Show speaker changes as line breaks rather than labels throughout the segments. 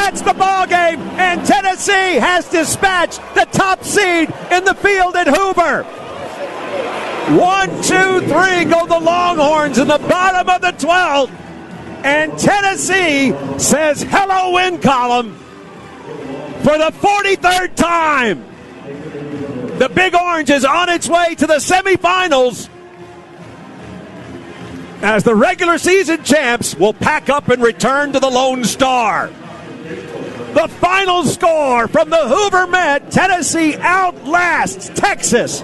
That's the ball game, and Tennessee has dispatched the top seed in the field at Hoover. 1, 2, 3 go the Longhorns in the bottom of the 12th, and Tennessee says hello win column for the 43rd time. The Big Orange is on its way to the semifinals as the regular season champs will pack up and return to the Lone Star. The final score from the Hoover Met, Tennessee outlasts Texas.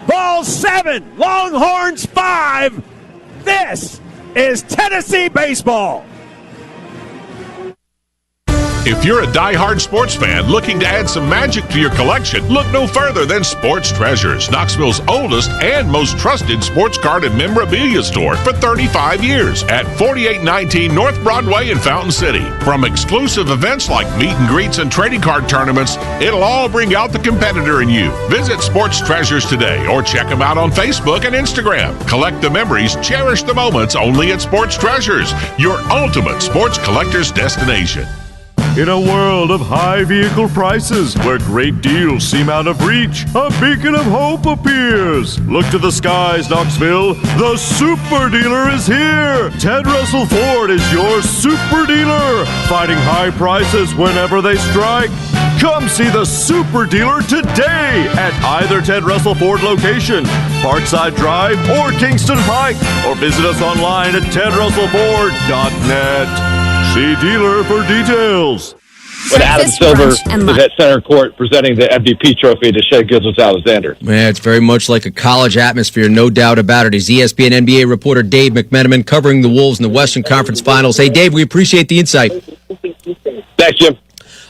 Vols 7, Longhorns 5. This is Tennessee baseball.
If you're a die-hard sports fan looking to add some magic to your collection, look no further than Sports Treasures, Knoxville's oldest and most trusted sports card and memorabilia store for 35 years at 4819 North Broadway in Fountain City. From exclusive events like meet and greets and trading card tournaments, it'll all bring out the competitor in you. Visit Sports Treasures today or check them out on Facebook and Instagram. Collect the memories, cherish the moments only at Sports Treasures, your ultimate sports collector's destination.
In a world of high vehicle prices, where great deals seem out of reach, a beacon of hope appears. Look to the skies, Knoxville. The super dealer is here. Ted Russell Ford is your super dealer, fighting high prices whenever they strike. Come see the super dealer today at either Ted Russell Ford location, Parkside Drive or Kingston Pike, or visit us online at tedrussellford.net. See dealer for details.
But Adam Silver is at center court presenting the MVP trophy to Shea Gilgeous-Alexander.
Yeah, it's very much like a college atmosphere, no doubt about it. He's ESPN NBA reporter Dave McMenamin covering the Wolves in the Western Conference Finals. Hey, Dave, we appreciate the insight.
Thanks, Jim.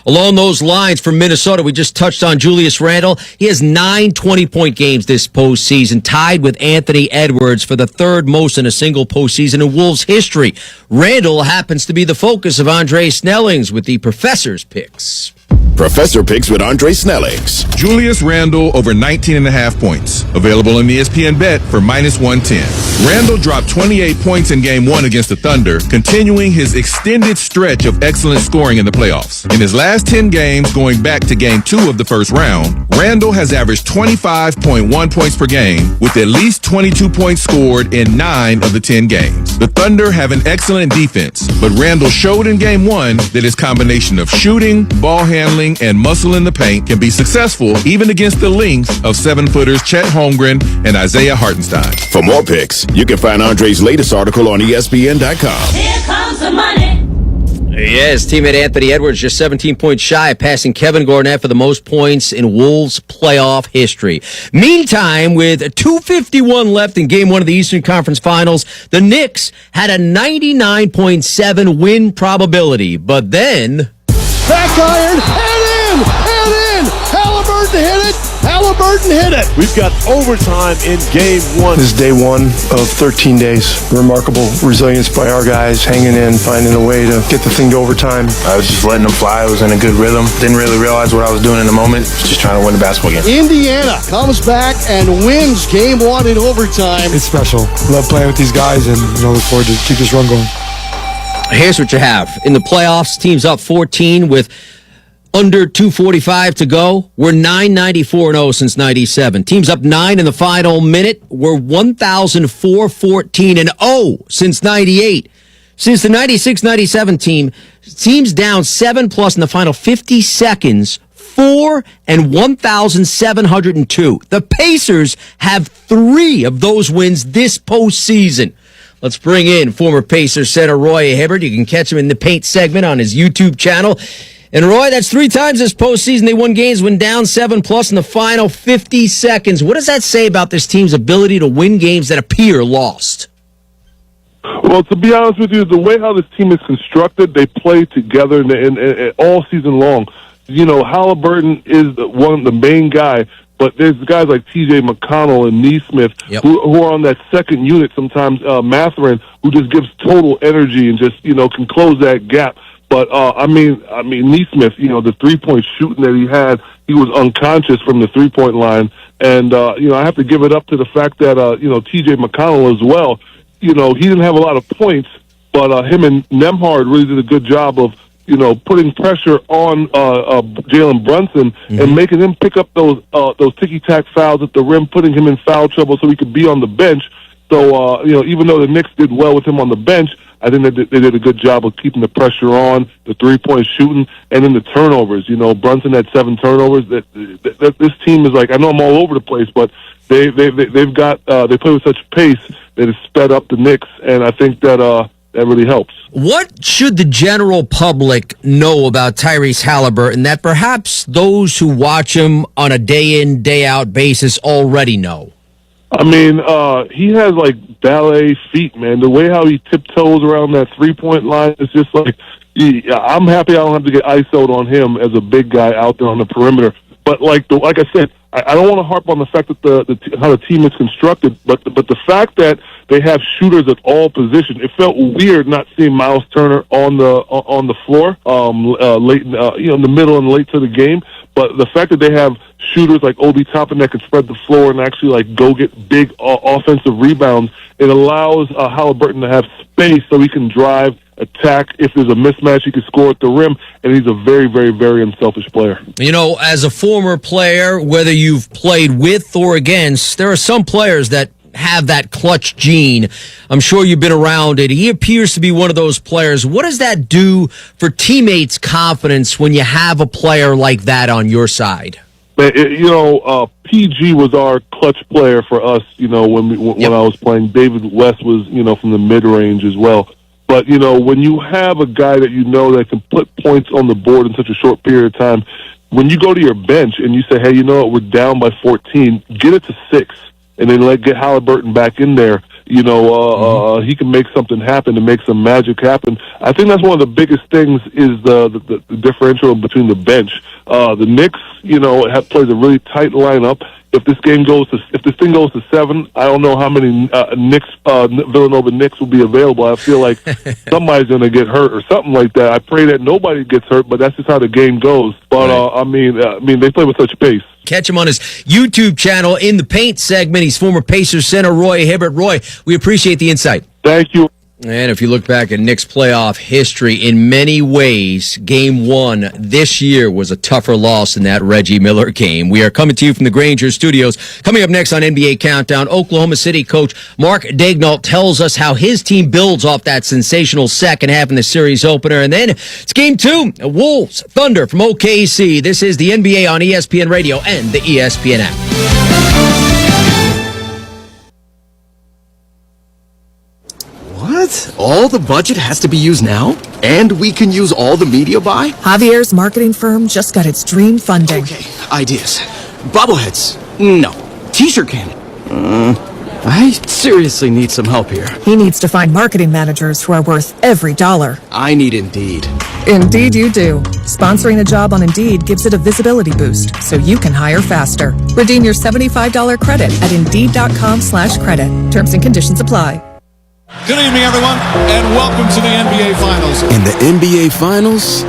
Along those lines, from Minnesota, we just touched on Julius Randle. He has 9 20-point games this postseason, tied with Anthony Edwards for the third most in a single postseason in Wolves history. Randle happens to be the focus of Andre Snelling's with the Professor's Picks.
Professor Picks with Andre Snellings.
Julius Randle over 19.5 points. Available in the ESPN Bet for -110. Randle dropped 28 points in Game 1 against the Thunder, continuing his extended stretch of excellent scoring in the playoffs. In his last 10 games, going back to Game 2 of the first round, Randle has averaged 25.1 points per game, with at least 22 points scored in 9 of the 10 games. The Thunder have an excellent defense, but Randle showed in Game 1 that his combination of shooting, ball handling, and muscle in the paint can be successful even against the length of 7-footers Chet Holmgren and Isaiah Hartenstein.
For more picks, you can find Andre's latest article on ESPN.com.
Here comes the money.
Yes, teammate Anthony Edwards just 17 points shy of passing Kevin Garnett for the most points in Wolves playoff history. Meantime, with 2:51 left in Game 1 of the Eastern Conference Finals, the Knicks had a 99.7 win probability, but then...
Back iron, and in! Halliburton hit it! Halliburton hit it!
We've got overtime in Game 1.
This is day 1 of 13 days. Remarkable resilience by our guys, hanging in, finding a way to get the thing to overtime.
I was just letting them fly. I was in a good rhythm. Didn't really realize what I was doing in the moment. Just trying to win the basketball game.
Indiana comes back and wins Game 1 in overtime.
It's special. Love playing with these guys, and look forward to keep this run going.
Here's what you have. In the playoffs, teams up 14 with under 2:45 to go. We're 994-0 since 97. Teams up 9 in the final minute. We're 1,414-0 since 98. Since the 96-97 teams down 7+ in the final 50 seconds, 4 and 1,702. The Pacers have 3 of those wins this postseason. Let's bring in former Pacers center Roy Hibbert. You can catch him in the Paint segment on his YouTube channel. And Roy, that's 3 times this postseason they won games when down 7+ in the final 50 seconds. What does that say about this team's ability to win games that appear lost?
Well, to be honest with you, the way how this team is constructed, they play together in all season long. You know, Halliburton is the main guy, but there's guys like T.J. McConnell and Neesmith who are on that second unit sometimes, Mathurin, who just gives total energy and just, can close that gap. But, I mean, Neesmith, the three-point shooting that he had, he was unconscious from the three-point line. And, I have to give it up to the fact that, T.J. McConnell as well, he didn't have a lot of points, but him and Nembhard really did a good job of putting pressure on Jalen Brunson and making him pick up those ticky-tack fouls at the rim, putting him in foul trouble so he could be on the bench. So, even though the Knicks did well with him on the bench, I think they did a good job of keeping the pressure on, the three-point shooting, and then the turnovers. Brunson had 7 turnovers. That this team is like, I know I'm all over the place, but they play with such pace that it sped up the Knicks, and I think that really helps.
What should the general public know about Tyrese Halliburton that perhaps those who watch him on a day-in, day-out basis already know?
I mean, he has like ballet feet, man. The way how he tiptoes around that three-point line is just like, I'm happy I don't have to get ISO'd on him as a big guy out there on the perimeter. But like I said, I don't want to harp on the fact that how the team is constructed, but the fact that they have shooters at all positions. It felt weird not seeing Miles Turner on the floor late, in the middle and late to the game. But the fact that they have shooters like Obi Toppin that can spread the floor and actually like go get big offensive rebounds, it allows Halliburton to have space so he can drive, attack. If there's a mismatch, he can score at the rim, and he's a very, very, very unselfish player.
As a former player, whether you've played with or against, there are some players that have that clutch gene. I'm sure you've been around it. He appears to be one of those players. What does that do for teammates' confidence when you have a player like that on your side?
PG was our clutch player for us, when I was playing. David West was, from the mid-range as well. But, when you have a guy that can put points on the board in such a short period of time, when you go to your bench and you say, hey, we're down by 14, get it to 6. And then get Halliburton back in there. He can make something happen and make some magic happen. I think that's one of the biggest things is the differential between the bench. The Knicks, plays a really tight lineup. If this thing goes to 7, I don't know how many Villanova Knicks will be available. I feel like somebody's going to get hurt or something like that. I pray that nobody gets hurt, but that's just how the game goes. But right. They play with such pace.
Catch him on his YouTube channel in the Paint segment. He's former Pacers center Roy Hibbert. Roy, we appreciate the insight.
Thank you.
And if you look back at Knicks playoff history, in many ways, Game 1 this year was a tougher loss than that Reggie Miller game. We are coming to you from the Granger Studios. Coming up next on NBA Countdown, Oklahoma City coach Mark Daigneault tells us how his team builds off that sensational second half in the series opener. And then it's Game 2, Wolves, Thunder from OKC. This is the NBA on ESPN Radio and the ESPN app.
What? All the budget has to be used now? And we can use all the media buy?
Javier's marketing firm just got its dream funding.
Okay, ideas. Bobbleheads. No. T-shirt candy. I seriously need some help here.
He needs to find marketing managers who are worth every dollar.
I need Indeed.
Indeed you do. Sponsoring a job on Indeed gives it a visibility boost, so you can hire faster. Redeem your $75 credit at Indeed.com/credit. Terms and conditions apply.
Good evening, everyone, and welcome to the NBA Finals.
In the NBA Finals,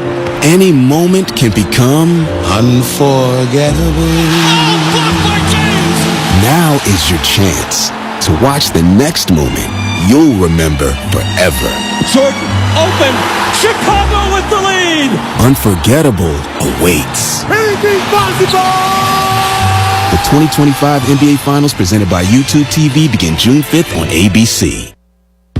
any moment can become unforgettable. Now is your chance to watch the next moment you'll remember forever.
Jordan, open! Chicago with the lead!
Unforgettable awaits. The 2025 NBA Finals presented by YouTube TV begin June 5th on ABC.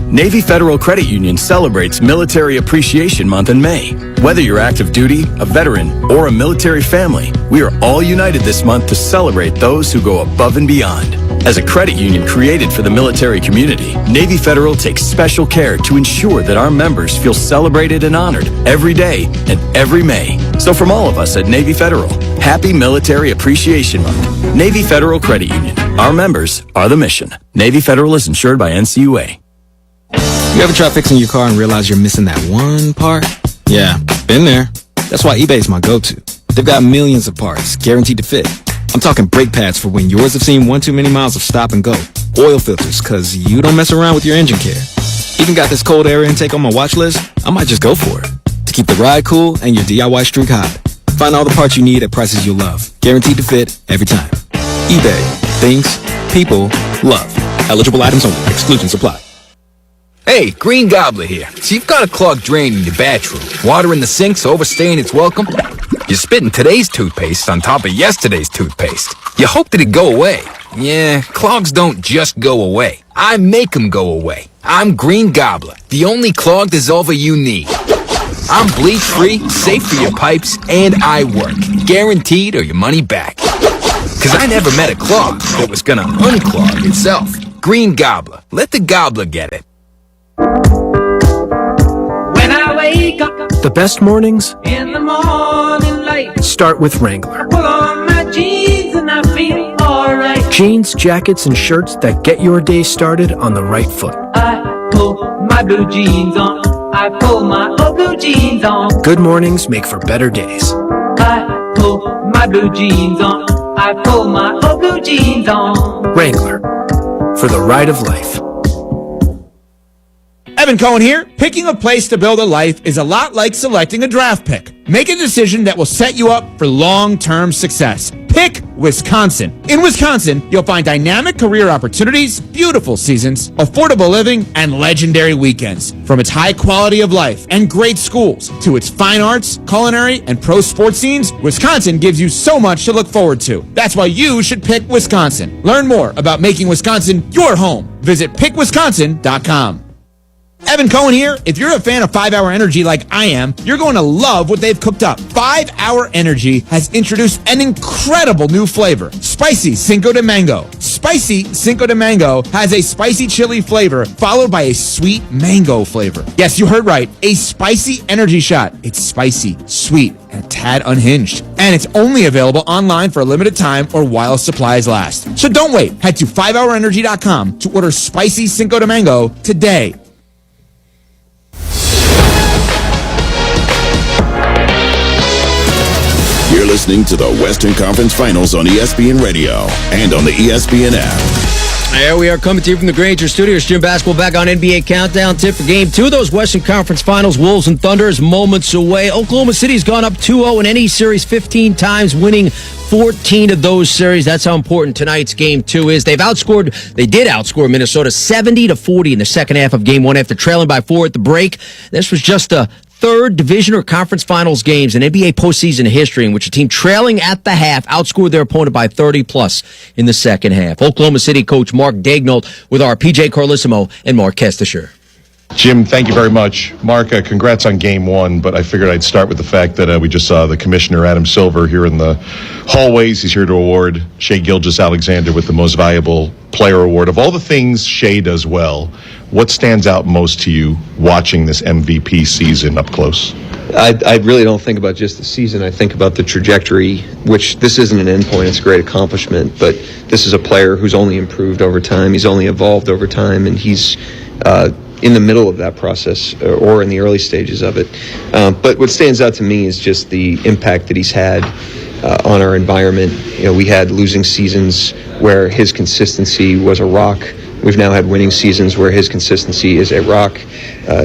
Navy Federal Credit Union celebrates Military Appreciation Month in May. Whether you're active duty, a veteran, or a military family, we are all united this month to celebrate those who go above and beyond. As a credit union created for the military community, Navy Federal takes special care to ensure that our members feel celebrated and honored every day and every May. So from all of us at Navy Federal, happy Military Appreciation Month. Navy Federal Credit Union. Our members are the mission. Navy Federal is insured by NCUA.
You ever try fixing your car and realize you're missing that one part? Yeah, been there. That's why eBay's my go-to. They've got millions of parts, guaranteed to fit. I'm talking brake pads for when yours have seen one too many miles of stop and go. Oil filters, cause you don't mess around with your engine care. Even got this cold air intake on my watch list. I might just go for it. To keep the ride cool and your DIY streak hot. Find all the parts you need at prices you'll love. Guaranteed to fit every time. eBay. Things, people, love. Eligible items only. Exclusions apply. Hey, Green Gobbler here. So you've got a clogged drain in your bathroom. Water in the sink's overstaying its welcome. You're spitting today's toothpaste on top of yesterday's toothpaste. You hope that it go away. Yeah, clogs don't just go away. I make them go away. I'm Green Gobbler, the only clog dissolver you need. I'm bleach-free, safe for your pipes, and I work. Guaranteed or your money back. Cause I never met a clog that was gonna unclog itself. Green Gobbler. Let the gobbler get it.
When I wake up
The best mornings
in the morning light,
start with Wrangler.
pull on my jeans and I feel alright.
Jeans, jackets, and shirts that get your day started on the right foot.
I pull my blue jeans on. I pull my old blue jeans on.
Good mornings make for better days.
I pull my blue jeans on. I pull my old blue jeans on.
Wrangler, for the ride of life.
Evan Cohen here. Picking a place to build a life is a lot like selecting a draft pick. Make a decision that will set you up for long-term success. Pick Wisconsin. In Wisconsin, you'll find dynamic career opportunities, beautiful seasons, affordable living, and legendary weekends. From its high quality of life and great schools to its fine arts, culinary, and pro sports scenes, Wisconsin gives you so much to look forward to. That's why you should pick Wisconsin. Learn more about making Wisconsin your home. Visit pickwisconsin.com. Evan Cohen here. If you're a fan of 5 Hour Energy like I am, you're going to love what they've cooked up. 5 Hour Energy has introduced an incredible new flavor, Spicy Cinco de Mango. Spicy Cinco de Mango has a spicy chili flavor followed by a sweet mango flavor. Yes, you heard right. A spicy energy shot. It's spicy, sweet, and a tad unhinged. And it's only available online for a limited time or while supplies last. So don't wait. Head to 5hourenergy.com to order Spicy Cinco de Mango today.
You're listening to the Western Conference Finals on ESPN Radio and on the ESPN app.
There we are, coming to you from the Granger Studios. Jim Basketball back on NBA Countdown. Tip for Game 2. Those Western Conference Finals, Wolves and Thunder, is moments away. Oklahoma City's gone up 2-0 in any series 15 times, winning 14 of those series. That's how important tonight's Game 2 is. They did outscore Minnesota 70-40 in the second half of Game 1 after trailing by 4 at the break. This was just a third division or conference finals games in NBA postseason history in which a team trailing at the half outscored their opponent by 30-plus in the second half. Oklahoma City coach Mark Daignault with our PJ Carlissimo and Mark Kestisher.
Jim, thank you very much. Mark, congrats on Game 1, but I figured I'd start with the fact that we just saw the Commissioner, Adam Silver, here in the hallways. He's here to award Shai Gilgeous-Alexander with the Most Valuable Player Award. Of all the things Shai does well, what stands out most to you watching this MVP season up close?
I really don't think about just the season. I think about the trajectory, which this isn't an endpoint. It's a great accomplishment, but this is a player who's only improved over time. He's only evolved over time, and he's in the middle of that process or in the early stages of it. But what stands out to me is just the impact that he's had on our environment. You know, we had losing seasons where his consistency was a rock. We've now had winning seasons where his consistency is a rock.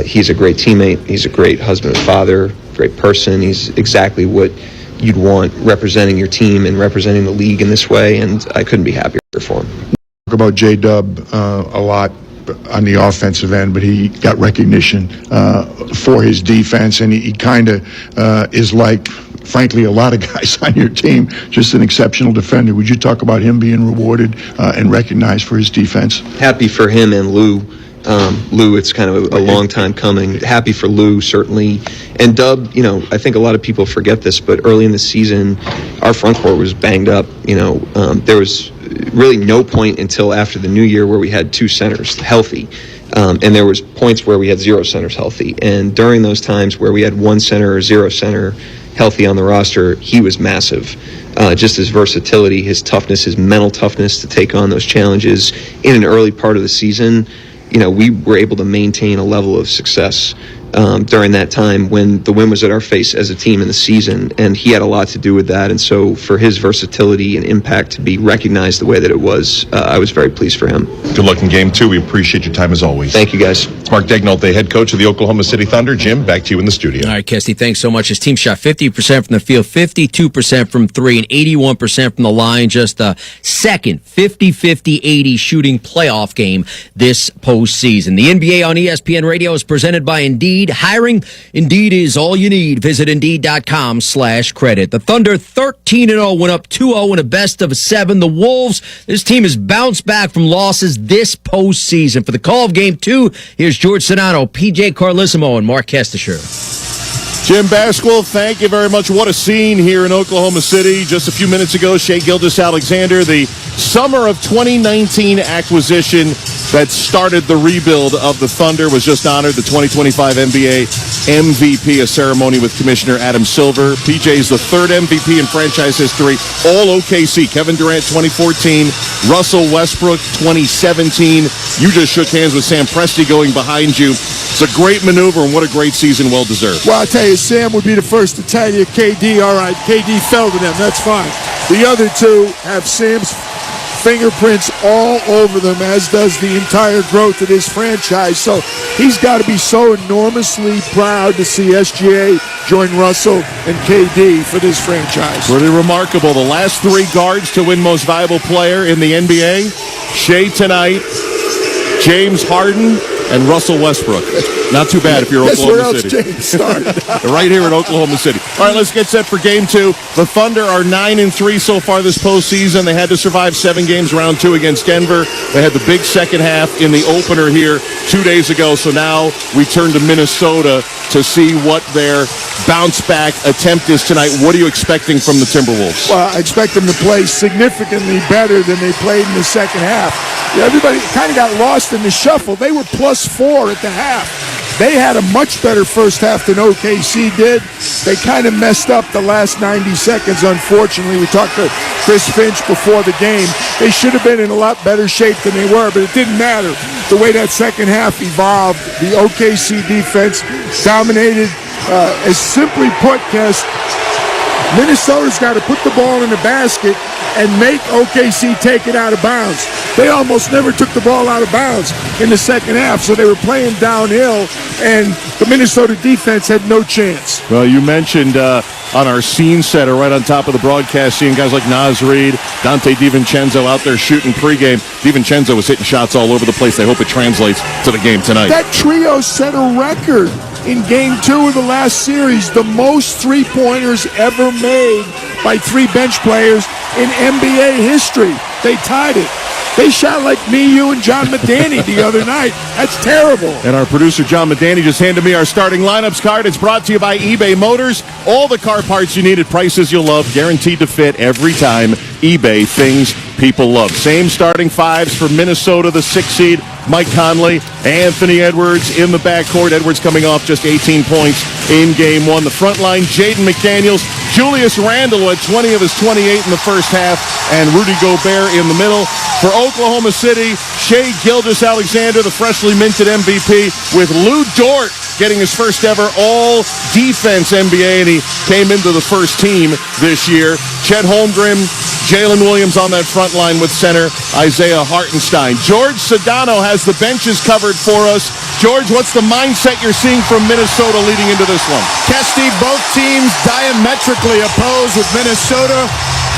He's a great teammate. He's a great husband and father, great person. He's exactly what you'd want representing your team and representing the league in this way, and I couldn't be happier for him.
Talk about J-Dub a lot on the offensive end, but he got recognition for his defense, and he kind of is like, frankly, a lot of guys on your team, just an exceptional defender. Would you talk about him being rewarded and recognized for his defense?
Happy for him and Lou. Lou, it's kind of a long time coming. Happy for Lou, certainly. And Dub, you know, I think a lot of people forget this, but early in the season, our front court was banged up. You know, there was really no point until after the new year where we had 2 centers healthy. And there was points where we had 0 centers healthy. And during those times where we had 1 center or 0 center healthy on the roster, he was massive. Just his versatility, his toughness, his mental toughness to take on those challenges in an early part of the season. You know, we were able to maintain a level of success during that time when the wind was at our face as a team in the season, and he had a lot to do with that. And so for his versatility and impact to be recognized the way that it was, I was very pleased for him.
Good luck in Game 2. We appreciate your time as always.
Thank you, guys.
Mark Daigneault, the head coach of the Oklahoma City Thunder. Jim, back to you in the studio.
All right, Kesty, thanks so much. His team shot 50% from the field, 52% from three, and 81% from the line. Just a second 50-50-80 shooting playoff game this postseason. The NBA on ESPN Radio is presented by Indeed. Hiring, Indeed is all you need. Visit Indeed.com/credit. The Thunder 13-0 went up 2-0 in a best of 7. The Wolves, this team has bounced back from losses this postseason. For the call of Game 2, here's George Sedano, PJ Carlissimo, and Mark Kestisher.
Jim Basquill, thank you very much. What a scene here in Oklahoma City. Just a few minutes ago, Shai Gilgeous-Alexander, the summer of 2019 acquisition that started the rebuild of the Thunder, was just honored the 2025 NBA MVP, a ceremony with Commissioner Adam Silver. PJ's the third MVP in franchise history, all OKC. Kevin Durant 2014, Russell Westbrook 2017. You just shook hands with Sam Presti going behind you. It's a great maneuver, and what a great season, well-deserved.
Well, I'll tell you, Sam would be the first to tell you, KD, all right, KD fell to them, that's fine. The other two have Sam's fingerprints all over them, as does the entire growth of this franchise. So he's got to be so enormously proud to see SGA join Russell and KD for this franchise.
Pretty remarkable. The last three guards to win Most Valuable Player in the NBA, Shai tonight, James Harden, and Russell Westbrook. Not too bad if you're Oklahoma City.
James started.
Right here in Oklahoma City. All right, let's get set for Game 2. The Thunder are 9-3 so far this postseason. They had to survive 7 games, round 2 against Denver. They had the big second half in the opener here 2 days ago. So now we turn to Minnesota to see what their bounce-back attempt is tonight. What are you expecting from the Timberwolves?
Well, I expect them to play significantly better than they played in the second half. Everybody kind of got lost in the shuffle. They were +4 at the half. They had a much better first half than OKC did. They kind of messed up the last 90 seconds, unfortunately. We talked to Chris Finch before the game. They should have been in a lot better shape than they were, but it didn't matter. The way that second half evolved, the OKC defense dominated. As simply put, Kes, Minnesota's got to put the ball in the basket and make OKC take it out of bounds. They almost never took the ball out of bounds in the second half, so they were playing downhill, and the Minnesota defense had no chance.
Well, you mentioned on our scene setter right on top of the broadcast, seeing guys like Naz Reid, Dante DiVincenzo out there shooting pregame. DiVincenzo was hitting shots all over the place. I hope it translates to the game tonight.
That trio set a record in Game 2 of the last series, the most three-pointers ever made by 3 bench players in NBA history. They tied it. They shot like me, you, and John Medani the other night. That's terrible.
And our producer, John Medani, just handed me our starting lineups card. It's brought to you by eBay Motors. All the car parts you need at prices you'll love, guaranteed to fit every time. eBay, things people love. Same starting fives for Minnesota, the 6th seed. Mike Conley, Anthony Edwards in the backcourt. Edwards coming off just 18 points in Game 1. The front line, Jaden McDaniels, Julius Randle, who had 20 of his 28 in the first half, and Rudy Gobert in the middle. For Oklahoma City, Shai Gilgeous-Alexander, the freshly minted MVP, with Lou Dort getting his first ever all-defense NBA, and he came into the first team this year. Chet Holmgren, Jalen Williams on that front line with center Isaiah Hartenstein. George Sedano has the benches covered for us. George, what's the mindset you're seeing from Minnesota leading into this one?
Kesty, both teams diametrically opposed with Minnesota.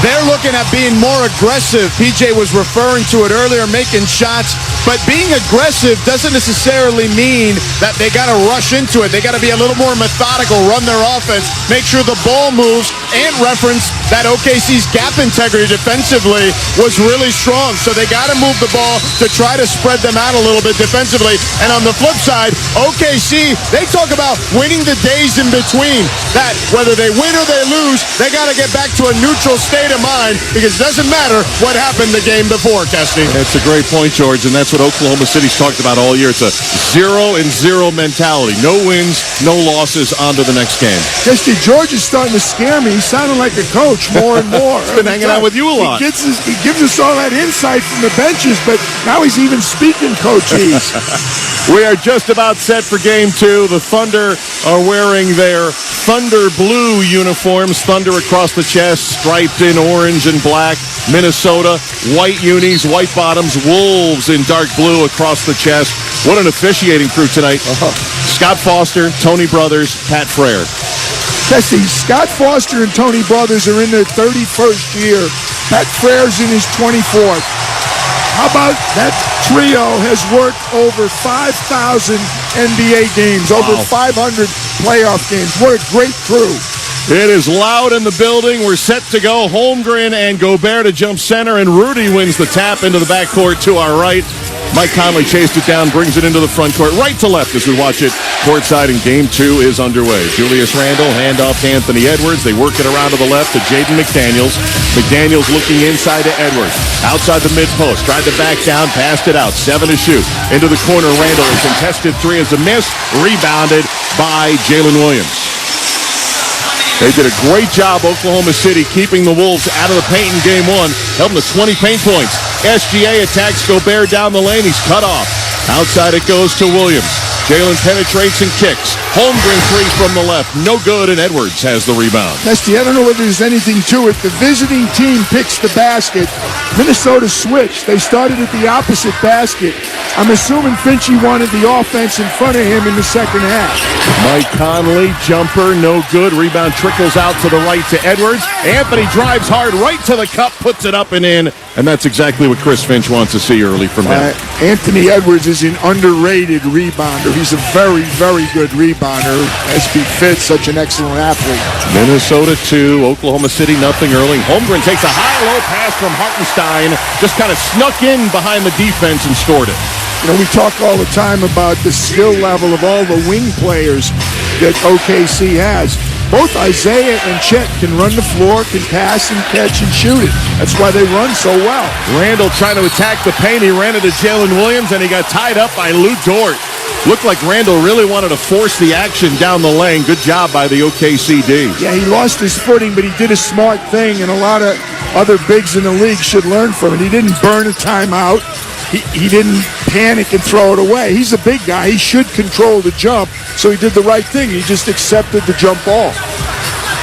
They're looking at being more aggressive. PJ was referring to it earlier, making shots. But being aggressive doesn't necessarily mean that they got to rush into it. They got to be a little more methodical, run their offense, make sure the ball moves, and reference that OKC's gap integrity defensively was really strong. So they got to move the ball to try to spread them out a little bit defensively. And on the flip side, OKC, they talk about winning the days in between. That whether they win or they lose, they got to get back to a neutral state of mind, because it doesn't matter what happened the game before, Kesty.
That's a great point, George, and that's what Oklahoma City's talked about all year. It's a 0-0 mentality. No wins, no losses, on to the next game.
Kesty, George is starting to scare me. He's sounding like a coach more and more.
He's been hanging out with you a lot.
He gives us all that insight from the benches, but now he's even speaking coachese.
We are just about set for Game 2. The Thunder are wearing their Thunder Blue uniforms. Thunder across the chest, striped in orange and black. Minnesota, white unis, white bottoms. Wolves in dark blue across the chest. What an officiating crew tonight. Scott Foster, Tony Brothers, Pat Frere.
Jesse, Scott Foster and Tony Brothers are in their 31st year. Pat Frere's in his 24th. How about that trio has worked over 5,000 NBA games, over 500 playoff games. What a great crew.
It is loud in the building. We're set to go. Holmgren and Gobert to jump center, and Rudy wins the tap into the backcourt to our right. Mike Conley chased it down, brings it into the front court, right to left as we watch it courtside, and Game 2 is underway. Julius Randle, handoff to Anthony Edwards. They work it around to the left to Jaden McDaniels. McDaniels looking inside to Edwards. Outside the mid-post, tried to back down, passed it out. 7 to shoot. Into the corner, Randle. A contested 3 is a miss. Rebounded by Jalen Williams. They did a great job, Oklahoma City, keeping the Wolves out of the paint in Game 1, held them to 20 paint points. SGA attacks Gobert down the lane. He's cut off. Outside it goes to Williams. Jalen penetrates and kicks. Holmgren 3 from the left. No good, and Edwards has the rebound.
Esty, I don't know whether there's anything to it. The visiting team picks the basket. Minnesota switched. They started at the opposite basket. I'm assuming Finchie wanted the offense in front of him in the second half.
Mike Conley, jumper, no good. Rebound trickles out to the right to Edwards. Anthony drives hard right to the cup, puts it up and in. And that's exactly what Chris Finch wants to see early from him.
Anthony Edwards is an underrated rebounder. He's a very, very good rebounder, as befits such an excellent athlete.
Minnesota 2, Oklahoma City nothing early. Holmgren takes a high-low pass from Hartenstein. Just kind of snuck in behind the defense and scored it.
You know, we talk all the time about the skill level of all the wing players that OKC has. Both Isaiah and Chet can run the floor, can pass and catch and shoot it. That's why they run so well.
Randle trying to attack the paint. He ran into Jalen Williams, and he got tied up by Lou Dort. Looked like Randle really wanted to force the action down the lane. Good job by the OKC D.
Yeah, he lost his footing, but he did a smart thing, and a lot of other bigs in the league should learn from it. He didn't burn a timeout. He didn't panic and throw it away. He's a big guy. He should control the jump, so he did the right thing. He just accepted the jump ball.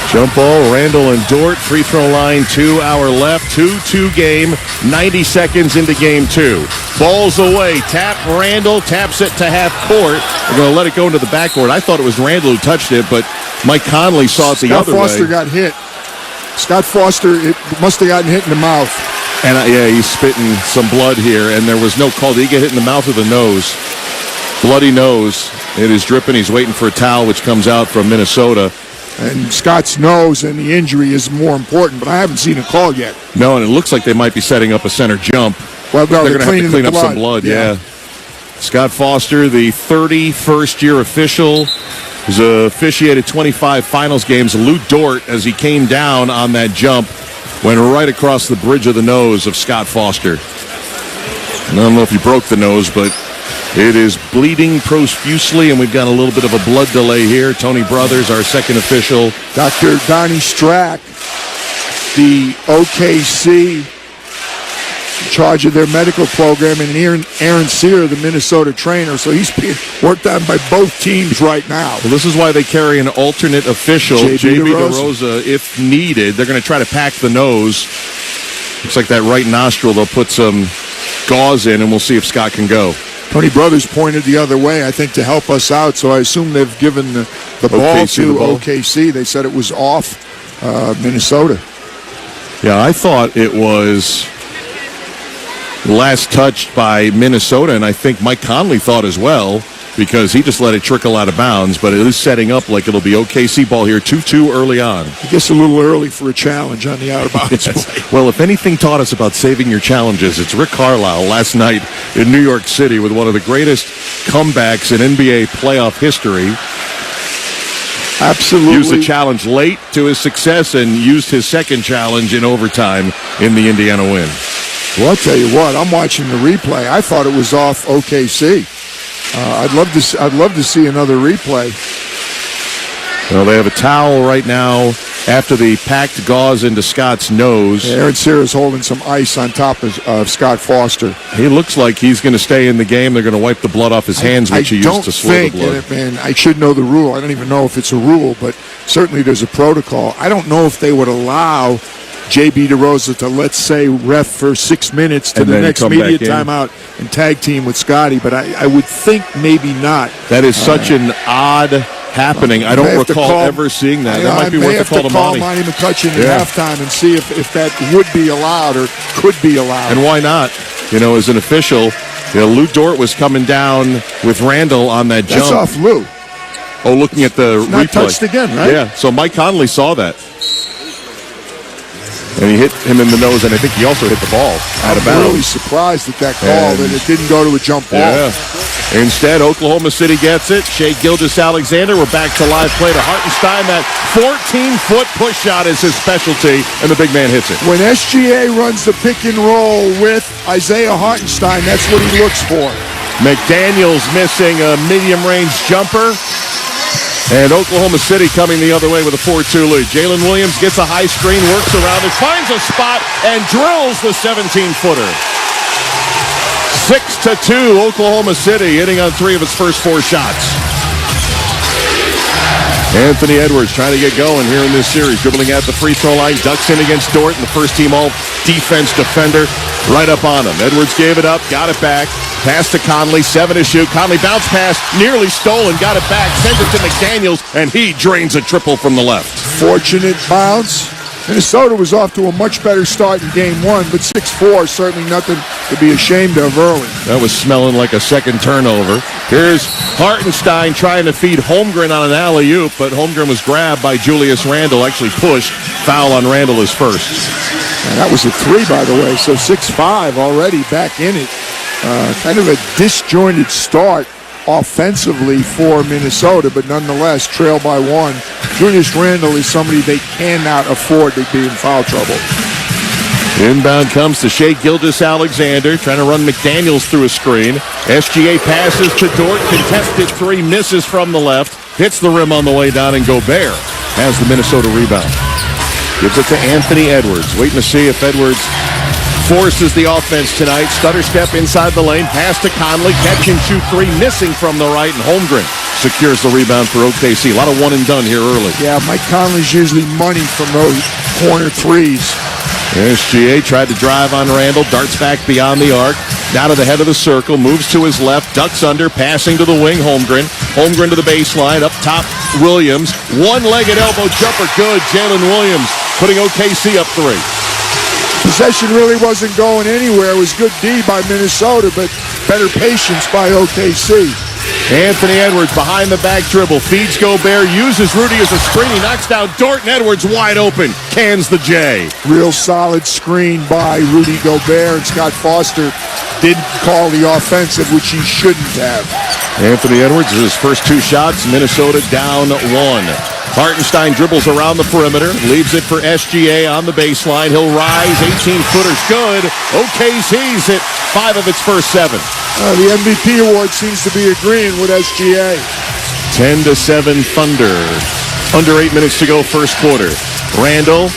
Jump ball, Randle and Dort. Free throw line, 2 hour left. 2-2 game, 90 seconds into Game 2. Ball's away. Tap, Randle taps it to half court. They're going to let it go into the backcourt. I thought it was Randle who touched it, but Mike Conley saw it the other way.
Scott Foster got hit. Scott Foster must have gotten hit in the mouth.
And yeah, he's spitting some blood here, and there was no call. Did he get hit in the mouth or the nose? Bloody nose. It is dripping. He's waiting for a towel, which comes out from Minnesota.
And Scott's nose and the injury is more important, but I haven't seen a call yet.
No, and it looks like they might be setting up a center jump.
Well, no,
they're going to have to clean up some blood, yeah. Scott Foster, the 31st-year official, has officiated 25 finals games. Lou Dort, as he came down on that jump, went right across the bridge of the nose of Scott Foster. I don't know if he broke the nose, but it is bleeding profusely, and we've got a little bit of a blood delay here. Tony Brothers, our second official.
Dr. Donnie Strack, the OKC in charge of their medical program, and Aaron Sear, the Minnesota trainer. So he's being worked on by both teams right now.
Well, this is why they carry an alternate official, J.B. DeRosa, if needed. They're going to try to pack the nose. Looks like that right nostril, they'll put some gauze in, and we'll see if Scott can go.
Tony Brothers pointed the other way, I think, to help us out, so I assume they've given the ball to OKC. They said it was off Minnesota.
Yeah, I thought it was last touched by Minnesota, and I think Mike Conley thought as well, because he just let it trickle out of bounds, but it is setting up like it'll be OKC ball here, 2-2 early on.
I guess a little early for a challenge on the out-of-bounds play.
Well, if anything taught us about saving your challenges, it's Rick Carlisle last night in New York City with one of the greatest comebacks in NBA playoff history.
Absolutely.
Used the challenge late to his success and used his second challenge in overtime in the Indiana win.
Well, I'll tell you what, I'm watching the replay. I thought it was off OKC. I'd love to see another replay.
Well, they have a towel right now after the packed gauze into Scott's nose.
Aaron Sears holding some ice on top of Scott Foster.
He looks like he's going to stay in the game. They're going to wipe the blood off his hands, which he used to slow the blood.
And I should know the rule. I don't even know if it's a rule, but certainly there's a protocol. I don't know if they would allow J.B. DeRosa to, let's say, ref for 6 minutes to the next media timeout and tag team with Scotty, but I would think maybe not.
That is such an odd happening. I don't recall ever seeing that. That might be worth a call to
Monty McCutcheon at halftime and see if that would be allowed or could be allowed.
And why not? As an official, Lou Dort was coming down with Randall on that jump.
That's off Lou.
Oh, looking at the replay.
Not touched again, right?
Yeah, so Mike Conley saw that. And he hit him in the nose, and I think he also hit the ball out of bounds.
I'm really surprised at that call that it didn't go to a jump ball.
Yeah. Instead, Oklahoma City gets it. Shea Gilgeous-Alexander, we're back to live play to Hartenstein. That 14-foot push shot is his specialty, and the big man hits it.
When SGA runs the pick and roll with Isaiah Hartenstein, that's what he looks for.
McDaniels missing a medium-range jumper. And Oklahoma City coming the other way with a 4-2 lead. Jalen Williams gets a high screen, works around it, finds a spot, and drills the 17-footer. 6-2, Oklahoma City hitting on 3 of its first 4 shots. Anthony Edwards trying to get going here in this series, dribbling at the free throw line, ducks in against Dort, and the first-team all-defense defender right up on him. Edwards gave it up, got it back, pass to Conley, 7 to shoot. Conley bounce pass, nearly stolen, got it back, sends it to McDaniels, and he drains a triple from the left.
Fortunate bounce. Minnesota was off to a much better start in game 1, but 6-4, certainly nothing to be ashamed of early.
That was smelling like a second turnover. Here's Hartenstein trying to feed Holmgren on an alley-oop, but Holmgren was grabbed by Julius Randle, actually pushed. Foul on Randle is first.
And that was a 3, by the way, so 6-5 already back in it. Kind of a disjointed start offensively for Minnesota, but nonetheless trail by 1. Julius Randle is somebody they cannot afford to be in foul trouble.
Inbound comes to Shea Gilgeous-Alexander, trying to run McDaniels through a screen. SGA passes to Dort, contested 3, misses from the left, hits the rim on the way down, and Gobert has the Minnesota rebound. Gives it to Anthony Edwards, waiting to see if Edwards forces the offense tonight. Stutter step inside the lane, pass to Conley, catch and shoot 3, missing from the right, and Holmgren secures the rebound for OKC. A lot of one and done here early.
Yeah, Mike Conley's usually money from those corner 3s.
SGA tried to drive on Randle, darts back beyond the arc, down to the head of the circle, moves to his left, ducks under, passing to the wing, Holmgren. Holmgren to the baseline, up top, Williams. One-legged elbow jumper, good. Jalen Williams putting OKC up 3.
Possession really wasn't going anywhere. It was good D by Minnesota, but better patience by OKC.
Anthony Edwards behind the back dribble, feeds Gobert, uses Rudy as a screen. He knocks down Dort, and Edwards wide open, cans the J.
Real solid screen by Rudy Gobert, and Scott Foster didn't call the offensive, which he shouldn't have.
Anthony Edwards, his first 2 shots, Minnesota down 1. Hartenstein dribbles around the perimeter, leaves it for SGA on the baseline. He'll rise, 18-footers good. OKC's hit 5 of its first 7.
The MVP award seems to be agreeing with SGA.
10-7 Thunder. Under 8 minutes to go, first quarter. Randle,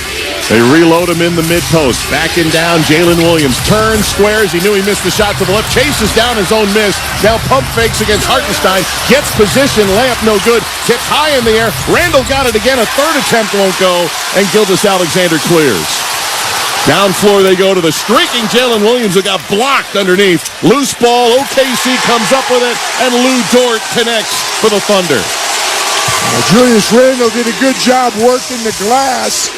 they reload him in the mid-post. Backing down, Jalen Williams turns, squares. He knew he missed the shot to the left. Chases down his own miss. Now pump fakes against Hartenstein. Gets position, layup no good. Tipped high in the air. Randle got it again. A third attempt won't go. And Gilgeous-Alexander clears. Down floor they go to the streaking Jalen Williams, who got blocked underneath. Loose ball, OKC comes up with it, and Lou Dort connects for the Thunder.
Julius Randle did a good job working the glass.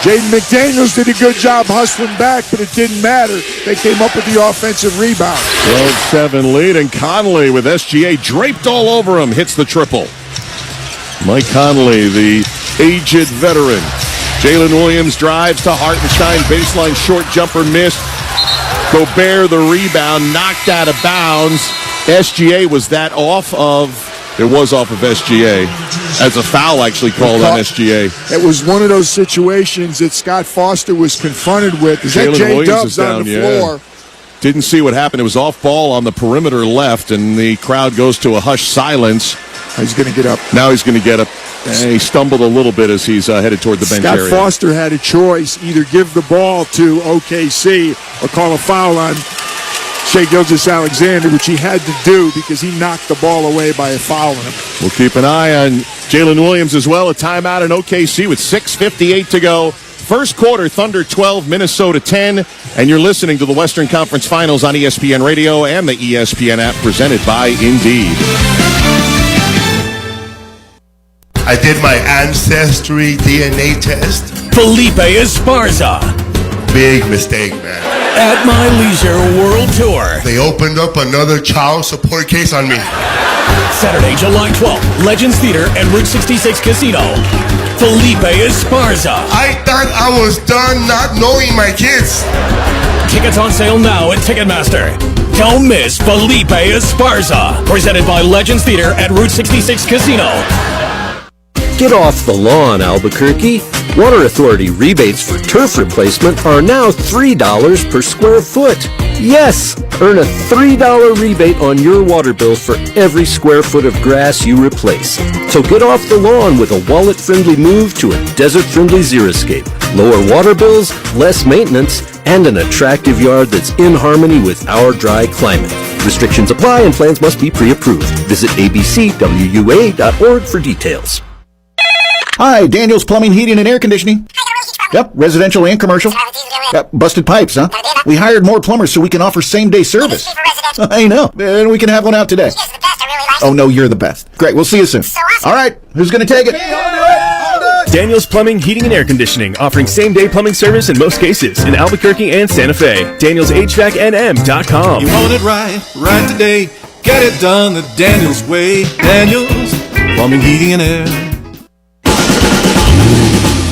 Jaden McDaniels did a good job hustling back, but it didn't matter. They came up with the offensive rebound.
12-7 lead, and Conley with SGA draped all over him, hits the triple. Mike Conley, the aged veteran. Jalen Williams drives to Hartenstein, baseline short jumper missed. Gobert the rebound, knocked out of bounds. SGA, was that off of? It was off of SGA. As a foul actually called on SGA.
It was one of those situations that Scott Foster was confronted with. Is that
Jalen Williams
J-Dubs
is down,
on the floor?
Didn't see what happened. It was off ball on the perimeter left, and the crowd goes to a hushed silence.
He's going to get up.
Now he's going to get up. And he stumbled a little bit as he's headed toward the bench
Scott
area.
Foster had a choice, either give the ball to OKC or call a foul on Shai Gilgeous-Alexander, which he had to do because he knocked the ball away by a foul on him.
We'll keep an eye on Jalen Williams as well. A timeout in OKC with 6:58 to go. First quarter, Thunder 12, Minnesota 10. And you're listening to the Western Conference Finals on ESPN Radio and the ESPN app, presented by Indeed.
I did my ancestry DNA test.
Felipe Esparza.
Big mistake, man.
At My Leisure World Tour.
They opened up another child support case on me.
Saturday, July 12th, Legends Theater and Route 66 Casino. Felipe Esparza.
I thought I was done not knowing my kids.
Tickets on sale now at Ticketmaster. Don't miss Felipe Esparza. Presented by Legends Theater at Route 66 Casino.
Get off the lawn, Albuquerque. Water Authority rebates for turf replacement are now $3 per square foot. Yes, earn a $3 rebate on your water bill for every square foot of grass you replace. So get off the lawn with a wallet-friendly move to a desert-friendly xeriscape. Lower water bills, less maintenance, and an attractive yard that's in harmony with our dry climate. Restrictions apply and plans must be pre-approved. Visit abcwua.org for details.
Hi, Daniel's Plumbing, Heating, and Air Conditioning. Yep, residential and commercial. Busted pipes, huh? We hired more plumbers so we can offer same-day service. I know. And we can have one out today. Oh, no, you're the best. Great, we'll see you soon. All right, who's going to take it?
Daniel's Plumbing, Heating, and Air Conditioning, offering same-day plumbing service in most cases in Albuquerque and Santa Fe. DanielsHVACNM.com.
You want it right today. Get it done the Daniels way. Daniels Plumbing, Heating, and Air.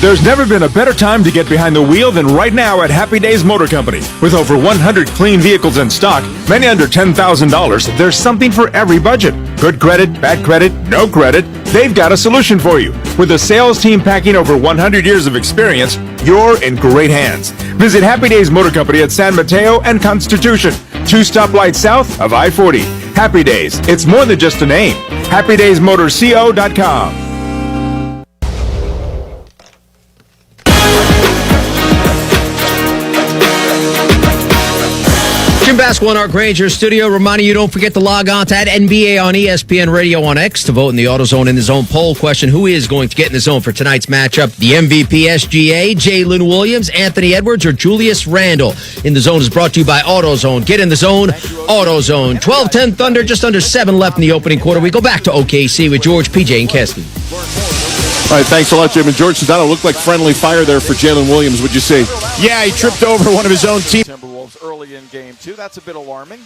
There's never been a better time to get behind the wheel than right now at Happy Days Motor Company. With over 100 clean vehicles in stock, many under $10,000, there's something for every budget. Good credit, bad credit, no credit, they've got a solution for you. With a sales team packing over 100 years of experience, you're in great hands. Visit Happy Days Motor Company at San Mateo and Constitution, 2 stoplights south of I-40. Happy Days, it's more than just a name. HappyDaysMotorCo.com.
Jim Basketball in our Granger studio. Reminding you, don't forget to log on to NBA on ESPN Radio on X to vote in the AutoZone in the Zone poll question. Who is going to get in the zone for tonight's matchup? The MVP SGA, Jalen Williams, Anthony Edwards, or Julius Randle? In the Zone is brought to you by AutoZone. Get in the zone, AutoZone. 12-10 Thunder, just under 7 left in the opening quarter. We go back to OKC with George, PJ, and Keston.
All right, thanks a lot, Jim. And George, that looked like friendly fire there for Jalen Williams, would you say?
Yeah, he tripped over one of his own team.
Timberwolves early in game 2. That's a bit alarming.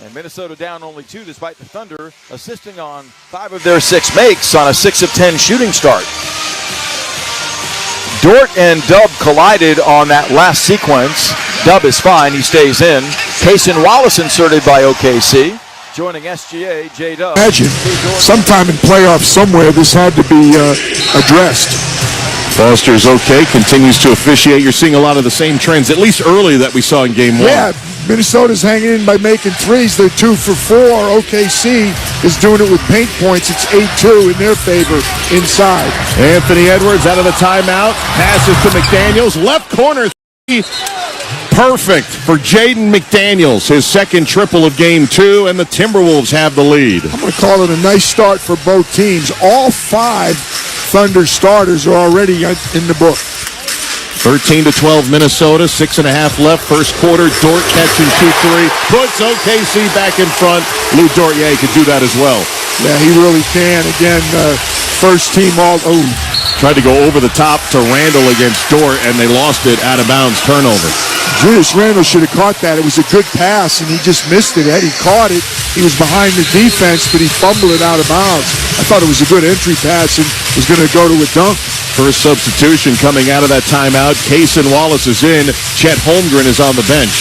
And Minnesota down only 2 despite the Thunder assisting on 5 of their 6 makes on a 6 of 10 shooting start. Dort and Dub collided on that last sequence. Dub is fine. He stays in. Cason Wallace inserted by OKC. Joining SGA, J-Dub.
Imagine sometime in playoffs somewhere this had to be addressed.
Foster's okay, continues to officiate. You're seeing a lot of the same trends, at least early, that we saw in game 1.
Yeah, Minnesota's hanging in by making threes. They're 2 for 4. OKC is doing it with paint points. It's 8-2 in their favor inside.
Anthony Edwards out of the timeout. Passes to McDaniels. Left corner. Perfect for Jaden McDaniels. His second triple of game 2, and the Timberwolves have the lead.
I'm going to call it a nice start for both teams. All 5 Thunder starters are already in the book.
13-12 Minnesota, 6.5 left. First quarter, Dort catching 2-3. Puts OKC back in front. Lou Dort, yeah, he can do that as well.
Yeah, he really can. Again, first team all...
Tried to go over the top to Randle against Dort, and they lost it out of bounds. Turnover.
Julius Randle should have caught that. It was a good pass, and he just missed it. Had he caught it, he was behind the defense, but he fumbled it out of bounds. I thought it was a good entry pass and was going to go to a dunk.
First substitution coming out of that timeout. Cason Wallace is in. Chet Holmgren is on the bench.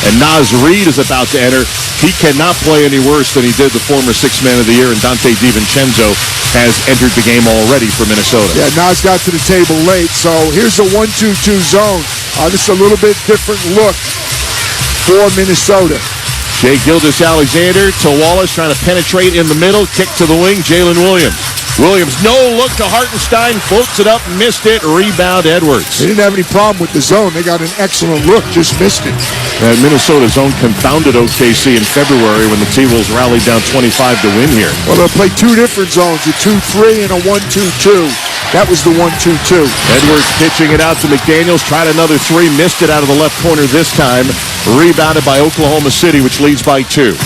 And Naz Reid is about to enter. He cannot play any worse than he did the former 6th man of the year, and Dante DiVincenzo has entered the game already for Minnesota.
Yeah, Naz got to the table late, so here's a 1-2-2 zone. This is a little bit different look for Minnesota.
Shai Gilgeous-Alexander to Wallace, trying to penetrate in the middle. Kick to the wing, Jalen Williams. Williams, no look to Hartenstein, floats it up, missed it, rebound Edwards.
They didn't have any problem with the zone. They got an excellent look, just missed it.
And Minnesota zone confounded OKC in February when the T-Wolves rallied down 25 to win here.
Well, they'll play two different zones, a 2-3 and a 1-2-2. That was the 1-2-2.
Edwards pitching it out to McDaniels, tried another three, missed it out of the left corner this time. Rebounded by Oklahoma City, which leads by 2.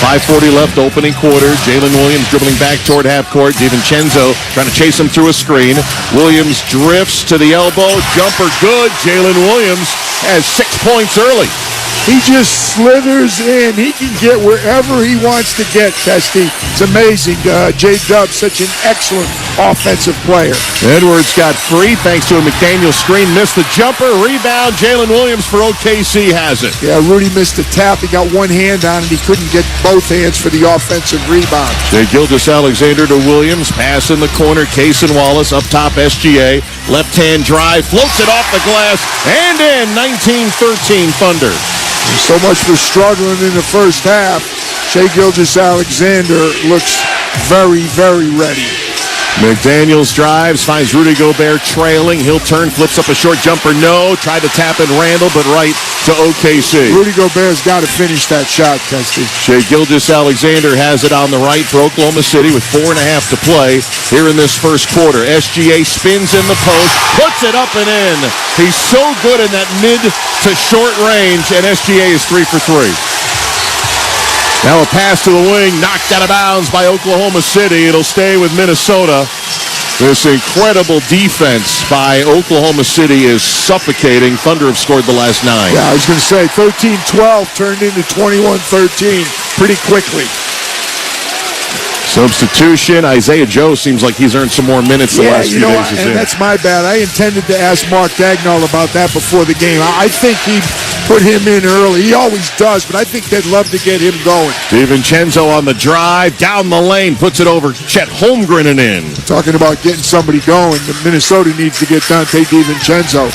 5:40 left, opening quarter. Jalen Williams dribbling back toward half court. DiVincenzo trying to chase him through a screen. Williams drifts to the elbow. Jumper good. Jalen Williams has 6 points early.
He just slithers in. He can get wherever he wants to get, Testy. It's amazing. J-Dub, such an excellent offensive player.
Edwards got free thanks to a McDaniels screen. Missed the jumper. Rebound. Jalen Williams for OKC has it.
Yeah, Rudy missed the tap. He got one hand on it. He couldn't get both hands for the offensive rebound.
Shai Gilgeous-Alexander to Williams. Pass in the corner. Cason Wallace up top. SGA. Left-hand drive. Floats it off the glass. And in. 19-13 Thunder.
So much for struggling in the first half. Shai Gilgeous-Alexander looks very, very ready.
McDaniels drives, finds Rudy Gobert trailing. He'll turn, flips up a short jumper. No. Tried to tap in Randall, but right to OKC.
Rudy Gobert's got to finish that shot, Testy.
Shai Gilgeous-Alexander has it on the right for Oklahoma City with 4.5 to play here in this first quarter. SGA spins in the post, puts it up and in. He's so good in that mid to short range, and SGA is 3 for 3. Now a pass to the wing, knocked out of bounds by Oklahoma City. It'll stay with Minnesota. This incredible defense by Oklahoma City is suffocating. Thunder have scored the last 9.
Yeah, I was going to say 13-12 turned into 21-13 pretty quickly.
Substitution. Isaiah Joe seems like he's earned some more minutes the last few days.
And that's my bad. I intended to ask Mark Dagnall about that before the game. I think he put him in early. He always does, but I think they'd love to get him going.
DiVincenzo on the drive, down the lane, puts it over Chet Holmgren and in.
Talking about getting somebody going, Minnesota needs to get Dante DiVincenzo.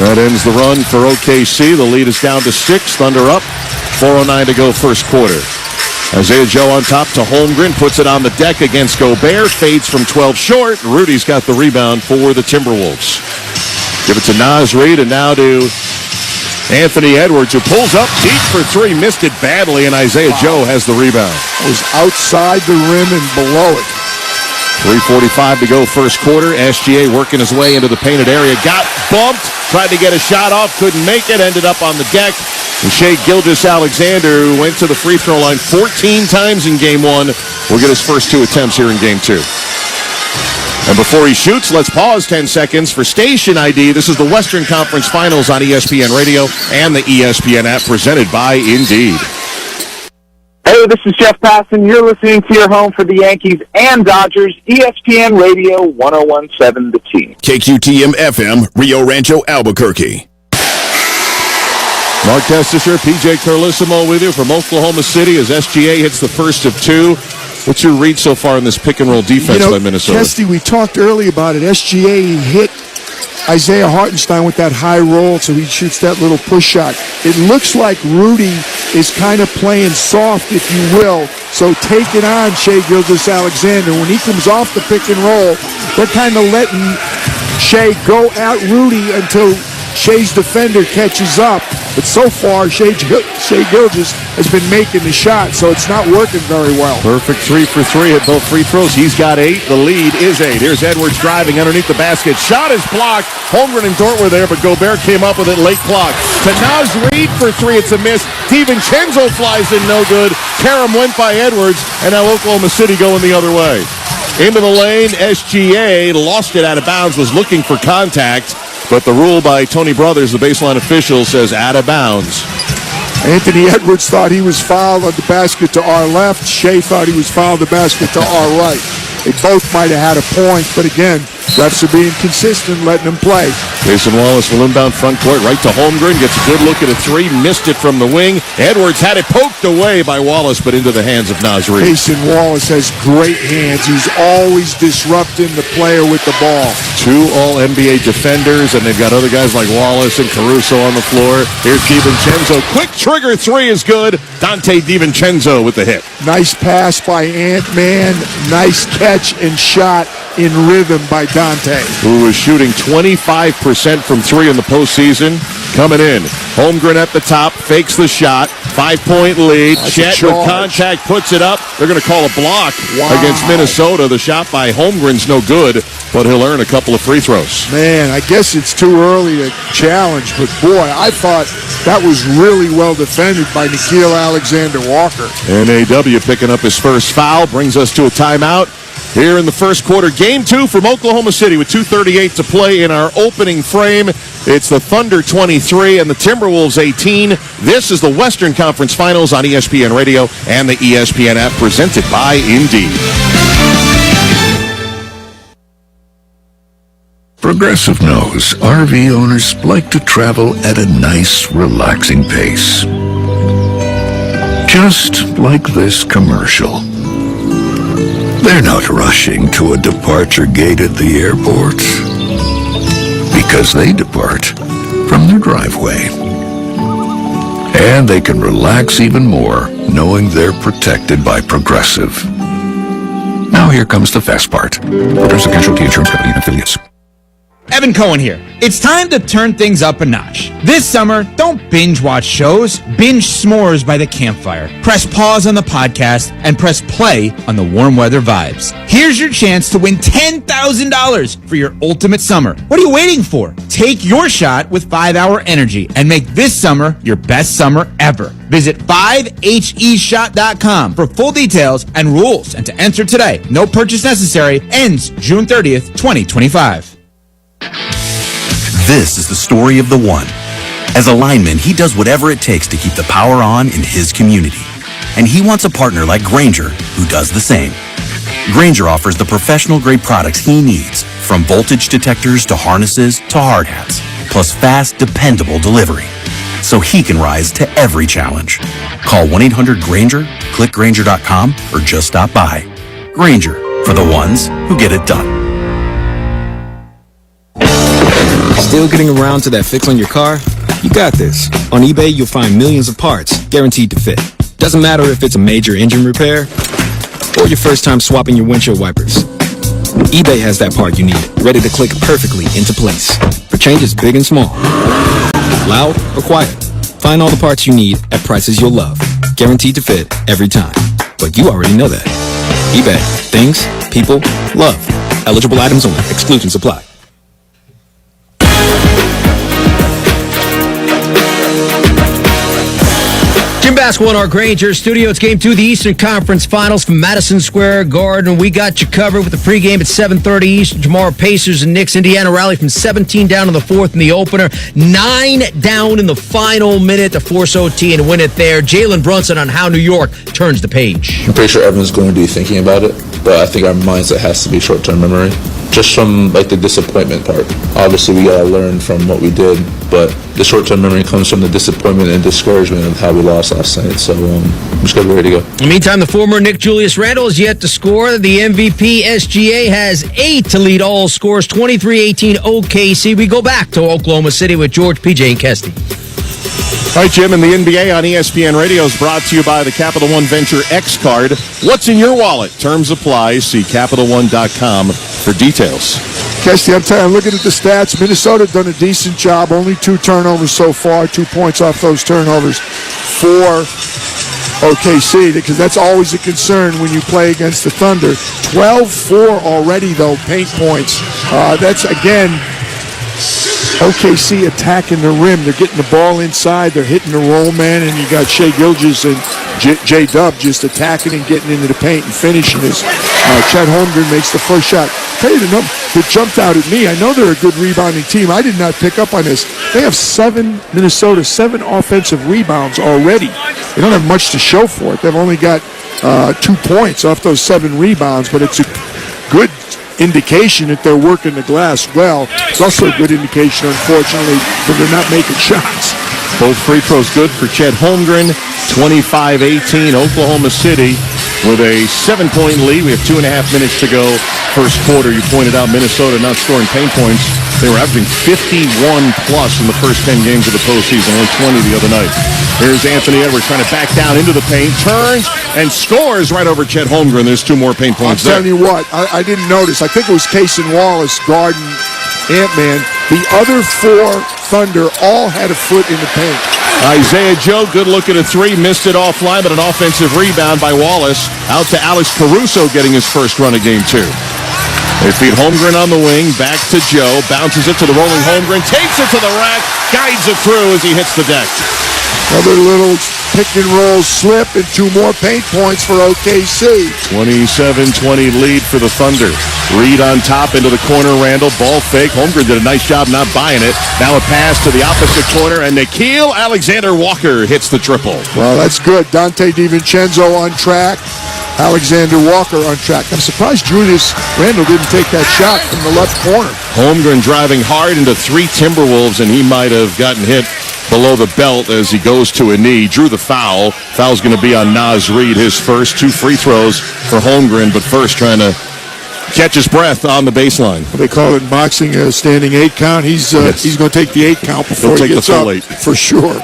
That ends the run for OKC. The lead is down to 6. Thunder up. 4:09 to go first quarter. Isaiah Joe on top to Holmgren, puts it on the deck against Gobert, fades from 12 short. Rudy's got the rebound for the Timberwolves. Give it to Naz Reid, and now to Anthony Edwards, who pulls up deep for 3, missed it badly, and Isaiah Joe has the rebound.
It was outside the rim and below it.
3:45 to go first quarter. SGA working his way into the painted area. Got bumped, tried to get a shot off, couldn't make it, ended up on the deck. And Shai Gilgeous-Alexander, who went to the free throw line 14 times in Game 1, will get his first 2 attempts here in Game 2. And before he shoots, let's pause 10 seconds for station ID. This is the Western Conference Finals on ESPN Radio and the ESPN app, presented by Indeed.
Hey, this is Jeff Passan. You're listening to your home for the Yankees and Dodgers, ESPN Radio 101.7 The Team.
KQTM FM, Rio Rancho, Albuquerque.
Mark Testisher, PJ Carlissimo with you from Oklahoma City as SGA hits the first of 2. What's your read so far in this pick-and-roll defense by Minnesota?
Testy, we talked early about it. SGA hit Isaiah Hartenstein with that high roll, so he shoots that little push shot. It looks like Rudy is kind of playing soft, if you will, so take it on Shai Gilgeous-Alexander. When he comes off the pick and roll, they're kind of letting Shai go at Rudy until Shai's defender catches up. But so far, Shai Gilgeous has been making the shot, so it's not working very well.
Perfect 3 for 3 at both free throws. He's got 8. The lead is 8. Here's Edwards driving underneath the basket. Shot is blocked. Holmgren and Dort were there, but Gobert came up with it late clock. To Naz Reid for 3. It's a miss. DiVincenzo flies in, no good. Karam went by Edwards, and now Oklahoma City going the other way. Into the lane, SGA lost it out of bounds, was looking for contact. But the rule by Tony Brothers, the baseline official, says out of bounds.
Anthony Edwards thought he was fouled on the basket to our left. Shai thought he was fouled on the basket to our right. They both might have had a point, but again, Refs are being consistent, letting them play.
Jason Wallace will inbound front court right to Holmgren. Gets a good look at a three. Missed it from the wing. Edwards had it poked away by Wallace, but into the hands of Nasri.
Jason Wallace has great hands. He's always disrupting the player with the ball.
2 All-NBA defenders, and they've got other guys like Wallace and Caruso on the floor. Here's DiVincenzo. Quick trigger three is good. Dante DiVincenzo with the hit.
Nice pass by Ant-Man. Nice catch and shot in rhythm by Dante.
Who was shooting 25% from three in the postseason. Coming in. Holmgren at the top. Fakes the shot. 5-point lead. Chet with contact. Puts it up. They're going to call a block against Minnesota. The shot by Holmgren's no good, but he'll earn a couple of free throws.
Man, I guess it's too early to challenge, but boy, I thought that was really well defended by Nickeil Alexander-Walker.
NAW picking up his first foul. Brings us to a timeout here in the first quarter. Game 2 from Oklahoma City with 2:38 to play in our opening frame. It's the Thunder 23 and the Timberwolves 18. This is the Western Conference Finals on ESPN Radio and the ESPN app, presented by Indeed.
Progressive knows RV owners like to travel at a nice, relaxing pace. Just like this commercial. They're not rushing to a departure gate at the airport because they depart from their driveway. And they can relax even more knowing they're protected by Progressive. Now here comes the fast part. Progressive Casualty Insurance Company and Affiliates.
Evan Cohen here. It's time to turn things up a notch. This summer, don't binge watch shows. Binge s'mores by the campfire. Press pause on the podcast and press play on the warm weather vibes. Here's your chance to win $10,000 for your ultimate summer. What are you waiting for? Take your shot with 5-Hour Energy and make this summer your best summer ever. Visit 5heshot.com for full details and rules and to enter today. No purchase necessary. Ends June 30th, 2025.
This is the story of the one. As a lineman, he does whatever it takes to keep the power on in his community. And he wants a partner like Grainger who does the same. Grainger offers the professional-grade products he needs, from voltage detectors to harnesses to hard hats, plus fast, dependable delivery, so he can rise to every challenge. Call 1-800-GRAINGER, click Grainger.com, or just stop by. Grainger, for the ones who get it done.
Still getting around to that fix on your car? You got this. On eBay, you'll find millions of parts, guaranteed to fit. Doesn't matter if it's a major engine repair or your first time swapping your windshield wipers. eBay has that part you need, ready to click perfectly into place for changes big and small. Loud or quiet. Find all the parts you need at prices you'll love. Guaranteed to fit every time. But you already know that. eBay. Things, people, love. Eligible items only. Exclusions apply.
Jim Basketball in our Grainger studio. It's Game 2 of the Eastern Conference Finals from Madison Square Garden. We got you covered with the pregame at 7:30 Eastern. Tomorrow, Pacers and Knicks. Indiana rally from 17 down in the fourth in the opener. 9 down in the final minute to force OT and win it there. Jalen Brunson on how New York turns the page.
I'm pretty sure everyone's going to be thinking about it, but I think our mindset has to be short-term memory. Just from like the disappointment part. Obviously, we got to learn from what we did, but the short-term memory comes from the disappointment and discouragement of how we lost last night. So I'm just going to be ready to go.
In the meantime, the former Nick Julius Randle is yet to score. The MVP SGA has 8 to lead all scores, 23-18 OKC. We go back to Oklahoma City with George, PJ, and Kesty.
All right, Jim, and the NBA on ESPN Radio is brought to you by the Capital One Venture X Card. What's in your wallet? Terms apply. See CapitalOne.com for details.
Kesty, I'm telling you, looking at the stats, Minnesota done a decent job. Only 2 turnovers so far, 2 points off those turnovers for OKC, because that's always a concern when you play against the Thunder. 12-4 already, though, paint points. That's, again, OKC attacking the rim. They're getting the ball inside. They're hitting the roll man, and you got Shai Gilgeous and J-Dub just attacking and getting into the paint and finishing this. Chet Holmgren makes the first shot. Tell you the number that jumped out at me. I know they're a good rebounding team. I did not pick up on this. They have 7 offensive rebounds already. They don't have much to show for it. They've only got 2 points off those 7 rebounds, but it's a good indication that they're working the glass well. It's also a good indication, unfortunately, that they're not making shots.
Both free throws good for Chet Holmgren. 25-18, Oklahoma City with a 7-point lead. We have 2.5 minutes to go first quarter. You pointed out Minnesota not scoring paint points. They were averaging 51-plus in the first 10 games of the postseason, only 20 the other night. Here's Anthony Edwards trying to back down into the paint, turns, and scores right over Chet Holmgren. There's 2 more paint points there.
I'm telling you what, I didn't notice. I think it was Kaysen Wallace guarding Ant-Man. The other 4 Thunder all had a foot in the paint.
Isaiah Joe, good look at a 3, missed it offline, but an offensive rebound by Wallace. Out to Alex Caruso getting his first run of game 2. They feed Holmgren on the wing, back to Joe, bounces it to the rolling Holmgren, takes it to the rack, guides it through as he hits the deck.
Another little pick-and-roll slip and 2 more paint points for OKC.
27-20 lead for the Thunder. Reed on top into the corner, Randall, ball fake. Holmgren did a nice job not buying it. Now a pass to the opposite corner, and Nickeil Alexander-Walker hits the triple.
Well, that's good. Dante DiVincenzo on track. Alexander Walker on track. I'm surprised Julius Randle didn't take that shot from the left corner.
Holmgren driving hard into 3 Timberwolves, and he might have gotten hit below the belt as he goes to a knee. Drew the foul. Foul's going to be on Naz Reid. His first 2 free throws for Holmgren, but first trying to catch his breath on the baseline.
Well, they call it in boxing a standing 8 count. He's going to take the 8 count before he gets up, for sure.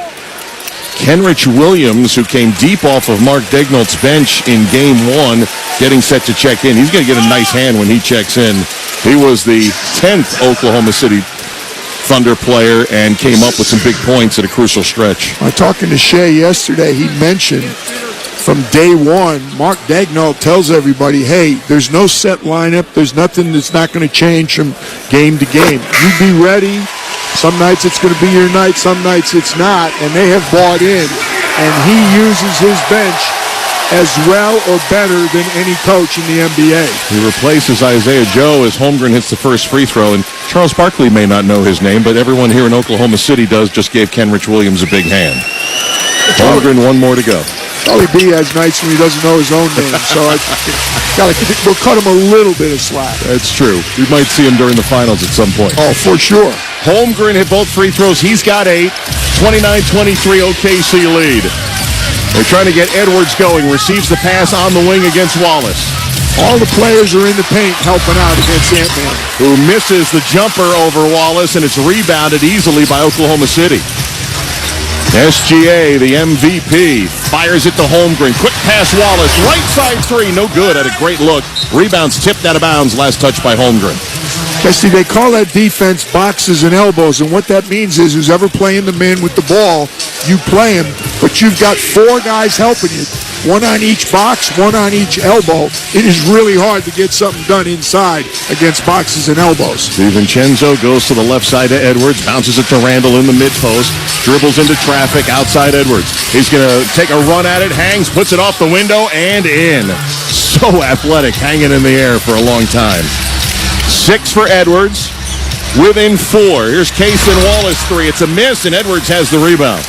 Kenrich Williams, who came deep off of Mark Daigneault's bench in game 1, getting set to check in. He's going to get a nice hand when he checks in. He was the 10th Oklahoma City Thunder player and came up with some big points at a crucial stretch.
Talking to Shea yesterday, he mentioned from day 1, Mark Daigneault tells everybody, hey, there's no set lineup. There's nothing that's not going to change from game to game. You be ready. Some nights it's going to be your night, some nights it's not, and they have bought in. And he uses his bench as well or better than any coach in the NBA.
He replaces Isaiah Joe as Holmgren hits the first free throw, and Charles Barkley may not know his name, but everyone here in Oklahoma City does. Just gave Kenrich Williams a big hand. Holmgren, 1 more to go.
Probably B has nights when he doesn't know his own name, so we'll cut him a little bit of slack.
That's true. We might see him during the finals at some point.
Oh, for sure.
Holmgren hit both free throws. He's got 8. 29-23 OKC lead. They're trying to get Edwards going. Receives the pass on the wing against Wallace.
All the players are in the paint helping out against Ant-Man.
Who misses the jumper over Wallace, and it's rebounded easily by Oklahoma City. SGA, the MVP, fires it to Holmgren. Quick pass, Wallace. Right side 3, no good. Had a great look. Rebounds tipped out of bounds. Last touch by Holmgren.
Kesty, they call that defense boxes and elbows, and what that means is who's ever playing the man with the ball, you play him, but you've got 4 guys helping you. 1 on each box, 1 on each elbow. It is really hard to get something done inside against boxes and elbows.
DiVincenzo goes to the left side to Edwards, bounces it to Randall in the mid-post, dribbles into traffic outside Edwards. He's going to take a run at it, hangs, puts it off the window, and in. So athletic, hanging in the air for a long time. 6 for Edwards, within 4. Here's Kaysen Wallace 3. It's a miss, and Edwards has the rebound.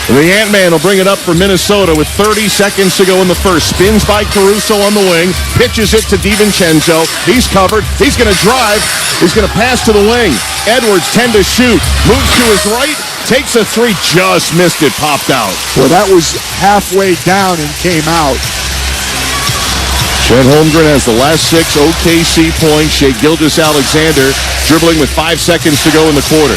The Ant-Man will bring it up for Minnesota with 30 seconds to go in the first. Spins by Caruso on the wing, pitches it to DiVincenzo. He's covered. He's going to drive. He's going to pass to the wing. Edwards 10 to shoot. Moves to his right. Takes a 3. Just missed it. Popped out.
Well, that was halfway down and came out.
Chet Holmgren has the last 6 OKC points. Shea Gilgeous-Alexander dribbling with 5 seconds to go in the quarter.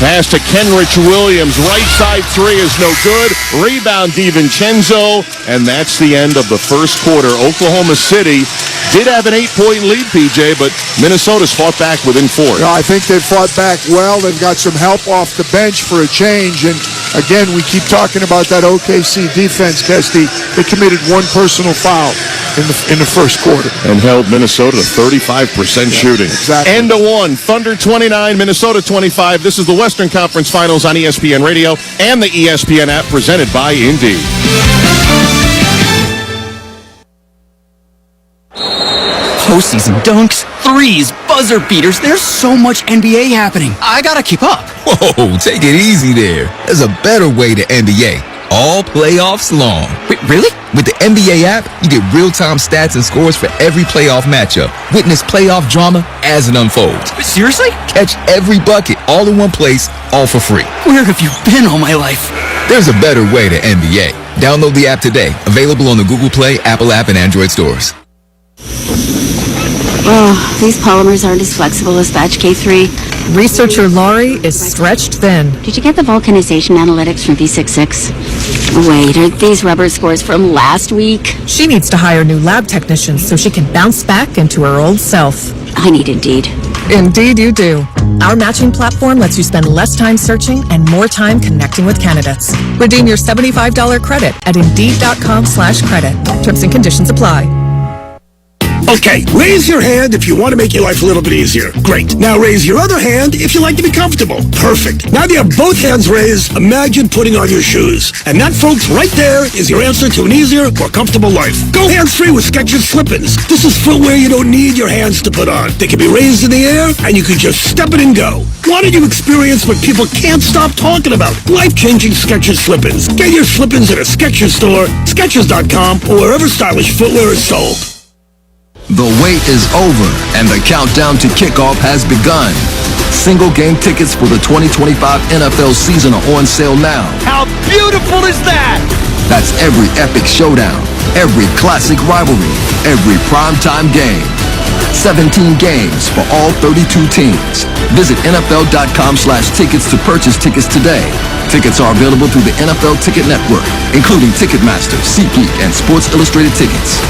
Pass to Kenrich Williams. Right side 3 is no good. Rebound DiVincenzo. And that's the end of the first quarter. Oklahoma City did have an 8-point lead, PJ, but Minnesota's fought back within 4.
No, I think they've fought back well. They've got some help off the bench for a change. And again, we keep talking about that OKC defense, Kesty. They committed 1 personal foul in the first quarter.
And held Minnesota to 35% shooting.
Exactly.
End of 1. Thunder 29, Minnesota 25. This is the Western Conference Finals on ESPN Radio and the ESPN app presented by Indeed.
Postseason dunks, threes, buzzer beaters. There's so much NBA happening. I gotta keep up.
Whoa, take it easy there. There's a better way to NBA. all playoffs long.
Wait, really?
With the NBA app, you get real-time stats and scores for every playoff matchup. Witness playoff drama as it unfolds.
Seriously?
Catch every bucket all in one place, all for free.
Where have you been all my life?
There's a better way to NBA. Download the app today. Available on the Google Play, Apple app, and Android stores.
Oh, these polymers aren't as flexible as batch K3.
Researcher Laurie is stretched thin.
Did you get the vulcanization analytics from V66? Wait, are these rubber scores from last week?
She needs to hire new lab technicians so she can bounce back into her old self.
I need Indeed.
Indeed you do. Our matching platform lets you spend less time searching and more time connecting with candidates. Redeem your $75 credit at Indeed.com/credit. Terms and conditions apply.
Okay, raise your hand if you want to make your life a little bit easier. Great. Now raise your other hand if you like to be comfortable. Perfect. Now that you have both hands raised, imagine putting on your shoes. And that, folks, right there is your answer to an easier, more comfortable life. Go hands-free with Skechers Slip-ins. This is footwear you don't need your hands to put on. They can be raised in the air, and you can just step it and go. Why don't you experience what people can't stop talking about? Life-changing Skechers Slip-ins. Get your Slip-ins at a Skechers store, Skechers.com, or wherever stylish footwear is sold.
The wait is over, and the countdown to kickoff has begun. Single-game tickets for the 2025 NFL season are on sale now.
How beautiful is that?
That's every epic showdown, every classic rivalry, every primetime game. 17 games for all 32 teams. Visit NFL.com/tickets to purchase tickets today. Tickets are available through the NFL Ticket Network, including Ticketmaster, SeatGeek, and Sports Illustrated Tickets.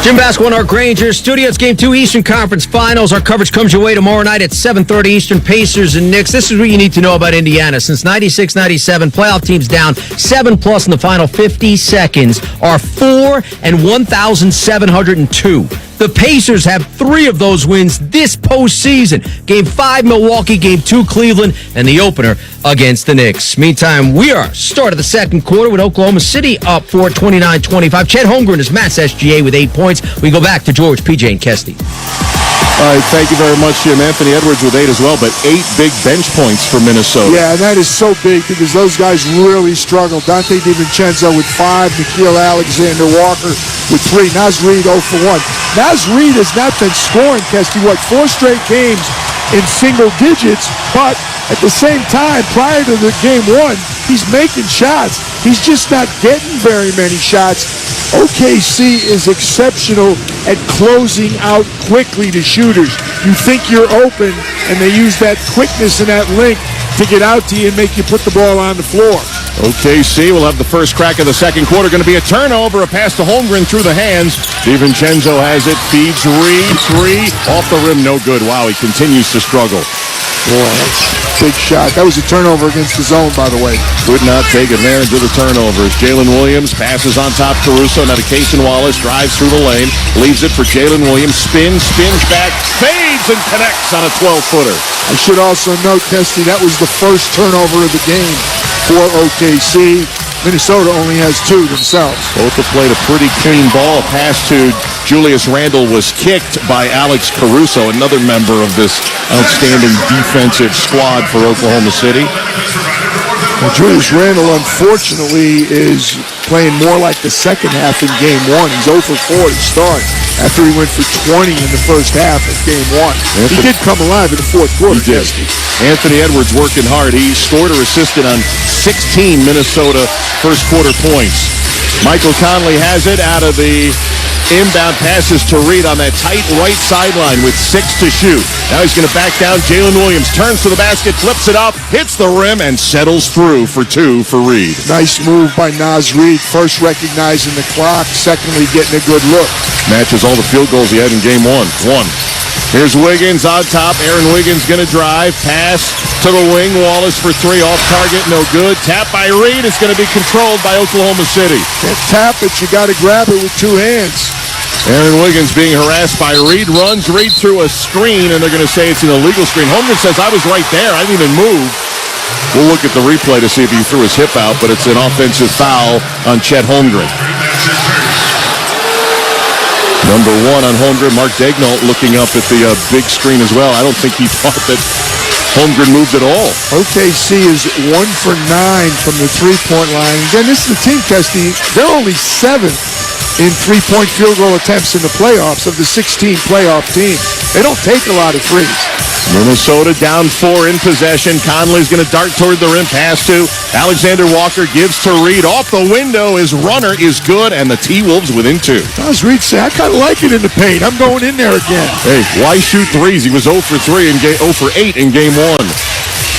Jim Basketball in our Granger studio. It's Game 2 Eastern Conference Finals. Our coverage comes your way tomorrow night at 7:30 Eastern. Pacers and Knicks. This is what you need to know about Indiana. Since 96-97, playoff teams down 7+ in the final 50 seconds are 4 and 1,702. The Pacers have 3 of those wins this postseason. Game 5, Milwaukee. Game 2, Cleveland. And the opener against the Knicks. Meantime, we are start of the second quarter with Oklahoma City up 4-29-25. Chet Holmgren is Matt's SGA with 8 points. We go back to George, PJ, and Kesty.
All right, thank you very much, Jim. Anthony Edwards with 8 as well, but 8 big bench points for Minnesota.
Yeah, and that is so big because those guys really struggled. Dante DiVincenzo with 5, Nickeil Alexander-Walker with 3, Naz Reid 0 for 1. Naz Reid has not been scoring, Kesty, 4 straight games in single digits, but at the same time, prior to the game 1, he's making shots. He's just not getting very many shots. OKC is exceptional at closing out quickly to shooters. You think you're open, and they use that quickness and that length to get out to you and make you put the ball on the floor.
OKC will have the first crack of the second quarter. Going to be a turnover, a pass to Holmgren through the hands. DiVincenzo has it, feeds Reed, 3, off the rim, no good. Wow, he continues to struggle.
Boy, that's a big shot. That was a turnover against the zone, by the way.
Could not take advantage of the turnovers. Jalen Williams passes on top Caruso. Now to Cason Wallace, drives through the lane, leaves it for Jalen Williams. Spins back, fades and connects on a 12-footer.
I should also note, Kesty, that was the first turnover of the game for OKC. Minnesota only has 2 themselves.
Both have played a pretty clean ball. A pass to Julius Randle was kicked by Alex Caruso, another member of this outstanding defensive squad for Oklahoma City.
Well, Julius Randle, unfortunately, is playing more like the second half in Game 1. He's 0 for 4 to start after he went for 20 in the first half of Game 1. He did come alive in the fourth quarter.
He did. Anthony Edwards working hard. He scored or assisted on 16 Minnesota first quarter points. Michael Conley has it out of the inbound passes to Reed on that tight right sideline with 6 to shoot. Now he's going to back down. Jalen Williams turns to the basket, flips it up, hits the rim, and settles through for 2 for Reed.
Nice move by Naz Reid. First recognizing the clock, secondly getting a good look.
Matches all the field goals he had in Game 1. Here's Wiggins on top. Aaron Wiggins going to drive. Pass to the wing. Wallace for 3. Off target. No good. Tap by Reed. It's going to be controlled by Oklahoma City.
Can't tap it. You got to grab it with 2 hands.
Aaron Wiggins being harassed by Reed. Runs Reed through a screen, and they're going to say it's an illegal screen. Holmgren says, I was right there. I didn't even move. We'll look at the replay to see if he threw his hip out, but it's an offensive foul on Chet Holmgren. No Number 1 on Holmgren, Mark Daignault looking up at the big screen as well. I don't think he thought that Holmgren moved at all.
OKC is 1 for 9 from the three-point line. Again, this is the team, Kesty. They're only 7th in three-point field goal attempts in the playoffs of the 16 playoff teams. They don't take a lot of threes.
Minnesota down 4 in possession. Conley's going to dart toward the rim. Pass to Alexander Walker. Gives to Reed. Off the window. His runner is good, and the T-Wolves within 2.
As Reed said, I kind of like it in the paint. I'm going in there again.
Hey, why shoot threes? He was 0 for 3 and 0 for 8 in Game 1.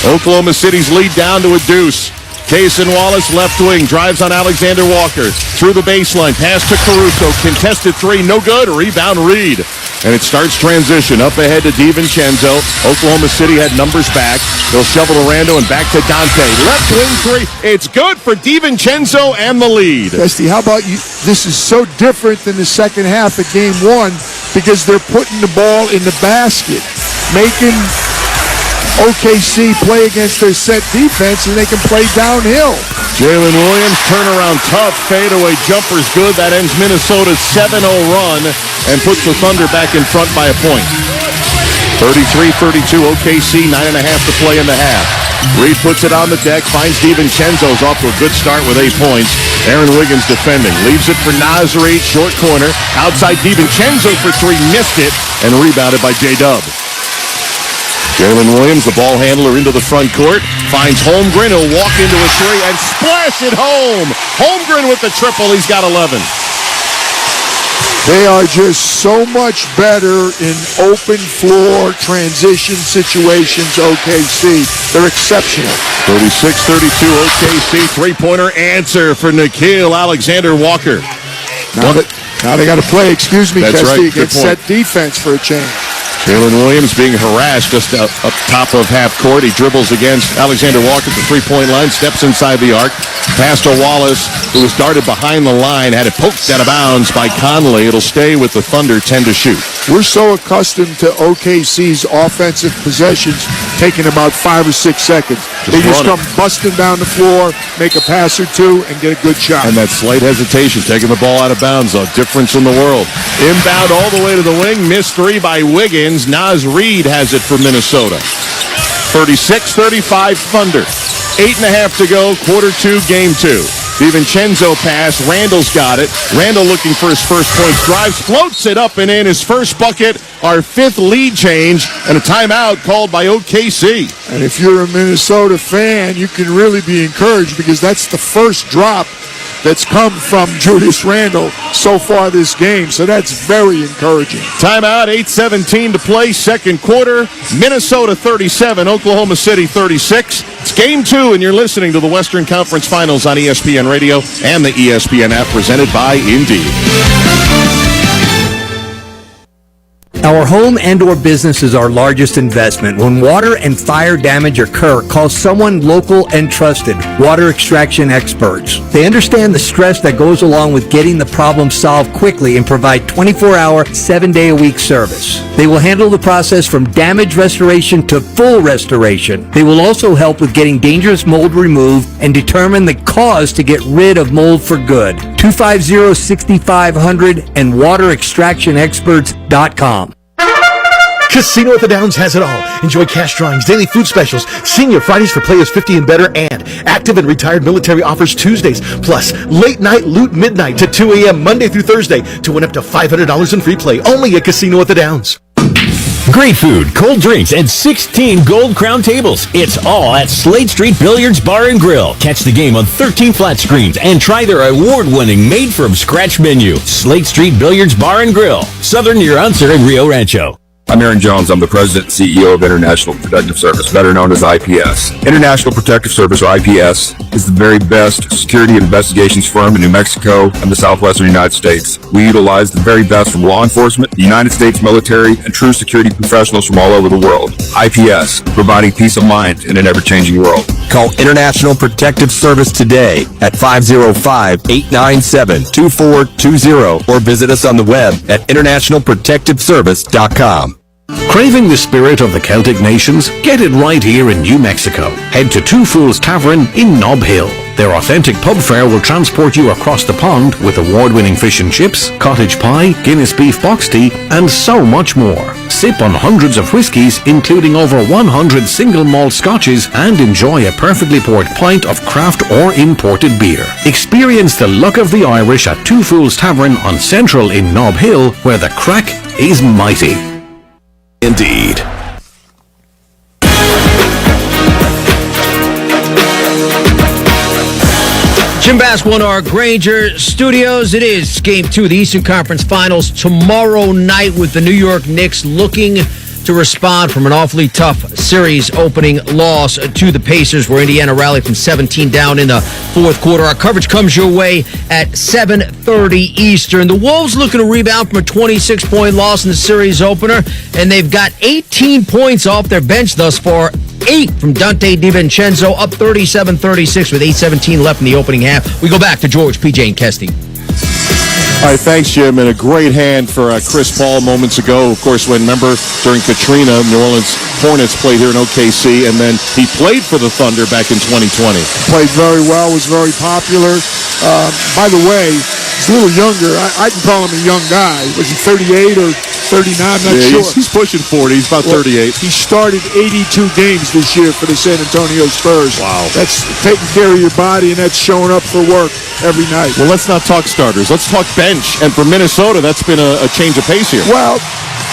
Oklahoma City's lead down to a deuce. Cason Wallace, left wing, drives on Alexander Walker. Through the baseline, pass to Caruso. Contested 3, no good. Rebound Reed. And it starts transition. Up ahead to DiVincenzo. Oklahoma City had numbers back. They'll shovel to Rando and back to Dante. Left wing 3. It's good for DiVincenzo and the lead.
Esty, how about you? This is so different than the second half of Game 1 because they're putting the ball in the basket, making OKC play against their set defense, and they can play downhill.
Jalen Williams, turnaround tough, fadeaway jumper's good. That ends Minnesota's 7-0 run and puts the Thunder back in front by a point. 33-32, OKC, 9.5 to play in the half. Reed puts it on the deck, finds DiVincenzo's off to a good start with 8 points. Aaron Wiggins defending, leaves it for Naz Reid, short corner. Outside DiVincenzo for 3, missed it, and rebounded by J-Dub. Jalen Williams, the ball handler, into the front court. Finds Holmgren. He'll walk into a 3 and splash it home. Holmgren with the triple. He's got 11.
They are just so much better in open floor transition situations, OKC. They're exceptional.
36-32, OKC. Three-pointer answer for Nickeil Alexander-Walker.
Now they got to play, excuse me, Kesty, against set defense for a change.
Jalen Williams being harassed just up top of half court. He dribbles against Alexander Walker at the three-point line, steps inside the arc. Pass to Wallace, who was darted behind the line, had it poked out of bounds by Conley. It'll stay with the Thunder 10 to shoot.
We're so accustomed to OKC's offensive possessions taking about 5 or 6 seconds. They just come busting down the floor, make a pass or 2, and get a good shot.
And that slight hesitation, taking the ball out of bounds, a difference in the world. Inbound all the way to the wing, missed 3 by Wiggins. Naz Reid has it for Minnesota. 36-35 Thunder. 8.5 to go, quarter 2, game 2. DiVincenzo pass, Randall's got it. Randall looking for his first points, drives, floats it up and in. His first bucket, our 5th lead change, and a timeout called by OKC.
And if you're a Minnesota fan, you can really be encouraged because that's the first drop that's come from Julius Randle so far this game. So that's very encouraging.
Timeout, 8:17 to play, second quarter. Minnesota 37, Oklahoma City 36. It's game 2, and you're listening to the Western Conference Finals on ESPN Radio and the ESPN app, presented by Indeed.
Our home and or business is our largest investment. When water and fire damage occur, call someone local and trusted, water extraction experts. They understand the stress that goes along with getting the problem solved quickly and provide 24-hour, 7-day-a-week service. They will handle the process from damage restoration to full restoration. They will also help with getting dangerous mold removed and determine the cause to get rid of mold for good. 250-6500 and waterextractionexperts.com.
Casino at the Downs has it all. Enjoy cash drawings, daily food specials, senior Fridays for players 50 and better, and active and retired military offers Tuesdays. Plus, late night loot midnight to 2 a.m. Monday through Thursday to win up to $500 in free play. Only at Casino at the Downs.
Great food, cold drinks, and 16 Gold Crown tables. It's all at Slade Street Billiards Bar and Grill. Catch the game on 13 flat screens and try their award-winning made-from-scratch menu. Slade Street Billiards Bar and Grill, Southern near Unser and Rio Rancho.
I'm Aaron Jones. I'm the President and CEO of International Protective Service, better known as IPS. International Protective Service, or IPS, is the very best security and investigations firm in New Mexico and the southwestern United States. We utilize the very best from law enforcement, the United States military, and true security professionals from all over the world. IPS, providing peace of mind in an ever-changing world.
Call International Protective Service today at 505-897-2420 or visit us on the web at internationalprotectiveservice.com.
Craving the spirit of the Celtic nations? Get it right here in New Mexico. Head to Two Fools Tavern in Nob Hill. Their authentic pub fare will transport you across the pond with award-winning fish and chips, cottage pie, Guinness beef box tea, and so much more. Sip on hundreds of whiskies, including over 100 single malt scotches, and enjoy a perfectly poured pint of craft or imported beer. Experience the luck of the Irish at Two Fools Tavern on Central in Nob Hill, where the crack is mighty. Indeed.
Jim Bass, one our Granger Studios. It is Game 2 of the Eastern Conference Finals tomorrow night with the New York Knicks looking to respond from an awfully tough series opening loss to the Pacers, where Indiana rallied from 17 down in the fourth quarter. Our coverage comes your way at 7:30 Eastern. The Wolves looking to rebound from a 26-point loss in the series opener, and they've got 18 points off their bench thus far. 8 from Dante DiVincenzo, up 37-36 with 8:17 left in the opening half. We go back to George, PJ, and Kesty.
All right, thanks, Jim, and a great hand for Chris Paul moments ago. Of course, remember, during Katrina, New Orleans Hornets played here in OKC, and then he played for the Thunder back in 2020.
Played very well, was very popular. By the way, he's a little younger. I can call him a young guy. Was he 38 or 39? I'm not sure.
He's pushing 40. He's about 38.
He started 82 games this year for the San Antonio Spurs.
Wow.
That's taking care of your body, and that's showing up for work every night.
Well, let's not talk starters. Let's talk bench. And for Minnesota, that's been a change of pace here.
Well,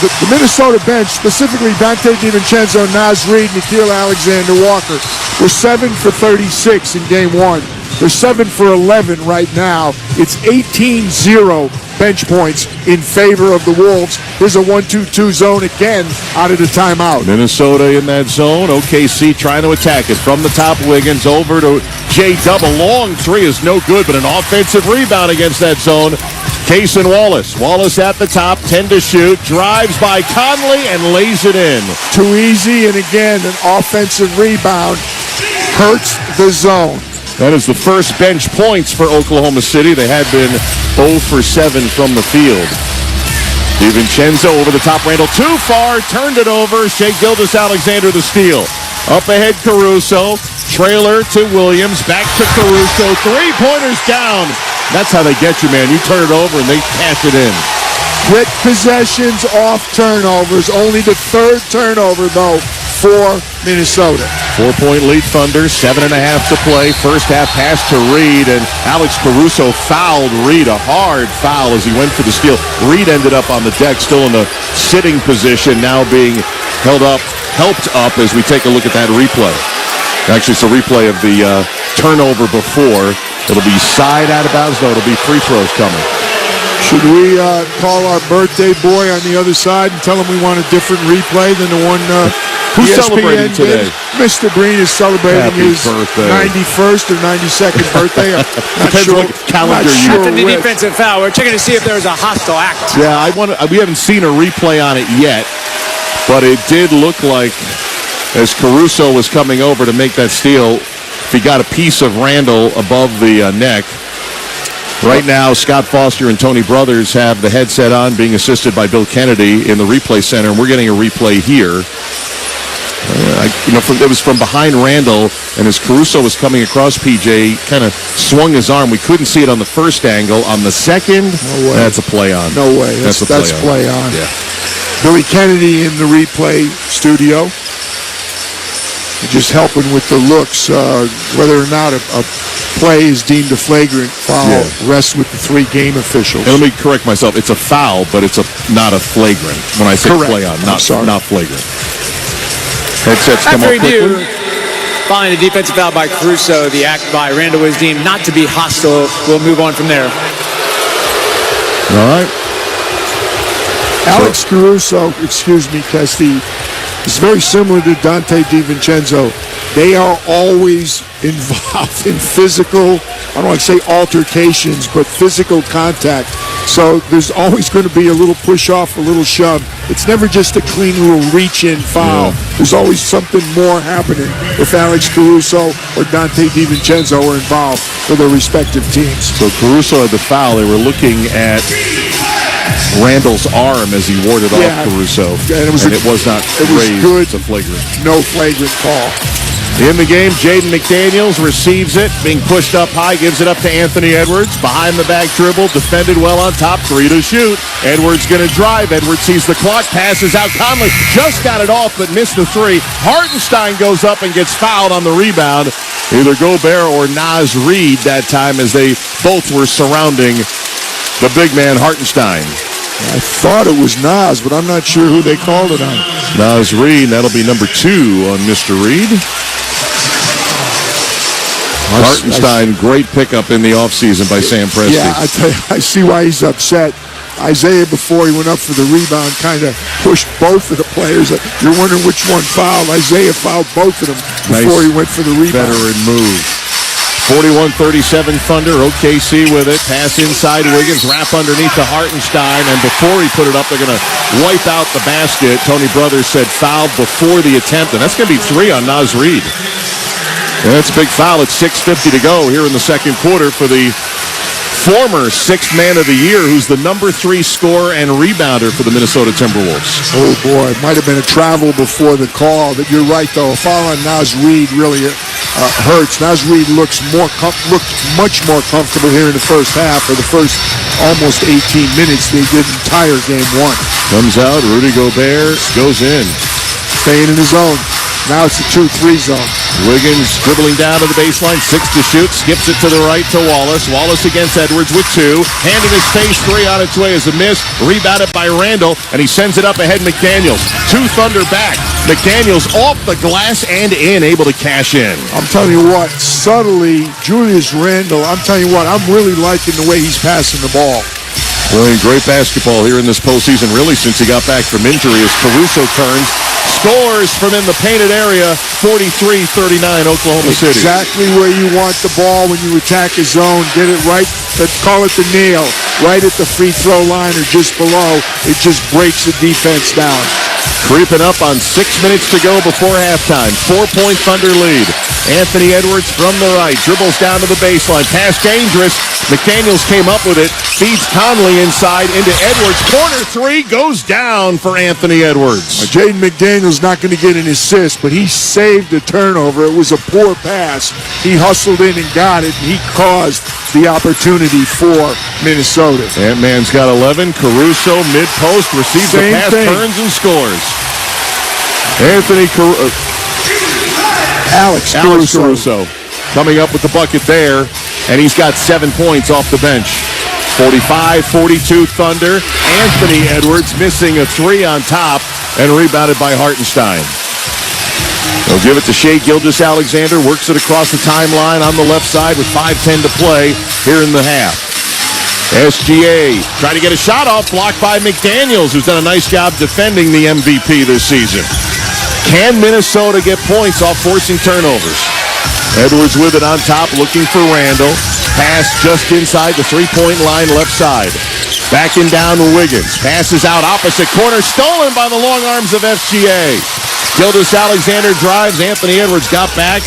the Minnesota bench, specifically Dante DiVincenzo, Naz Reid, Nickeil Alexander-Walker, were 7 for 36 in Game 1. They're 7 for 11 right now. It's 18-0 bench points in favor of the Wolves. Here's a 1-2-2 zone again out of the timeout.
Minnesota in that zone. OKC trying to attack it from the top. Wiggins over to J-Dub. A long three is no good, but an offensive rebound against that zone. Case and Wallace. Wallace at the top, 10 to shoot. Drives by Conley and lays it in.
Too easy, and again, an offensive rebound hurts the zone.
That is the first bench points for Oklahoma City. They had been 0 for 7 from the field. DiVincenzo over the top. Randall too far. Turned it over. Shea Gilgeous-Alexander the steal. Up ahead Caruso. Trailer to Williams. Back to Caruso. Three-pointers down. That's how they get you, man. You turn it over and they cash it in.
Quick possessions off turnovers. Only the third turnover, though, for Minnesota.
4-point lead Thunder, 7.5 to play. First half pass to Reed, and Alex Caruso fouled Reed, a hard foul as he went for the steal. Reed ended up on the deck, still in the sitting position, now being helped up as we take a look at that replay. Actually, it's a replay of the turnover before. It'll be side out of bounds, though. It'll be free throws coming.
Should we call our birthday boy on the other side and tell him we want a different replay than the one
Who's
ESPN
celebrating today?
Mr. Breen is celebrating
Happy
his
birthday.
91st or 92nd birthday. I'm not
Depends
sure.
what calendar
not
you
sure
After the
which.
defensive foul, we're checking to see if there was a hostile act.
Yeah, we haven't seen a replay on it yet, but it did look like as Caruso was coming over to make that steal, he got a piece of Randall above the neck. Right now, Scott Foster and Tony Brothers have the headset on, being assisted by Bill Kennedy in the replay center, and we're getting a replay here. It was from behind Randall, and as Caruso was coming across PJ, kind of swung his arm. We couldn't see it on the first angle. On the second, that's a play on.
No way. That's play on.
Yeah.
Billy Kennedy in the replay studio. Just helping with the looks. Whether or not a play is deemed a flagrant foul rests with the 3 game officials.
And let me correct myself. It's a foul, but it's not a flagrant. When I say play on, not flagrant. Headsets come up quickly.
Following a defensive foul by Caruso, the act by Randall was deemed not to be hostile. We'll move on from there.
All right.
Alex Caruso, Kesty, is very similar to Dante DiVincenzo. They are always involved in physical, I don't want to say altercations, but physical contact. So there's always going to be a little push-off, a little shove. It's never just a clean little reach-in foul. Yeah. There's always something more happening if Alex Caruso or Dante DiVincenzo are involved for their respective teams.
So Caruso had the foul. They were looking at Randall's arm as he warded off Caruso.
And it was not
raised
good.
to flagrant.
No flagrant call.
In the game, Jaden McDaniels receives it, being pushed up high, gives it up to Anthony Edwards. Behind the back dribble, defended well on top, 3 to shoot. Edwards going to drive. Edwards sees the clock, passes out. Conley just got it off, but missed the 3. Hartenstein goes up and gets fouled on the rebound. Either Gobert or Naz Reid that time, as they both were surrounding the big man Hartenstein.
I thought it was Naz, but I'm not sure who they called it on.
Naz Reid, that'll be number 2 on Mr. Reid. Hartenstein, great pickup in the offseason by Sam Presti.
Yeah, I tell you, I see why he's upset. Isaiah, before he went up for the rebound, kind of pushed both of the players. You're wondering which one fouled. Isaiah fouled both of them before he went for the rebound.
Veteran move. 41-37 Thunder. OKC with it. Pass inside Wiggins. Wrap underneath to Hartenstein. And before he put it up, they're going to wipe out the basket. Tony Brothers said fouled before the attempt. And that's going to be 3 on Naz Reid. And that's a big foul at 6:50 to go here in the second quarter for the former 6th man of the year, who's the number 3 scorer and rebounder for the Minnesota Timberwolves.
Oh, boy. It might have been a travel before the call. But you're right, though. A foul on Naz Reid really hurts. Naz Reid looked much more comfortable here in the first half, or the first almost 18 minutes they did entire game 1.
Comes out, Rudy Gobert goes in.
Staying in his zone. Now it's a 2-3 zone.
Wiggins dribbling down to the baseline, 6 to shoot, skips it to the right to Wallace. Wallace against Edwards with 2. Hand in his face, 3 on its way as a miss. Rebounded by Randall, and he sends it up ahead McDaniels. 2 Thunder back. McDaniels off the glass and in, able to cash in.
I'm telling you what, subtly, Julius Randle, I'm telling you what, I'm really liking the way he's passing the ball.
Playing great basketball here in this postseason, really, since he got back from injury, as Caruso turns. Scores from in the painted area, 43-39 Oklahoma City.
Exactly where you want the ball when you attack a zone. Get it right, call it the nail, right at the free throw line or just below. It just breaks the defense down.
Creeping up on 6 minutes to go before halftime. 4-point Thunder lead. Anthony Edwards from the right, dribbles down to the baseline. Pass dangerous. McDaniels came up with it, feeds Conley inside into Edwards. Corner 3 goes down for Anthony Edwards.
Jaden McDaniels not going to get an assist, but he saved the turnover. It was a poor pass. He hustled in and got it, and he caused the opportunity for Minnesota.
Ant-Man's got 11. Caruso mid-post, receives the pass, turns and scores. Alex Caruso coming up with the bucket there, and he's got 7 points off the bench. 45-42 Thunder. Anthony Edwards missing a 3 on top and rebounded by Hartenstein. They'll give it to Shai Gilgeous-Alexander, works it across the timeline on the left side with 5:10 to play here in the half. SGA trying to get a shot off, blocked by McDaniels, who's done a nice job defending the MVP this season. Can Minnesota get points off forcing turnovers? Edwards with it on top, looking for Randall. Pass just inside the 3-point line, left side. Backing down to Wiggins. Passes out opposite corner, stolen by the long arms of SGA. Gilgeous-Alexander drives. Anthony Edwards got back.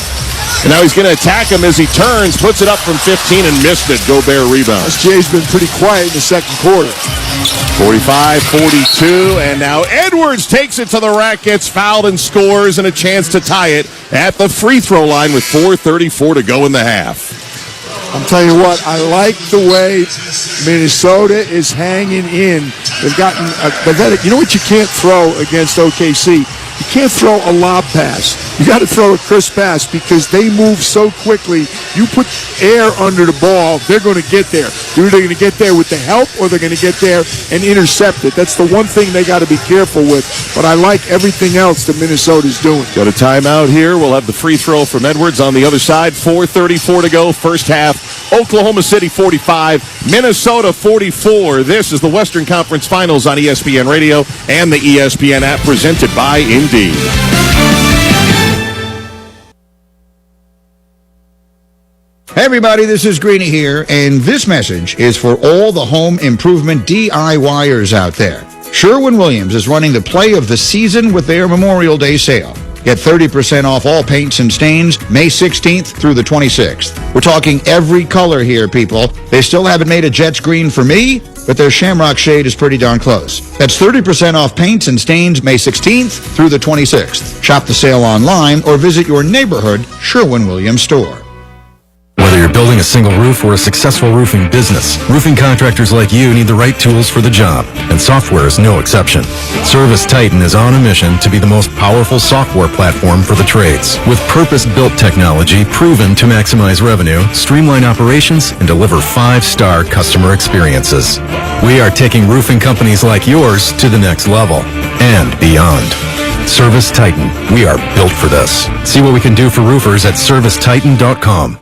And now he's going to attack him as he turns, puts it up from 15 and missed it. Gobert rebound.
SGA's been pretty quiet in the second quarter.
45-42, and now Edwards takes it to the rack, gets fouled and scores, and a chance to tie it at the free throw line with 4:34 to go in the half.
I'm telling you what, I like the way Minnesota is hanging in. They've gotten you know what you can't throw against OKC? You can't throw a lob pass. You got to throw a crisp pass because they move so quickly. You put air under the ball, they're going to get there. They're either going to get there with the help or they're going to get there and intercept it. That's the one thing they got to be careful with. But I like everything else that Minnesota's doing.
Got a timeout here. We'll have the free throw from Edwards on the other side. 4:34 to go, first half. Oklahoma City 45, Minnesota 44. This is the Western Conference Finals on ESPN Radio and the ESPN app, presented by Indeed.
Hey everybody, this is Greeny here, and this message is for all the home improvement DIYers out there. Sherwin-Williams is running the play of the season with their Memorial Day sale. Get 30% off all paints and stains May 16th through the 26th. We're talking every color here, people. They still haven't made a Jets green for me. but their Shamrock shade is pretty darn close. That's 30% off paints and stains May 16th through the 26th. Shop the sale online or visit your neighborhood Sherwin-Williams store.
Whether you're building a single roof or a successful roofing business, roofing contractors like you need the right tools for the job, and software is no exception. Service Titan is on a mission to be the most powerful software platform for the trades, with purpose-built technology proven to maximize revenue, streamline operations, and deliver 5-star customer experiences. We are taking roofing companies like yours to the next level and beyond. Service Titan. We are built for this. See what we can do for roofers at servicetitan.com.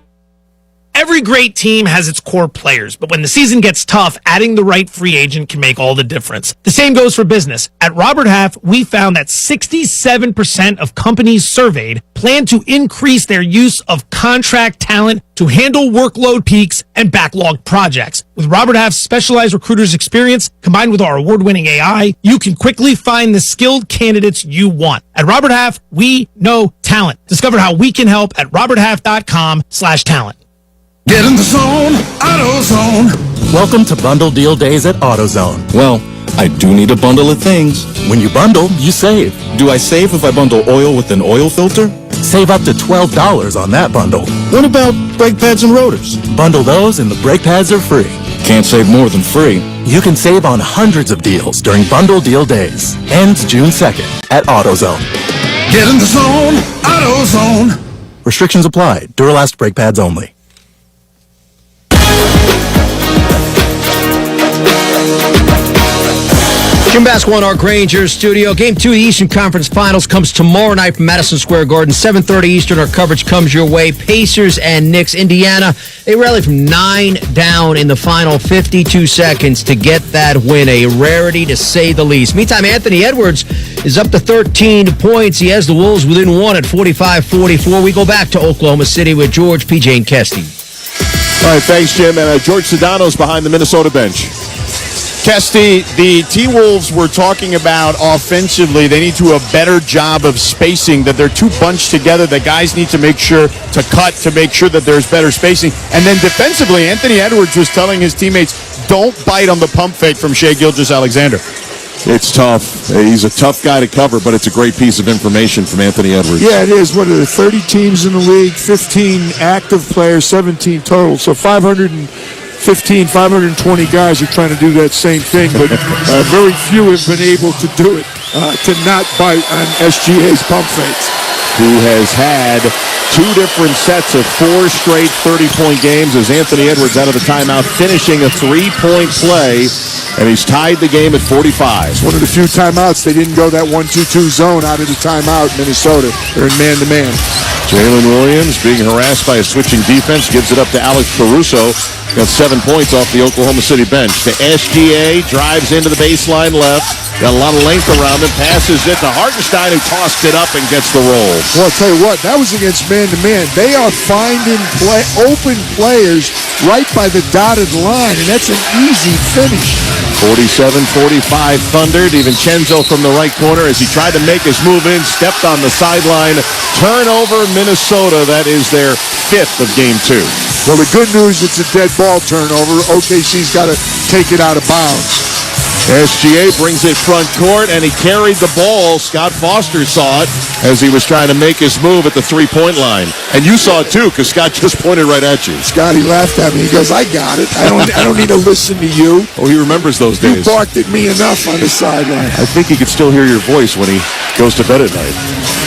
Every great team has its core players, but when the season gets tough, adding the right free agent can make all the difference. The same goes for business. At Robert Half, we found that 67% of companies surveyed plan to increase their use of contract talent to handle workload peaks and backlog projects. With Robert Half's specialized recruiters experience, combined with our award-winning AI, you can quickly find the skilled candidates you want. At Robert Half, we know talent. Discover how we can help at roberthalf.com/talent.
Get in the zone, AutoZone.
Welcome to Bundle Deal Days at AutoZone. Well, I do need a bundle of things. When you bundle, you save. Do I save if I bundle oil with an oil filter? Save up to $12 on that bundle. What about brake pads and rotors? Bundle those and the brake pads are free. Can't save more than free. You can save on hundreds of deals during Bundle Deal Days. Ends June 2nd at AutoZone.
Get in the zone, AutoZone.
Restrictions apply. Duralast brake pads only.
Jim Basketball in our Granger studio. Game 2 of the Eastern Conference Finals comes tomorrow night from Madison Square Garden. 7:30 Eastern. Our coverage comes your way. Pacers and Knicks. Indiana, they rallied from 9 down in the final 52 seconds to get that win. A rarity to say the least. Meantime, Anthony Edwards is up to 13 points. He has the Wolves within one at 45-44. We go back to Oklahoma City with George, PJ, and Kesty.
All right, thanks, Jim. And George Sedano's behind the Minnesota bench.
Kesty, the T-Wolves were talking about offensively, they need to do a better job of spacing, that they're too bunched together, that guys need to make sure to cut to make sure that there's better spacing. And then defensively, Anthony Edwards was telling his teammates, don't bite on the pump fake from Shai Gilgeous-Alexander.
It's tough. He's a tough guy to cover, but it's a great piece of information from Anthony Edwards.
Yeah, it is. What are there, 30 teams in the league, 15 active players, 17 total. So 520 guys are trying to do that same thing, but very few have been able to do it, to not bite on SGA's pump fakes.
Who has had 2 different sets of 4 straight 30-point games as Anthony Edwards out of the timeout, finishing a 3-point play, and he's tied the game at 45.
It's one of the few timeouts they didn't go that 1-2-2 zone out of the timeout in Minnesota. They're in man-to-man.
Jalen Williams being harassed by a switching defense, gives it up to Alex Caruso. Got 7 points off the Oklahoma City bench. The SGA drives into the baseline left. Got a lot of length around him. Passes it to Hartenstein, who tossed it up and gets the roll.
Well, I'll tell you what, that was against man-to-man. They are finding open players right by the dotted line, and that's an easy finish.
47-45 Thunder. DiVincenzo from the right corner as he tried to make his move in, stepped on the sideline. Turnover, Minnesota. That is their 5th of Game 2.
Well, the good news, it's a dead ball turnover. OKC's got to take it out of bounds.
SGA brings it front court, and he carried the ball. Scott Foster saw it as he was trying to make his move at the three-point line. And you saw it, too, because Scott just pointed right at you.
Scotty laughed at me. He goes, I got it. I don't need to listen to you.
Oh, he remembers those days.
You barked at me enough on the sideline.
I think he could still hear your voice when he goes to bed at night.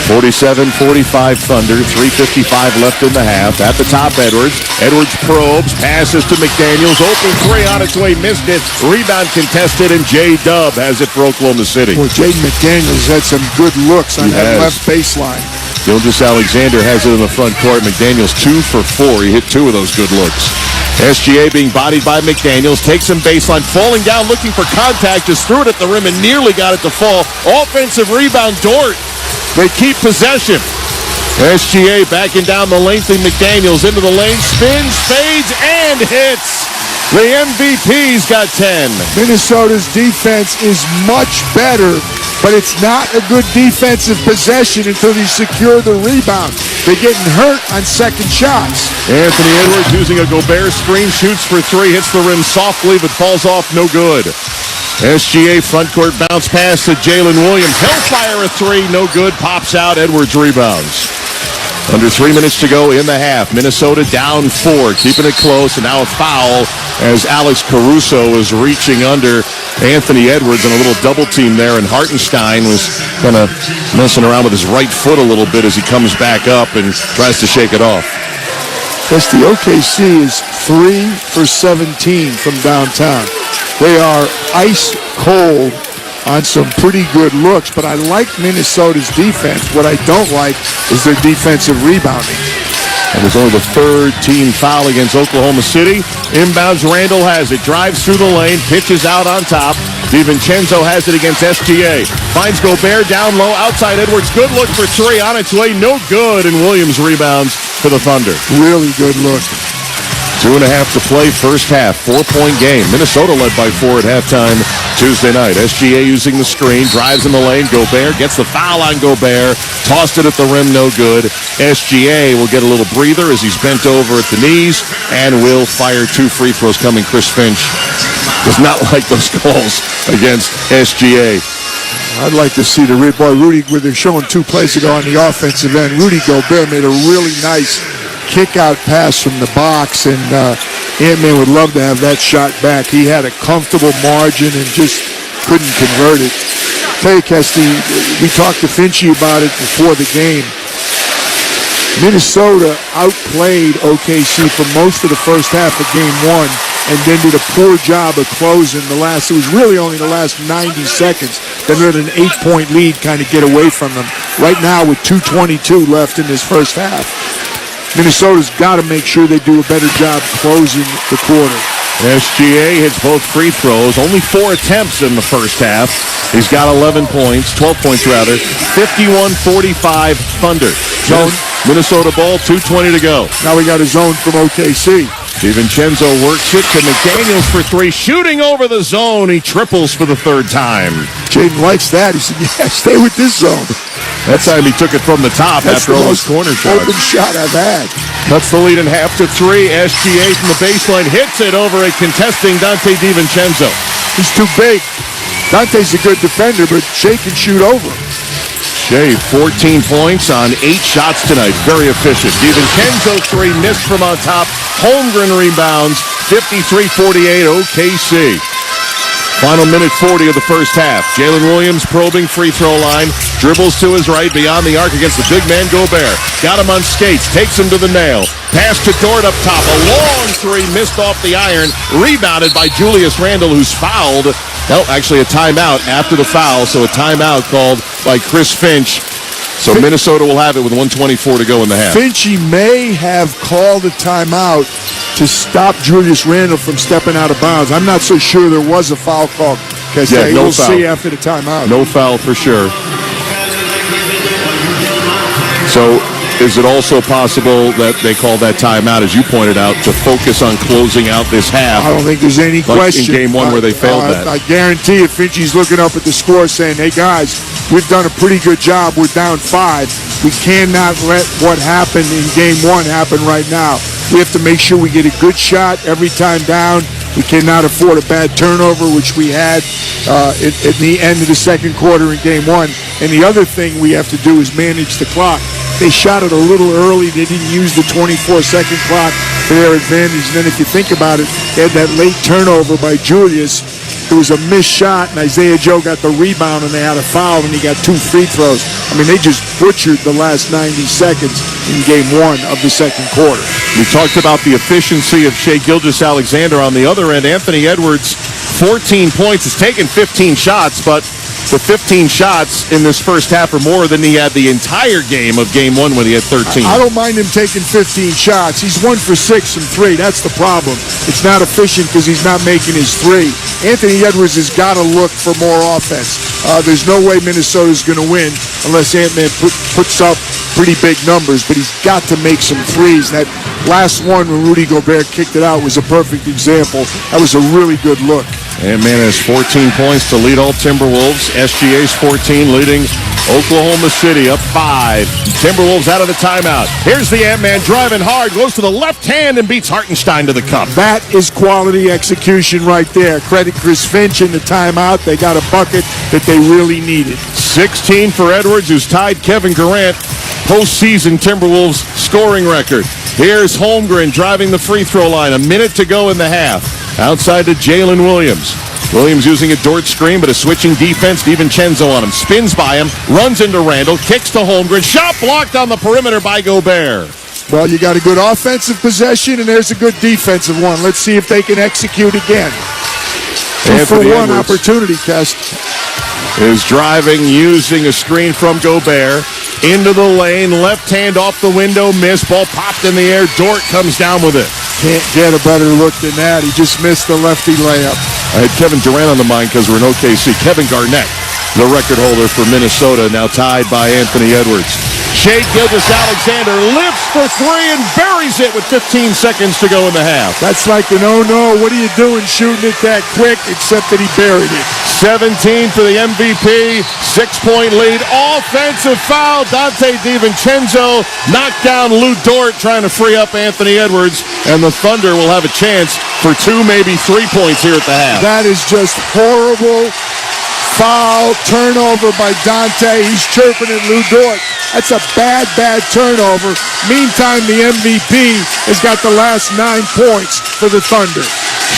47-45 Thunder, 3:55 left in the half. At the top, Edwards. Edwards probes, passes to McDaniels. Open 3 on its way, missed it. Rebound contested, and J-Dub has it for Oklahoma City.
Well, Jaden McDaniels had some good looks on that left baseline.
Gilgeous-Alexander has it in the front court. McDaniels 2 for 4. He hit 2 of those good looks. SGA being bodied by McDaniels, takes him baseline, falling down, looking for contact, just threw it at the rim and nearly got it to fall. Offensive rebound, Dort. They keep possession. SGA backing down the lengthy McDaniels into the lane, spins, fades, and hits. The MVP's got 10.
Minnesota's defense is much better, but it's not a good defensive possession until you secure the rebound. They're getting hurt on second shots.
Anthony Edwards using a Gobert screen, shoots for three, hits the rim softly, but falls off no good. SGA front court bounce pass to Jalen Williams. He'll fire a three, no good, pops out, Edwards rebounds. Under 3 minutes to go in the half. Minnesota down 4, keeping it close, and now a foul as Alex Caruso is reaching under Anthony Edwards in a little double team there, and Hartenstein was kind of messing around with his right foot a little bit as he comes back up and tries to shake it off.
Yes, the OKC is 3 for 17 from downtown. They are ice cold on some pretty good looks, but I like Minnesota's defense. What I don't like is their defensive rebounding.
And there's only the third team foul against Oklahoma City. Inbounds, Randall has it, drives through the lane, pitches out on top. DiVincenzo has it against SGA. Finds Gobert down low, outside Edwards. Good look for three, on its way, no good, and Williams rebounds for the Thunder.
Really good look.
2.5 to play, first half, 4-point game. Minnesota led by 4 at halftime Tuesday night. SGA using the screen, drives in the lane. Gobert gets the foul on Gobert, tossed it at the rim, no good. SGA will get a little breather as he's bent over at the knees and will fire 2 free throws coming. Chris Finch does not like those calls against SGA.
I'd like to see the boy Rudy, where they're showing 2 plays ago on the offensive end. Rudy Gobert made a really nice kick-out pass from the box, and Ant-Man would love to have that shot back. He had a comfortable margin and just couldn't convert it. Tell you, Kesty, we talked to Finchie about it before the game. Minnesota outplayed OKC for most of the first half of Game 1 and then did a poor job of closing it was really only the last 90 seconds. Then let an 8-point lead kind of get away from them. Right now with 2:22 left in this first half, Minnesota's got to make sure they do a better job closing the quarter.
SGA hits both free throws. Only 4 attempts in the first half. He's got 11 points, 12 points rather. 51-45 Thunder. Zone. Minnesota ball, 2:20 to go.
Now we got a zone from OKC.
DiVincenzo works it to McDaniels for 3. Shooting over the zone. He triples for the 3rd time.
Jaden likes that. He said, yeah, stay with this zone.
That time he took it from the top after all those corner shots.
Open shot I've had.
Cuts the lead in half to 3. SGA from the baseline hits it over a contesting Dante DiVincenzo.
He's too big. Dante's a good defender, but Shea can shoot over.
Shea, 14 points on 8 shots tonight. Very efficient. DiVincenzo 3, missed from on top. Holmgren rebounds. 53-48 OKC. Final minute 40 of the first half. Jalen Williams probing free throw line. Dribbles to his right beyond the arc against the big man Gobert. Got him on skates. Takes him to the nail. Pass to Dort up top. A long 3 missed off the iron. Rebounded by Julius Randle, who's fouled. No, actually a timeout after the foul. So a timeout called by Chris Finch. So Minnesota will have it with 1:24 to go in the half.
Finchie may have called a timeout to stop Julius Randle from stepping out of bounds. I'm not so sure there was a foul call.
Yeah, no
we'll
foul.
see after the timeout.
No foul for sure. So is it also possible that they call that timeout, as you pointed out, to focus on closing out this half?
I don't think there's any question.
In Game 1 where they failed that.
I guarantee if Finchie's looking up at the score saying, hey, guys, we've done a pretty good job. We're down 5. We cannot let what happened in Game 1 happen right now. We have to make sure we get a good shot every time down. We cannot afford a bad turnover, which we had at the end of the second quarter in Game 1. And the other thing we have to do is manage the clock. They shot it a little early. They didn't use the 24-second clock to their advantage. And then if you think about it, they had that late turnover by Julius. It was a missed shot, and Isaiah Joe got the rebound, and they had a foul, and he got 2 free throws. I mean, they just butchered the last 90 seconds in Game 1 of the second quarter.
We talked about the efficiency of Shai Gilgeous-Alexander. On the other end, Anthony Edwards, 14 points. Has taken 15 shots, but the 15 shots in this first half are more than he had the entire game of Game 1 when he had 13.
I don't mind him taking 15 shots. He's 1 for 6 from 3. That's the problem. It's not efficient because he's not making his 3. Anthony Edwards has got to look for more offense. There's no way Minnesota's going to win unless Ant-Man puts up pretty big numbers, but he's got to make some threes. That last one when Rudy Gobert kicked it out was a perfect example. That was a really good look.
Ant-Man has 14 points to lead all Timberwolves. SGA's 14, leading Oklahoma City up 5. Timberwolves out of the timeout. Here's the Ant-Man driving hard, goes to the left hand and beats Hartenstein to the cup.
That is quality execution right there. Credit Chris Finch in the timeout. They got a bucket that they really needed.
16 for Edwards, who's tied Kevin Durant postseason Timberwolves scoring record. Here's Holmgren driving the free throw line. A minute to go in the half. Outside to Jalen Williams. Williams using a Dort screen, but a switching defense. DiVincenzo on him. Spins by him. Runs into Randall. Kicks to Holmgren. Shot blocked on the perimeter by Gobert.
Well, you got a good offensive possession, and there's a good defensive one. Let's see if they can execute again. For one opportunity, Kest.
Is driving, using a screen from Gobert. Into the lane, left hand off the window, miss. Ball popped in the air. Dort comes down with it.
Can't get a better look than that. He just missed the lefty layup.
I had Kevin Durant on the mind because we're in OKC. Kevin Garnett, the record holder for Minnesota, now tied by Anthony Edwards. Shai Gilgeous-Alexander lifts for three and buries it with 15 seconds to go in the half.
That's like an oh-no, what are you doing shooting it that quick, except that he buried it.
17 for the MVP, 6-point lead, offensive foul. Dante DiVincenzo knocked down Lou Dort trying to free up Anthony Edwards, and the Thunder will have a chance for 2, maybe 3 points here at the half.
That is just horrible. Foul, turnover by Dante. He's chirping at Lou Dort. That's a bad, bad turnover. Meantime, the MVP has got the last 9 points for the Thunder.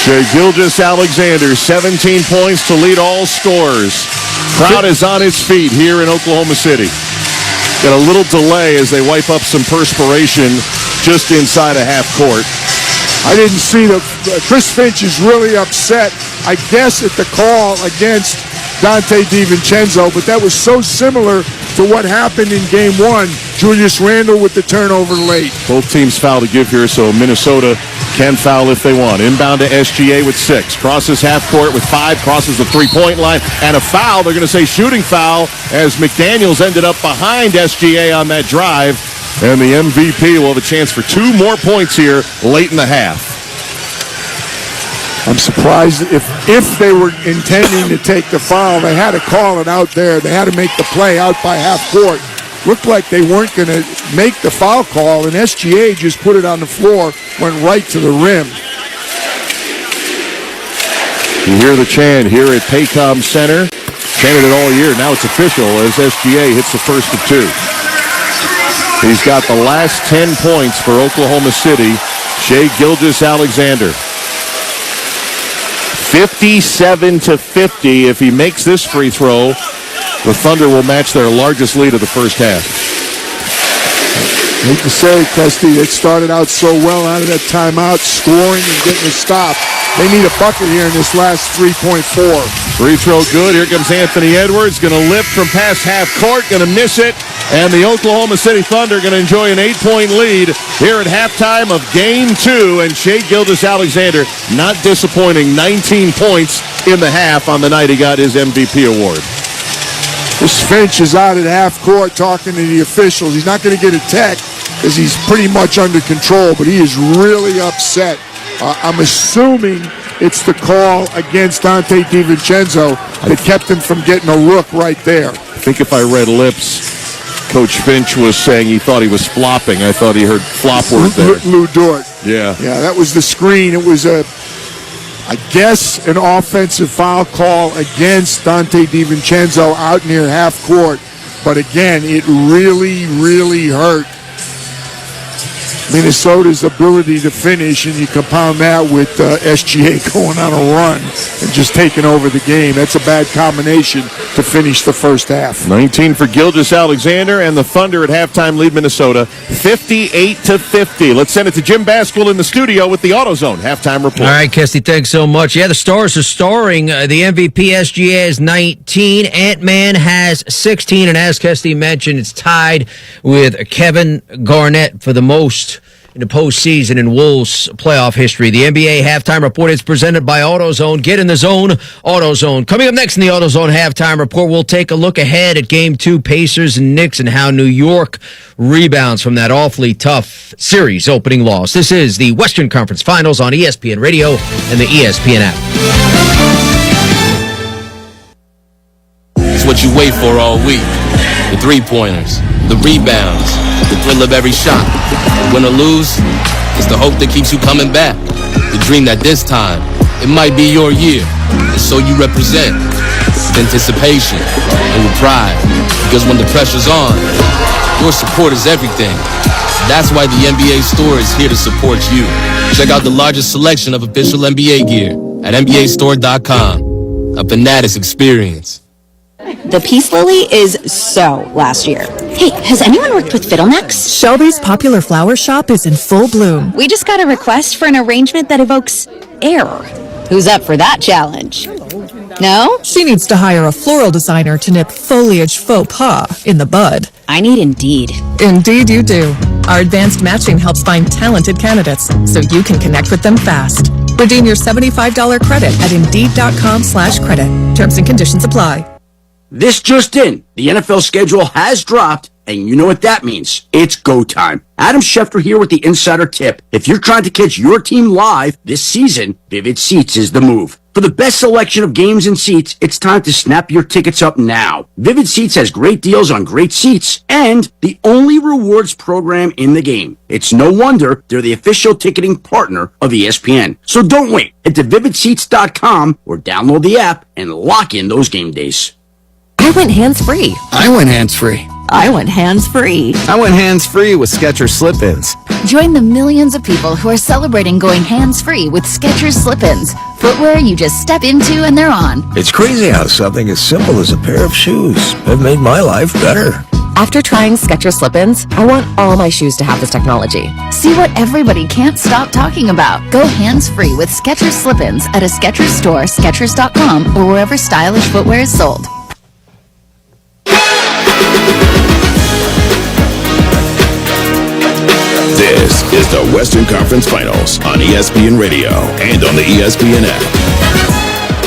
Shai Gilgeous-Alexander, 17 points to lead all scorers. Crowd is on its feet here in Oklahoma City. Got a little delay as they wipe up some perspiration just inside a half court.
I didn't see Chris Finch is really upset, I guess, at the call against Dante DiVincenzo, but that was so similar to what happened in Game 1. Julius Randle with the turnover late.
Both teams foul to give here, so Minnesota can foul if they want. Inbound to SGA with 6. Crosses half court with 5. Crosses the three-point line. And a foul. They're going to say shooting foul as McDaniels ended up behind SGA on that drive. And the MVP will have a chance for 2 more points here late in the half.
I'm surprised if they were intending to take the foul, they had to call it out there. They had to make the play out by half court. Looked like they weren't going to make the foul call, and SGA just put it on the floor, went right to the rim.
You hear the chant here at Paycom Center. Chanted it all year. Now it's official as SGA hits the first of 2. He's got the last 10 points for Oklahoma City. Shai Gilgeous-Alexander. 57-50. If he makes this free throw, the Thunder will match their largest lead of the first half.
I hate to say it, Kesty, they started out so well out of that timeout, scoring and getting a stop. They need a bucket here in this last 3.4.
Free throw good. Here comes Anthony Edwards. Going to lift from past half court. Going to miss it. And the Oklahoma City Thunder going to enjoy an 8-point lead here at halftime of Game 2. And Shai Gilgeous-Alexander not disappointing. 19 points in the half on the night he got his MVP award.
This Finch is out at half court talking to the officials. He's not going to get a tech because he's pretty much under control, but he is really upset. I'm assuming it's the call against Dante DiVincenzo that kept him from getting a look right there.
I think if I read lips, Coach Finch was saying he thought he was flopping. I thought he heard flop word there.
Lou Dort.
Yeah.
Yeah, that was the screen. It was I guess an offensive foul call against Dante DiVincenzo out near half court. But again, it really, really hurt Minnesota's ability to finish, and you compound that with SGA going on a run and just taking over the game. That's a bad combination to finish the first half.
19 for Gilgeous-Alexander, and the Thunder at halftime lead Minnesota 58-50. Let's send it to Jim Basquill in the studio with the AutoZone halftime report.
All right, Kesty, thanks so much. Yeah, the Stars are starring. The MVP, SGA, is 19. Ant-Man has 16, and as Kesty mentioned, it's tied with Kevin Garnett for the most in the postseason in Wolves playoff history. The NBA halftime report is presented by AutoZone. Get in the zone, AutoZone. Coming up next in the AutoZone halftime report, we'll take a look ahead at Game 2, Pacers and Knicks, and how New York rebounds from that awfully tough series opening loss. This is the Western Conference Finals on ESPN Radio and the ESPN app.
It's what you wait for all week. The three-pointers, the rebounds, the thrill of every shot. Win or lose, it's the hope that keeps you coming back. The dream that this time, it might be your year. And so you represent with anticipation and with pride. Because when the pressure's on, your support is everything. That's why the NBA store is here to support you. Check out the largest selection of official NBA gear at NBAstore.com. A Fanatics experience.
The Peace Lily is so last year. Hey, has anyone worked with fiddlenecks?
Shelby's popular flower shop is in full bloom.
We just got a request for an arrangement that evokes air. Who's up for that challenge? No?
She needs to hire a floral designer to nip foliage faux pas in the bud.
I need Indeed.
Indeed you do. Our advanced matching helps find talented candidates so you can connect with them fast. Redeem your $75 credit at Indeed.com/credit. Terms and conditions apply.
This just in. The NFL schedule has dropped, and you know what that means. It's go time. Adam Schefter here with the Insider Tip. If you're trying to catch your team live this season, Vivid Seats is the move. For the best selection of games and seats, it's time to snap your tickets up now. Vivid Seats has great deals on great seats and the only rewards program in the game. It's no wonder they're the official ticketing partner of ESPN. So don't wait. Head to vividseats.com or download the app and lock in those game days.
I went hands-free.
I went hands-free.
I went hands-free.
I went hands-free with Skechers Slip-ins.
Join the millions of people who are celebrating going hands-free with Skechers Slip-ins. Footwear you just step into and they're on.
It's crazy how something as simple as a pair of shoes have made my life better.
After trying Skechers Slip-ins, I want all my shoes to have this technology.
See what everybody can't stop talking about. Go hands-free with Skechers Slip-ins at a Skechers store, Skechers.com, or wherever stylish footwear is sold.
This is the Western Conference Finals on ESPN Radio and on the ESPN app.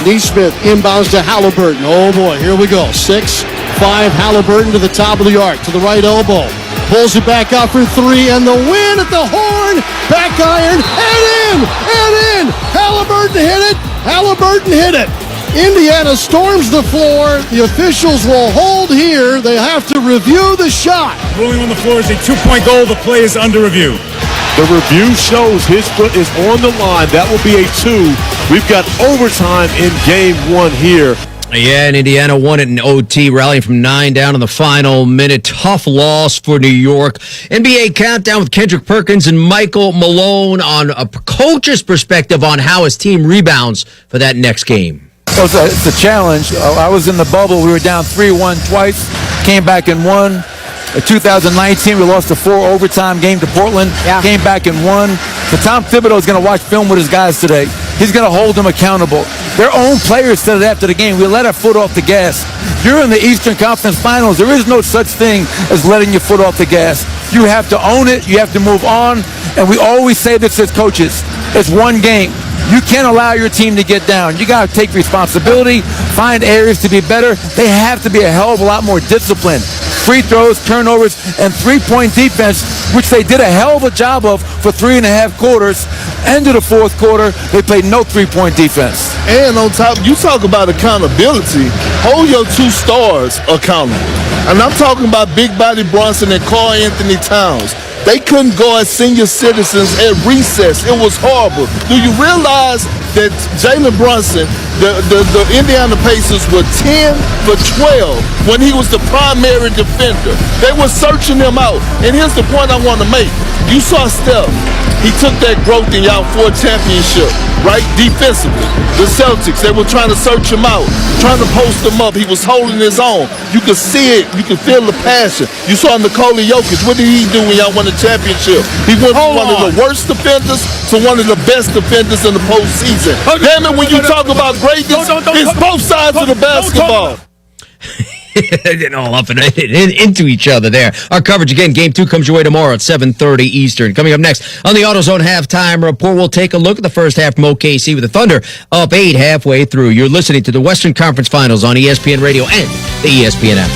Neesmith inbounds to Halliburton. Oh boy, here we go. 6'5" Halliburton to the top of the arc, to the right elbow. Pulls it back out for three, and the win at the horn. Back iron, and in! And in! Halliburton hit it! Halliburton hit it! Indiana storms the floor. The officials will hold here. They have to review the shot.
Ruling on the floor is a two-point goal. The play is under review.
The review shows his foot is on the line. That will be a 2. We've got overtime in game 1 here.
Yeah, and Indiana won it in OT, rallying from 9 down in the final minute. Tough loss for New York. NBA Countdown with Kendrick Perkins and Michael Malone on a coach's perspective on how his team rebounds for that next game.
It's a challenge. I was in the bubble. We were down 3-1 twice, came back and won. In 2019, we lost a 4 overtime game to Portland, came back and won. So Tom Thibodeau is going to watch film with his guys today. He's going to hold them accountable. Their own players said it after the game. We let our foot off the gas. You're in the Eastern Conference Finals. There is no such thing as letting your foot off the gas. You have to own it. You have to move on. And we always say this as coaches. It's one game. You can't allow your team to get down. You got to take responsibility, find areas to be better. They have to be a hell of a lot more disciplined. Free throws, turnovers, and three-point defense, which they did a hell of a job of for 3.5 quarters. End of the fourth quarter, they played no three-point defense.
And on top, you talk about accountability. Hold your 2 stars accountable. And I'm talking about Big Body Bronson and Karl Anthony Towns. They couldn't guard senior citizens at recess. It was horrible. Do you realize that Jalen Brunson, the Indiana Pacers were 10 for 12 when he was the primary defender? They were searching him out. And here's the point I want to make. You saw Steph. He took that growth in y'all for a championship, right? Defensively. The Celtics, they were trying to search him out, trying to post him up. He was holding his own. You could see it. You could feel the passion. You saw Nikola Jokic. What did he do when y'all won the championship? He went from one of the worst defenders to one of the best defenders in the postseason. Damn it, when you talk about greatness, it's both sides of the basketball.
Getting all up and into each other there. Our coverage again, Game 2 comes your way tomorrow at 7:30 Eastern. Coming up next on the AutoZone Halftime Report, we'll take a look at the first half from OKC with the Thunder up 8 halfway through. You're listening to the Western Conference Finals on ESPN Radio and the ESPN app.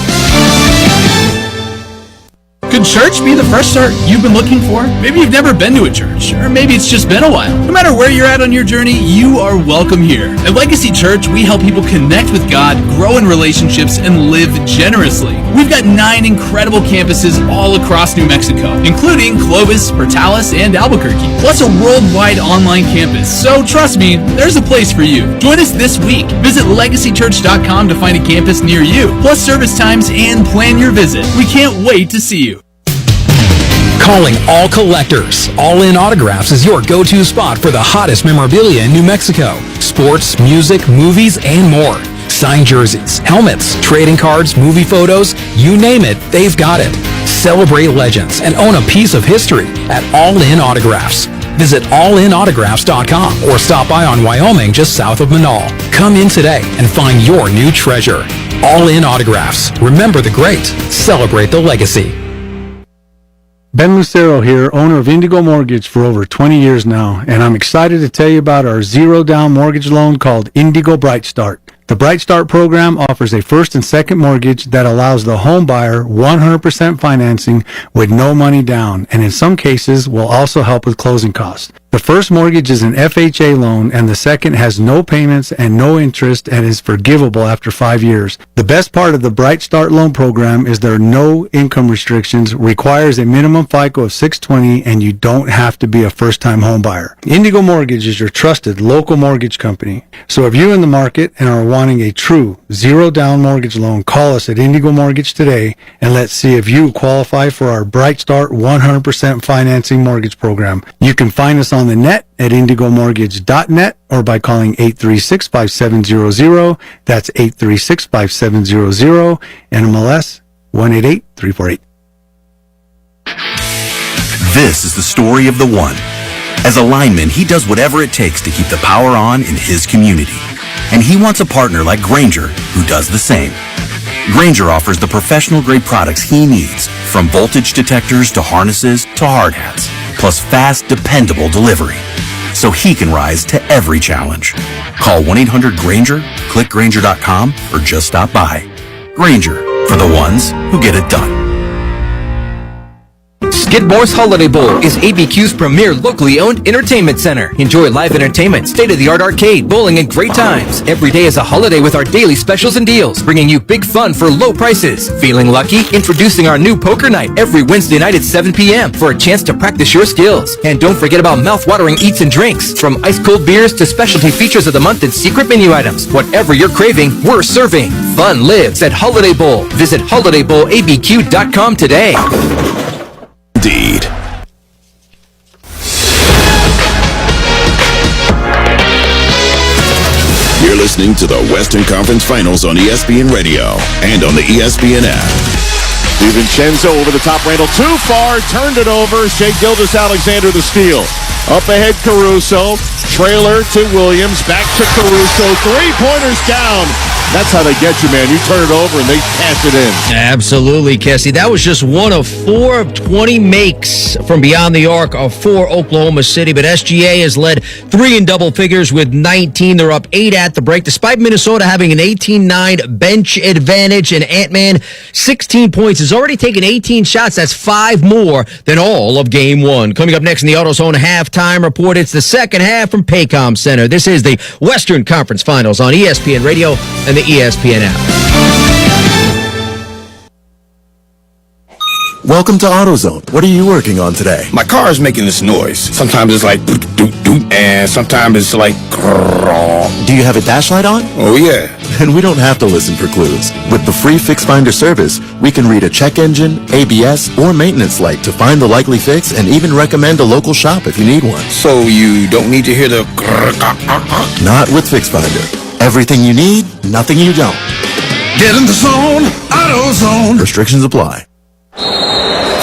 Could
church be the fresh start you've been looking for? Maybe you've never been to a church, or maybe it's just been a while. No matter where you're at on your journey, you are welcome here. At Legacy Church, we help people connect with God, grow in relationships, and live generously. We've got 9 incredible campuses all across New Mexico, including Clovis, Portales, and Albuquerque, plus a worldwide online campus. So trust me, there's a place for you. Join us this week. Visit legacychurch.com to find a campus near you, plus service times, and plan your visit. We can't wait to see you.
Calling all collectors. All In Autographs is your go-to spot for the hottest memorabilia in New Mexico. Sports, music, movies, and more. Signed jerseys, helmets, trading cards, movie photos, you name it, they've got it. Celebrate legends and own a piece of history at All In Autographs. Visit allinautographs.com or stop by on Wyoming just south of Manal. Come in today and find your new treasure. All In Autographs. Remember the great. Celebrate the legacy.
Ben Lucero here, owner of Indigo Mortgage for over 20 years now, and I'm excited to tell you about our zero-down mortgage loan called Indigo Bright Start. The Bright Start program offers a first and second mortgage that allows the home buyer 100% financing with no money down, and in some cases will also help with closing costs. The first mortgage is an FHA loan, and the second has no payments and no interest and is forgivable after 5 years. The best part of the Bright Start loan program is there are no income restrictions, requires a minimum FICO of 620, and you don't have to be a first-time home buyer. Indigo Mortgage is your trusted local mortgage company. So if you're in the market and are wanting a true zero-down mortgage loan, call us at Indigo Mortgage today, and let's see if you qualify for our Bright Start 100% financing mortgage program. You can find us on the net at indigomortgage.net or by calling 836-5700. That's 836-5700, NMLS 188348.
This is the story of the one. As a lineman, he does whatever it takes to keep the power on in his community. And he wants a partner like Grainger who does the same. Grainger offers the professional-grade products he needs, from voltage detectors to harnesses to hard hats, plus fast, dependable delivery, so he can rise to every challenge. Call 1-800-GRAINGER, click Grainger.com, or just stop by. Grainger, for the ones who get it done.
Skidmore's Holiday Bowl is ABQ's premier locally owned entertainment center. Enjoy live entertainment, state-of-the-art arcade, bowling, and great times. Every day is a holiday with our daily specials and deals, bringing you big fun for low prices. Feeling lucky? Introducing our new poker night every Wednesday night at 7 p.m. for a chance to practice your skills. And don't forget about mouth-watering eats and drinks. From ice-cold beers to specialty features of the month and secret menu items. Whatever you're craving, we're serving. Fun lives at Holiday Bowl. Visit holidaybowlabq.com today.
Indeed. You're listening to the Western Conference Finals on ESPN Radio and on the ESPN app.
DiVincenzo over the top, Randall too far, turned it over. Shea Gilgeous-Alexander the steal. Up ahead Caruso, trailer to Williams, back to Caruso, three-pointers down. That's how they get you, man. You turn it over and they cash it in.
Absolutely, Kessie. That was just one of 4 of 20 makes from beyond the arc for Oklahoma City. But SGA has led 3 in double figures with 19. They're up 8 at the break, despite Minnesota having an 18-9 bench advantage. And Ant-Man, 16 points, has already taken 18 shots. That's 5 more than all of Game 1. Coming up next in the AutoZone halftime report, it's the second half from Paycom Center. This is the Western Conference Finals on ESPN Radio and the ESPN app.
Welcome to AutoZone. What are you working on today?
My car is making this noise. Sometimes it's like doot-doot, and sometimes it's like grrr.
Do you have a dash light on?
Oh, yeah.
Then we don't have to listen for clues. With the free Fix Finder service, we can read a check engine, ABS, or maintenance light to find the likely fix and even recommend a local shop if you need one.
So you don't need to hear the grrr.
Not with Fix Finder. Everything you need, nothing you don't.
Get in the zone, AutoZone.
Restrictions apply.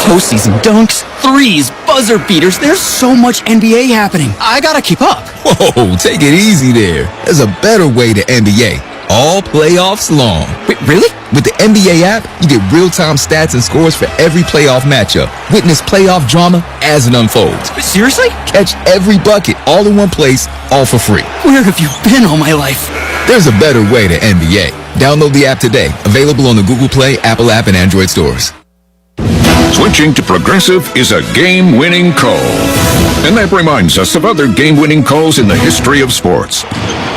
Postseason dunks, threes, buzzer beaters. There's so much NBA happening. I gotta keep up.
Whoa, take it easy there. There's a better way to NBA. All playoffs long.
Wait, really?
With the NBA app, you get real-time stats and scores for every playoff matchup. Witness playoff drama as it unfolds.
Seriously?
Catch every bucket all in one place, all for free.
Where have you been all my life?
There's a better way to NBA. Download the app today. Available on the Google Play, Apple app, and Android stores.
Switching to Progressive is a game-winning call. And that reminds us of other game-winning calls in the history of sports.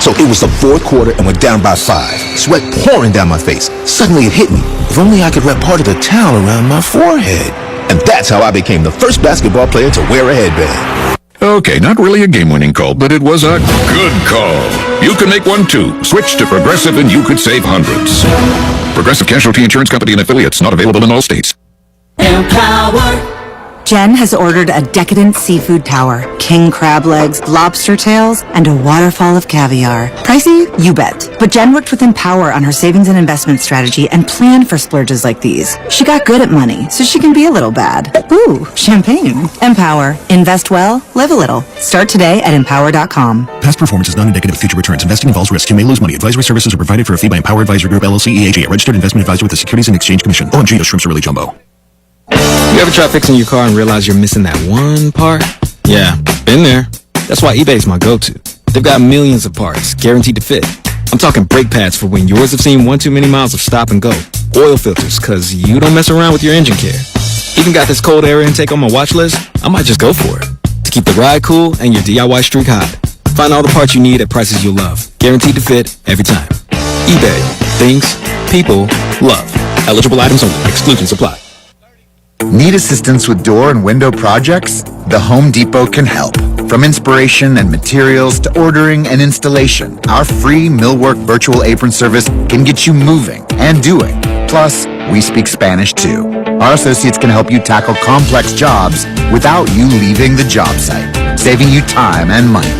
So it was the fourth quarter and we're down by 5. Sweat pouring down my face. Suddenly it hit me. If only I could wrap part of the towel around my forehead. And that's how I became the first basketball player to wear a headband.
Okay, not really a game-winning call, but it was a good call. You can make one too. Switch to Progressive and you could save hundreds. Progressive Casualty Insurance Company and Affiliates, not available in all states.
Empower. Jen has ordered a decadent seafood tower, king crab legs, lobster tails, and a waterfall of caviar. Pricey? You bet. But Jen worked with Empower on her savings and investment strategy and planned for splurges like these. She got good at money, so she can be a little bad. Ooh, champagne. Empower. Invest well, live a little. Start today at empower.com.
Past performance is not indicative of future returns. Investing involves risk. You may lose money. Advisory services are provided for a fee by Empower Advisory Group, LLC, EAG, a registered investment advisor with the Securities and Exchange Commission. OMG, those shrimps are really jumbo.
You ever try fixing your car and realize you're missing that one part? Yeah, been there. That's why eBay's my go-to. They've got millions of parts, guaranteed to fit. I'm talking brake pads for when yours have seen one too many miles of stop and go. Oil filters, cause you don't mess around with your engine care. Even got this cold air intake on my watch list. I might just go for it. To keep the ride cool and your DIY streak hot. Find all the parts you need at prices you'll love. Guaranteed to fit every time. eBay. Things, people, love. Eligible items only. Exclusions apply.
Need assistance with door and window projects? The Home Depot can help. From inspiration and materials to ordering and installation, our free millwork virtual apron service can get you moving and doing. Plus, we speak Spanish too. Our associates can help you tackle complex jobs without you leaving the job site, saving you time and money.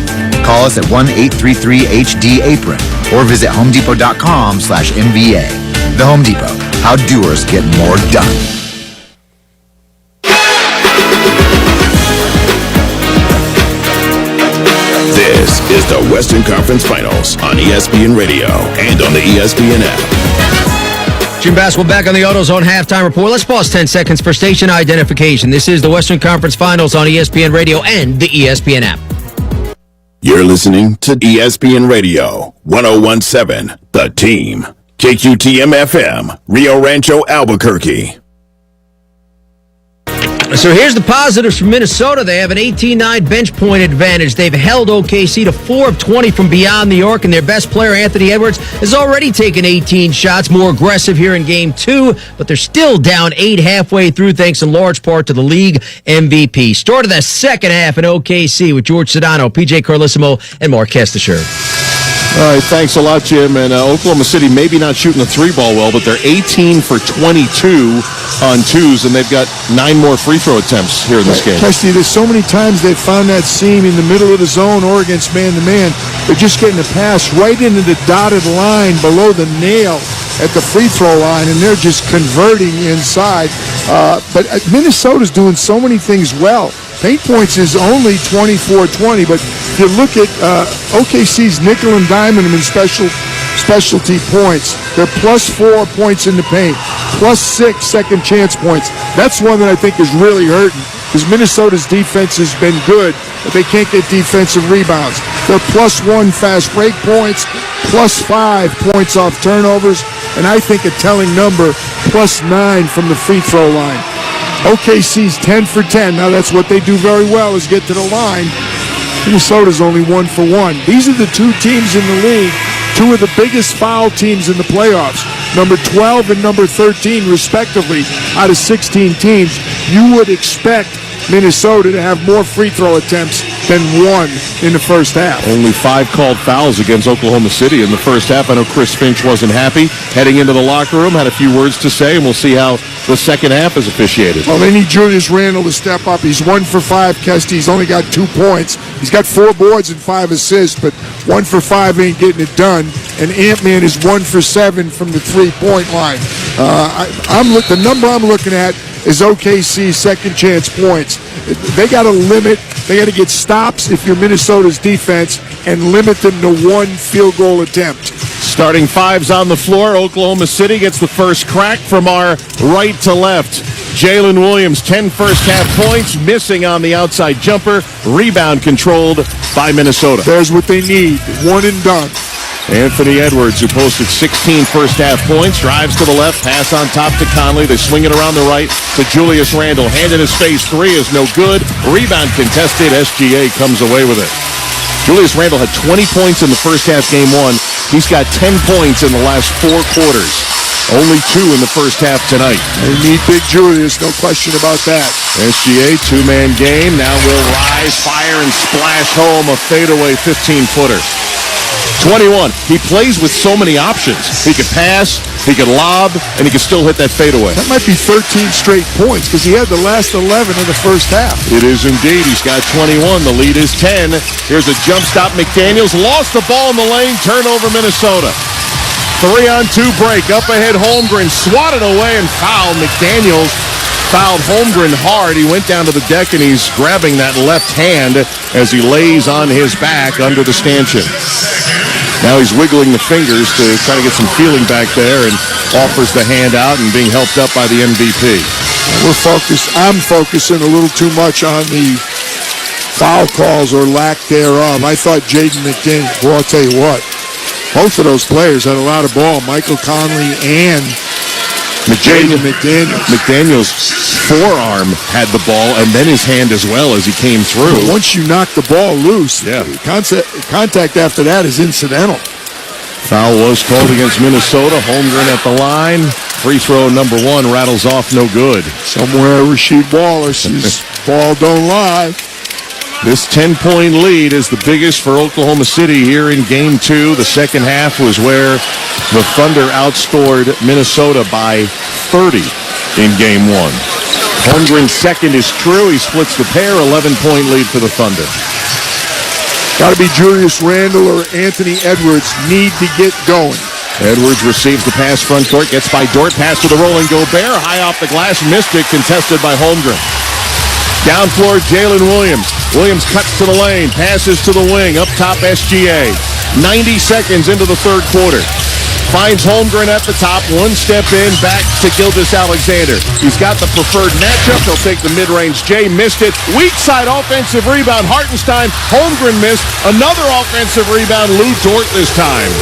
Call us at 1-833-HD-APRON or visit homedepot.com/MVA. The Home Depot, how doers get more done.
This is the Western Conference Finals on ESPN Radio and on the ESPN app.
Jim Bass, we're back on the AutoZone halftime report. Let's pause 10 seconds for station identification. This is the Western Conference Finals on ESPN Radio and the ESPN app.
You're listening to ESPN Radio 1017, The Team. KQTM FM, Rio Rancho, Albuquerque.
So here's the positives from Minnesota. They have an 18-9 bench point advantage. They've held OKC to 4 of 20 from beyond the arc, and their best player, Anthony Edwards, has already taken 18 shots, more aggressive here in Game 2, but they're still down 8 halfway through, thanks in large part to the league MVP. Started that second half in OKC with George Sedano, PJ Carlissimo, and Marquez Teixeira.
All right, thanks a lot, Jim. And Oklahoma City maybe not shooting the three ball well, but they're 18 for 22 on twos, and they've got 9 more free throw attempts here in this game.
Kesty, there's so many times they've found that seam in the middle of the zone or against man-to-man. They're just getting a pass right into the dotted line below the nail at the free throw line, and they're just converting inside. But Minnesota's doing so many things well. Paint points is only 24-20, but if you look at OKC's nickel and diamond them in specialty points, they're +4 points in the paint, +6 second chance points. That's one that I think is really hurting because Minnesota's defense has been good, but they can't get defensive rebounds. They're +1 fast break points, +5 points off turnovers, and I think a telling number, +9 from the free throw line. OKC's 10 for 10. Now that's what they do very well is get to the line. Minnesota's only 1 for 1. These are the 2 teams in the league, 2 of the biggest foul teams in the playoffs. Number 12 and number 13, respectively, out of 16 teams. You would expect Minnesota to have more free throw attempts than 1 in the first half.
Only 5 called fouls against Oklahoma City in the first half. I know Chris Finch wasn't happy. Heading into the locker room, had a few words to say, and we'll see how the second half is officiated.
Well, they need Julius Randle to step up. He's 1 for 5, Kesty. He's only got 2 points. He's got 4 boards and 5 assists, but 1 for 5 ain't getting it done. And Ant-Man is 1 for 7 from the 3-point line. The number I'm looking at is OKC's second chance points. They got to limit. They got to get stops if you're Minnesota's defense and limit them to 1 field goal attempt.
Starting 5s on the floor. Oklahoma City gets the first crack from our right to left. Jalen Williams, 10 first half points, missing on the outside jumper. Rebound controlled by Minnesota.
There's what they need. 1 and done.
Anthony Edwards, who posted 16 first-half points, drives to the left, pass on top to Conley. They swing it around the right to Julius Randle. Hand in his face, three is no good. Rebound contested. SGA comes away with it. Julius Randle had 20 points in the first half, game one. He's got 10 points in the last 4 quarters. Only 2 in the first half tonight.
They need Big Julius, no question about that.
SGA, two-man game. Now will rise, fire, and splash home a fadeaway 15-footer. 21. He plays with so many options. He could pass, he could lob, and he could still hit that fadeaway.
That might be 13 straight points because he had the last 11 in the first half.
It is indeed. He's got 21. The lead is 10. Here's a jump stop. McDaniels lost the ball in the lane. Turnover, Minnesota. 3-on-2 break. Up ahead, Holmgren swatted away and fouled. McDaniels fouled Holmgren hard. He went down to the deck, and he's grabbing that left hand as he lays on his back under the stanchion. Now he's wiggling the fingers to try to get some feeling back there and offers the hand out and being helped up by the MVP.
I'm focusing a little too much on the foul calls or lack thereof. I thought Jaden McDaniels, well, I'll tell you what, both of those players had a lot of ball, Michael Conley and Jaden McDaniels.
McDaniels' forearm had the ball and then his hand as well as he came through.
But once you knock the ball loose, contact after that is incidental.
Foul was called against Minnesota. Holmgren at the line. Free throw number 1 rattles off, no good.
Somewhere Rasheed Waller says, ball don't lie.
This 10-point lead is the biggest for Oklahoma City here in Game 2. The second half was where the Thunder outscored Minnesota by 30 in Game 1. Holmgren's second is true. He splits the pair. 11-point lead for the Thunder.
Got to be Julius Randle or Anthony Edwards need to get going.
Edwards receives the pass front court, gets by Dort, pass to the rolling Gobert, high off the glass, missed it, contested by Holmgren. Down floor, Jalen Williams. Williams cuts to the lane, passes to the wing, up top SGA. 90 seconds into the third quarter. Finds Holmgren at the top, one step in, back to Gilgeous-Alexander. He's got the preferred matchup. He'll take the mid-range. Jay missed it. Weak side offensive rebound. Hartenstein. Holmgren missed. Another offensive rebound. Lou Dort this time.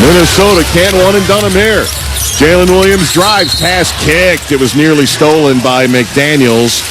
Minnesota can't one and done him here. Jalen Williams drives, pass kicked. It was nearly stolen by McDaniels.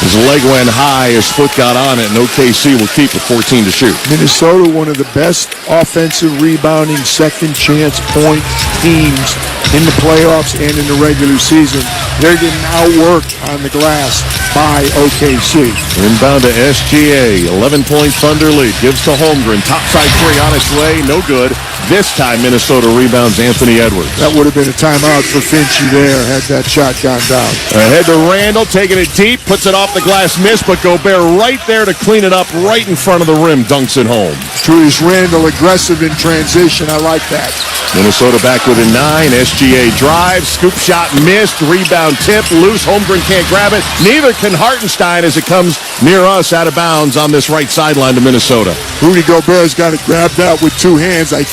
His leg went high, his foot got on it, and OKC will keep with 14 to shoot.
Minnesota, one of the best offensive rebounding second chance point teams in the playoffs and in the regular season. They're getting outworked on the glass by OKC.
Inbound to SGA, 11-point Thunder lead. Gives to Holmgren, topside three on its way, no good. This time Minnesota rebounds Anthony Edwards.
That would have been a timeout for Finchie there had that shot gone down.
Ahead to Randle, taking it deep, puts it off the glass, miss, but Gobert right there to clean it up right in front of the rim, dunks it home.
Julius Randle aggressive in transition, I like that.
Minnesota back within 9, SGA drives, scoop shot missed, rebound tip, loose, Holmgren can't grab it, neither can Hartenstein as it comes near us out of bounds on this right sideline to Minnesota.
Rudy Gobert's got to grab that with two hands, I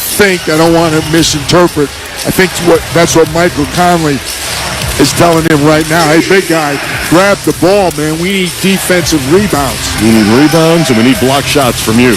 don't want to misinterpret. I think that's what Michael Conley is telling him right now. Hey, big guy, grab the ball, man. We need defensive rebounds.
We need rebounds, and we need block shots from you.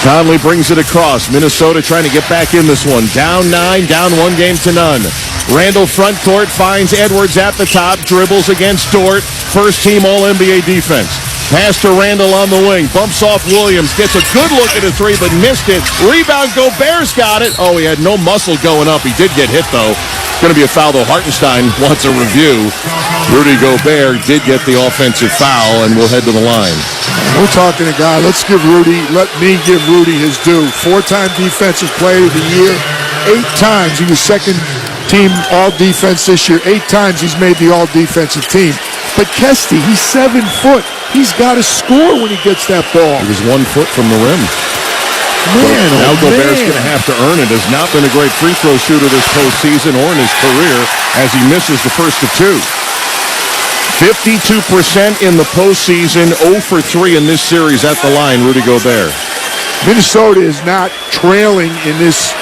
Conley brings it across. Minnesota trying to get back in this one. Down 9, down 1 game to none. Randle front court finds Edwards at the top, dribbles against Dort. First team All-NBA defense. Pass to Randle on the wing. Bumps off Williams. Gets a good look at a three, but missed it. Rebound, Gobert's got it. Oh, he had no muscle going up. He did get hit, though. Going to be a foul, though. Hartenstein wants a review. Rudy Gobert did get the offensive foul, and we'll head to the line.
We're talking a guy. Let me give Rudy his due. 4-time Defensive Player of the Year. 8 times. He was second team all-defense this year. 8 times he's made the all-defensive team. But Kesty, he's 7 foot. He's got to score when he gets that ball.
He was 1 foot from the rim.
Man,
now Gobert's going to have to earn it. Has not been a great free throw shooter this postseason or in his career as he misses the first of 2. 52% in the postseason, 0 for 3 in this series at the line, Rudy Gobert.
Minnesota is not trailing in this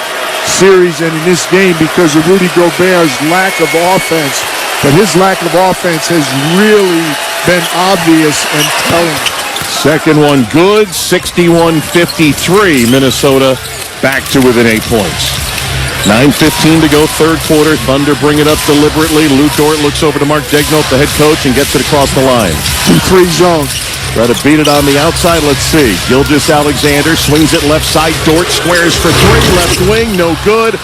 series and in this game because of Rudy Gobert's lack of offense. But his lack of offense has really been obvious and telling.
Second one good, 61-53. Minnesota back to within 8 points. 9:15 to go, third quarter. Thunder bring it up deliberately. Lou Dort looks over to Mark Daigneault, the head coach, and gets it across the line.
2-3 zone.
Try to beat it on the outside. Let's see. Gilgeous-Alexander swings it left side. Dort squares for three. Left wing, no good.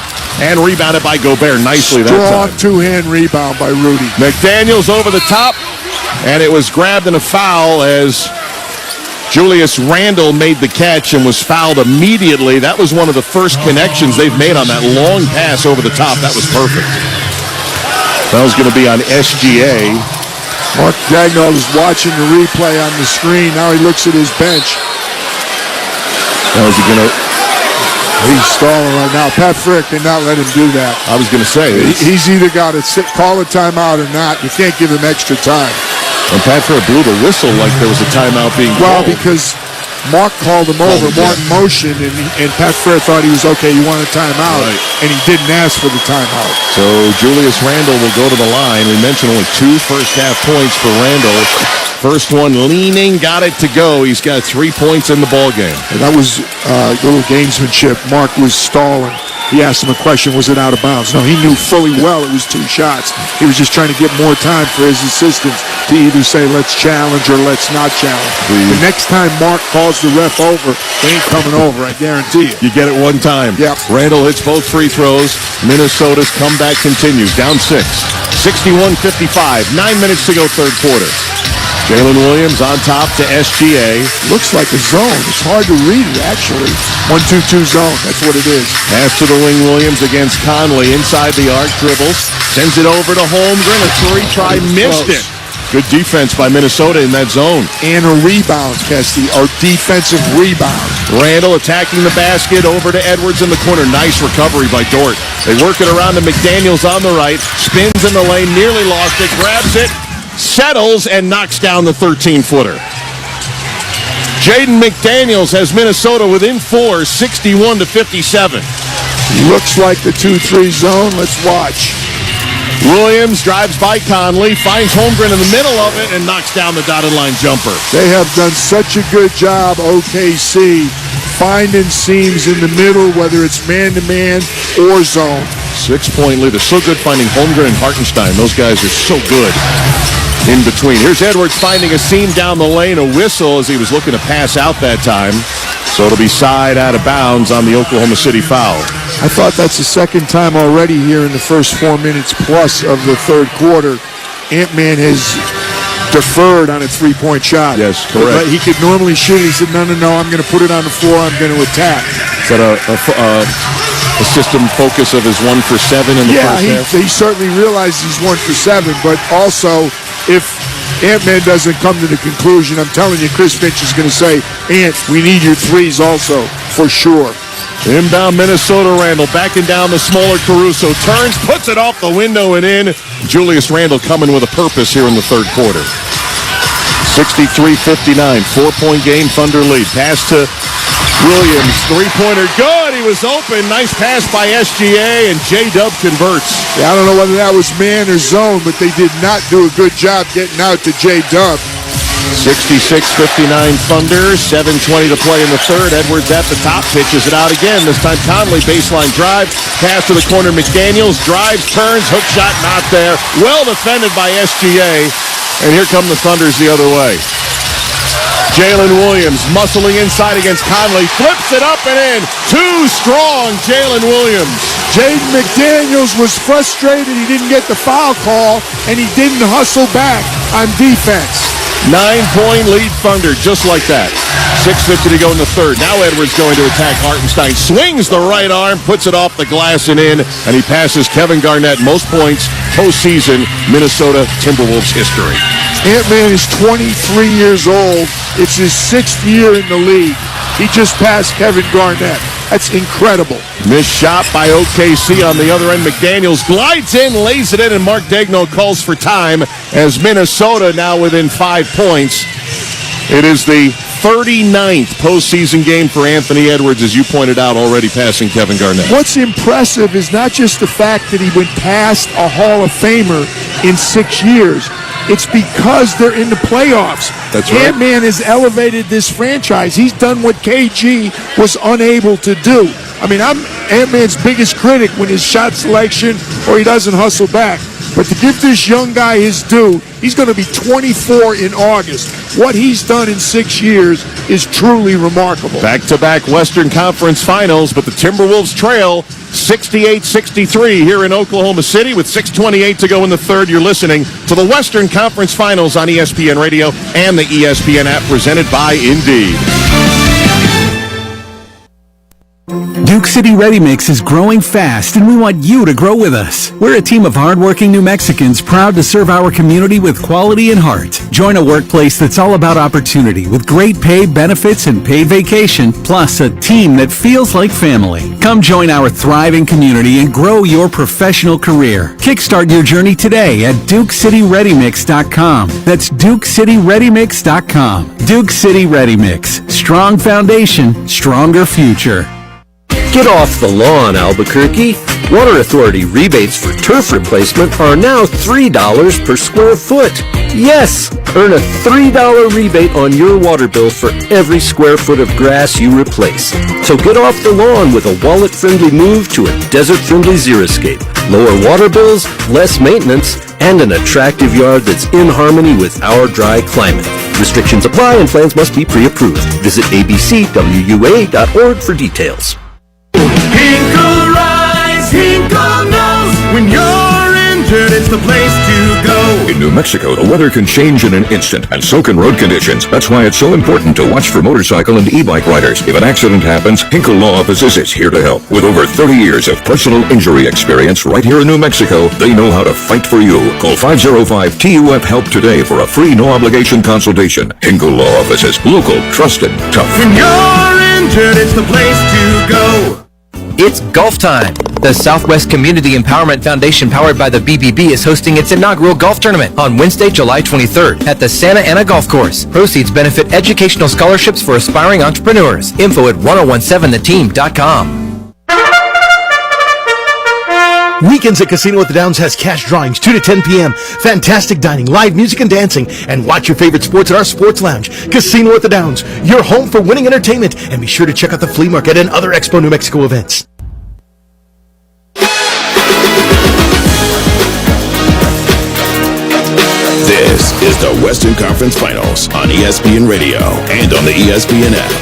And rebounded by Gobert nicely that time.
Strong two-hand rebound by Rudy.
McDaniels over the top. And it was grabbed in a foul as Julius Randle made the catch and was fouled immediately. That was one of the first connections they've made on that long pass over the top. That was perfect. That was going to be on SGA.
Mark Daigneault is watching the replay on the screen. Now he looks at his bench.
Now is he going to...
He's stalling right now. Pat Frick did not let him do that.
I was going to say.
He's either got to call a timeout or not. You can't give him extra time.
And Pat Frick blew the whistle like there was a timeout being called.
Well, because Mark called him over, Mark motioned, and Pat Frick thought he was okay. You want a timeout, and he didn't ask for the timeout.
So Julius Randle will go to the line. We mentioned only 2 first-half points for Randle. First one leaning, got it to go. He's got 3 points in the ballgame.
And that was a little gamesmanship. Mark was stalling. He asked him a question, was it out of bounds? No, he knew fully well it was 2 shots. He was just trying to get more time for his assistants to either say, let's challenge or let's not challenge. The next time Mark calls the ref over, they ain't coming over, I guarantee it.
You get it one time.
Yep.
Randle hits both free throws. Minnesota's comeback continues. Down 6. 61-55. 9 minutes to go, third quarter. Jalen Williams on top to SGA.
Looks like a zone. It's hard to read it, actually. 1-2-2 zone. That's what it is.
Pass to the wing, Williams against Conley. Inside the arc, dribbles. Sends it over to Holmgren. A 3-try, missed it. Good defense by Minnesota in that zone.
And a rebound, Kesty. Our defensive rebound.
Randle attacking the basket over to Edwards in the corner. Nice recovery by Dort. They work it around to McDaniels on the right. Spins in the lane, nearly lost it, grabs it. Settles and knocks down the 13-footer. Jaden McDaniels has Minnesota within 4, 61-57.
Looks like the 2-3 zone. Let's watch.
Williams drives by Conley, finds Holmgren in the middle of it, and knocks down the dotted line jumper.
They have done such a good job, OKC, finding seams in the middle, whether it's man-to-man or zone.
6-point lead. They're so good finding Holmgren and Hartenstein. Those guys are so good in between. Here's Edwards finding a seam down the lane, a whistle as he was looking to pass out that time. So it'll be side out of bounds on the Oklahoma City foul.
I thought that's the second time already here in the first 4 minutes plus of the third quarter. Ant-Man has deferred on a 3-point shot.
Yes, correct.
But he could normally shoot. He said, no, I'm going to put it on the floor. I'm going to attack.
Is that a system focus of his 1 for 7 in the first half?
Yeah, he certainly realizes he's 1 for 7, but also if Ant-Man doesn't come to the conclusion, I'm telling you, Chris Finch is going to say, Ant, we need your threes also, for sure.
Inbound Minnesota. Randle backing down the smaller Caruso. Turns, puts it off the window and in. Julius Randle coming with a purpose here in the third quarter. 63-59, 4-point game, Thunder lead. Pass to Williams, 3-pointer, good. He was open. Nice pass by SGA, and J-Dub converts.
Yeah, I don't know whether that was man or zone, but they did not do a good job getting out to J-Dub.
66-59 Thunder, 7:20 to play in the third. Edwards at the top, pitches it out again. This time Conley, baseline drive, pass to the corner. McDaniels drives, turns, hook shot, not there. Well defended by SGA, and here come the Thunders the other way. Jalen Williams muscling inside against Conley, flips it up and in. Too strong, Jalen Williams.
Jaden McDaniels was frustrated he didn't get the foul call, and he didn't hustle back on defense.
9-point lead Thunder, just like that. 6:50 to go in the third. Now Edwards going to attack Hartenstein. Swings the right arm, puts it off the glass and in, and he passes Kevin Garnett most points postseason Minnesota Timberwolves history.
Ant-Man is 23 years old. It's his 6th year in the league. He just passed Kevin Garnett. That's incredible.
Missed shot by OKC on the other end. McDaniels glides in, lays it in, and Mark Daigneault calls for time as Minnesota now within 5 points. It is the 39th postseason game for Anthony Edwards, as you pointed out, already passing Kevin Garnett.
What's impressive is not just the fact that he went past a Hall of Famer in 6 years, it's because they're in the playoffs.
That's right.
Ant-Man has elevated this franchise. He's done what KG was unable to do. I mean, I'm Ant-Man's biggest critic when his shot selection or he doesn't hustle back. But to give this young guy his due, he's going to be 24 in August. What he's done in 6 years is truly remarkable.
Back-to-back Western Conference Finals, but the Timberwolves trail 68-63 here in Oklahoma City with 6:28 to go in the third. You're listening to the Western Conference Finals on ESPN Radio and the ESPN app presented by Indeed.
Duke City Ready Mix is growing fast, and we want you to grow with us. We're a team of hardworking New Mexicans proud to serve our community with quality and heart. Join a workplace that's all about opportunity with great pay, benefits, and paid vacation, plus a team that feels like family. Come join our thriving community and grow your professional career. Kickstart your journey today at DukeCityReadyMix.com. That's DukeCityReadyMix.com. Duke City Ready Mix. Strong foundation, stronger future.
Get off the lawn, Albuquerque. Water Authority rebates for turf replacement are now $3 per square foot. Yes, earn a $3 rebate on your water bill for every square foot of grass you replace. So get off the lawn with a wallet-friendly move to a desert-friendly xeriscape. Lower water bills, less maintenance, and an attractive yard that's in harmony with our dry climate. Restrictions apply and plans must be pre-approved. Visit abcwua.org for details.
Hinkle rise, Hinkle knows when you're injured, it's the place to go.
In New Mexico, the weather can change in an instant, and so can road conditions. That's why it's so important to watch for motorcycle and e-bike riders. If an accident happens, Hinkle Law Offices is here to help. With over 30 years of personal injury experience right here in New Mexico, they know how to fight for you. Call 505-TUF-HELP today for a free no-obligation consultation. Hinkle Law Offices. Local, trusted, tough.
When you're injured, it's the place to go.
It's golf time. The Southwest Community Empowerment Foundation, powered by the BBB, is hosting its inaugural golf tournament on Wednesday, July 23rd at the Santa Ana Golf Course. Proceeds benefit educational scholarships for aspiring entrepreneurs. Info at 1017theteam.com.
Weekends at Casino at the Downs has cash drawings 2 to 10 p.m., fantastic dining, live music and dancing, and watch your favorite sports at our sports lounge. Casino at the Downs, your home for winning entertainment, and be sure to check out the flea market and other Expo New Mexico events.
This is the Western Conference Finals on ESPN Radio and on the ESPN app.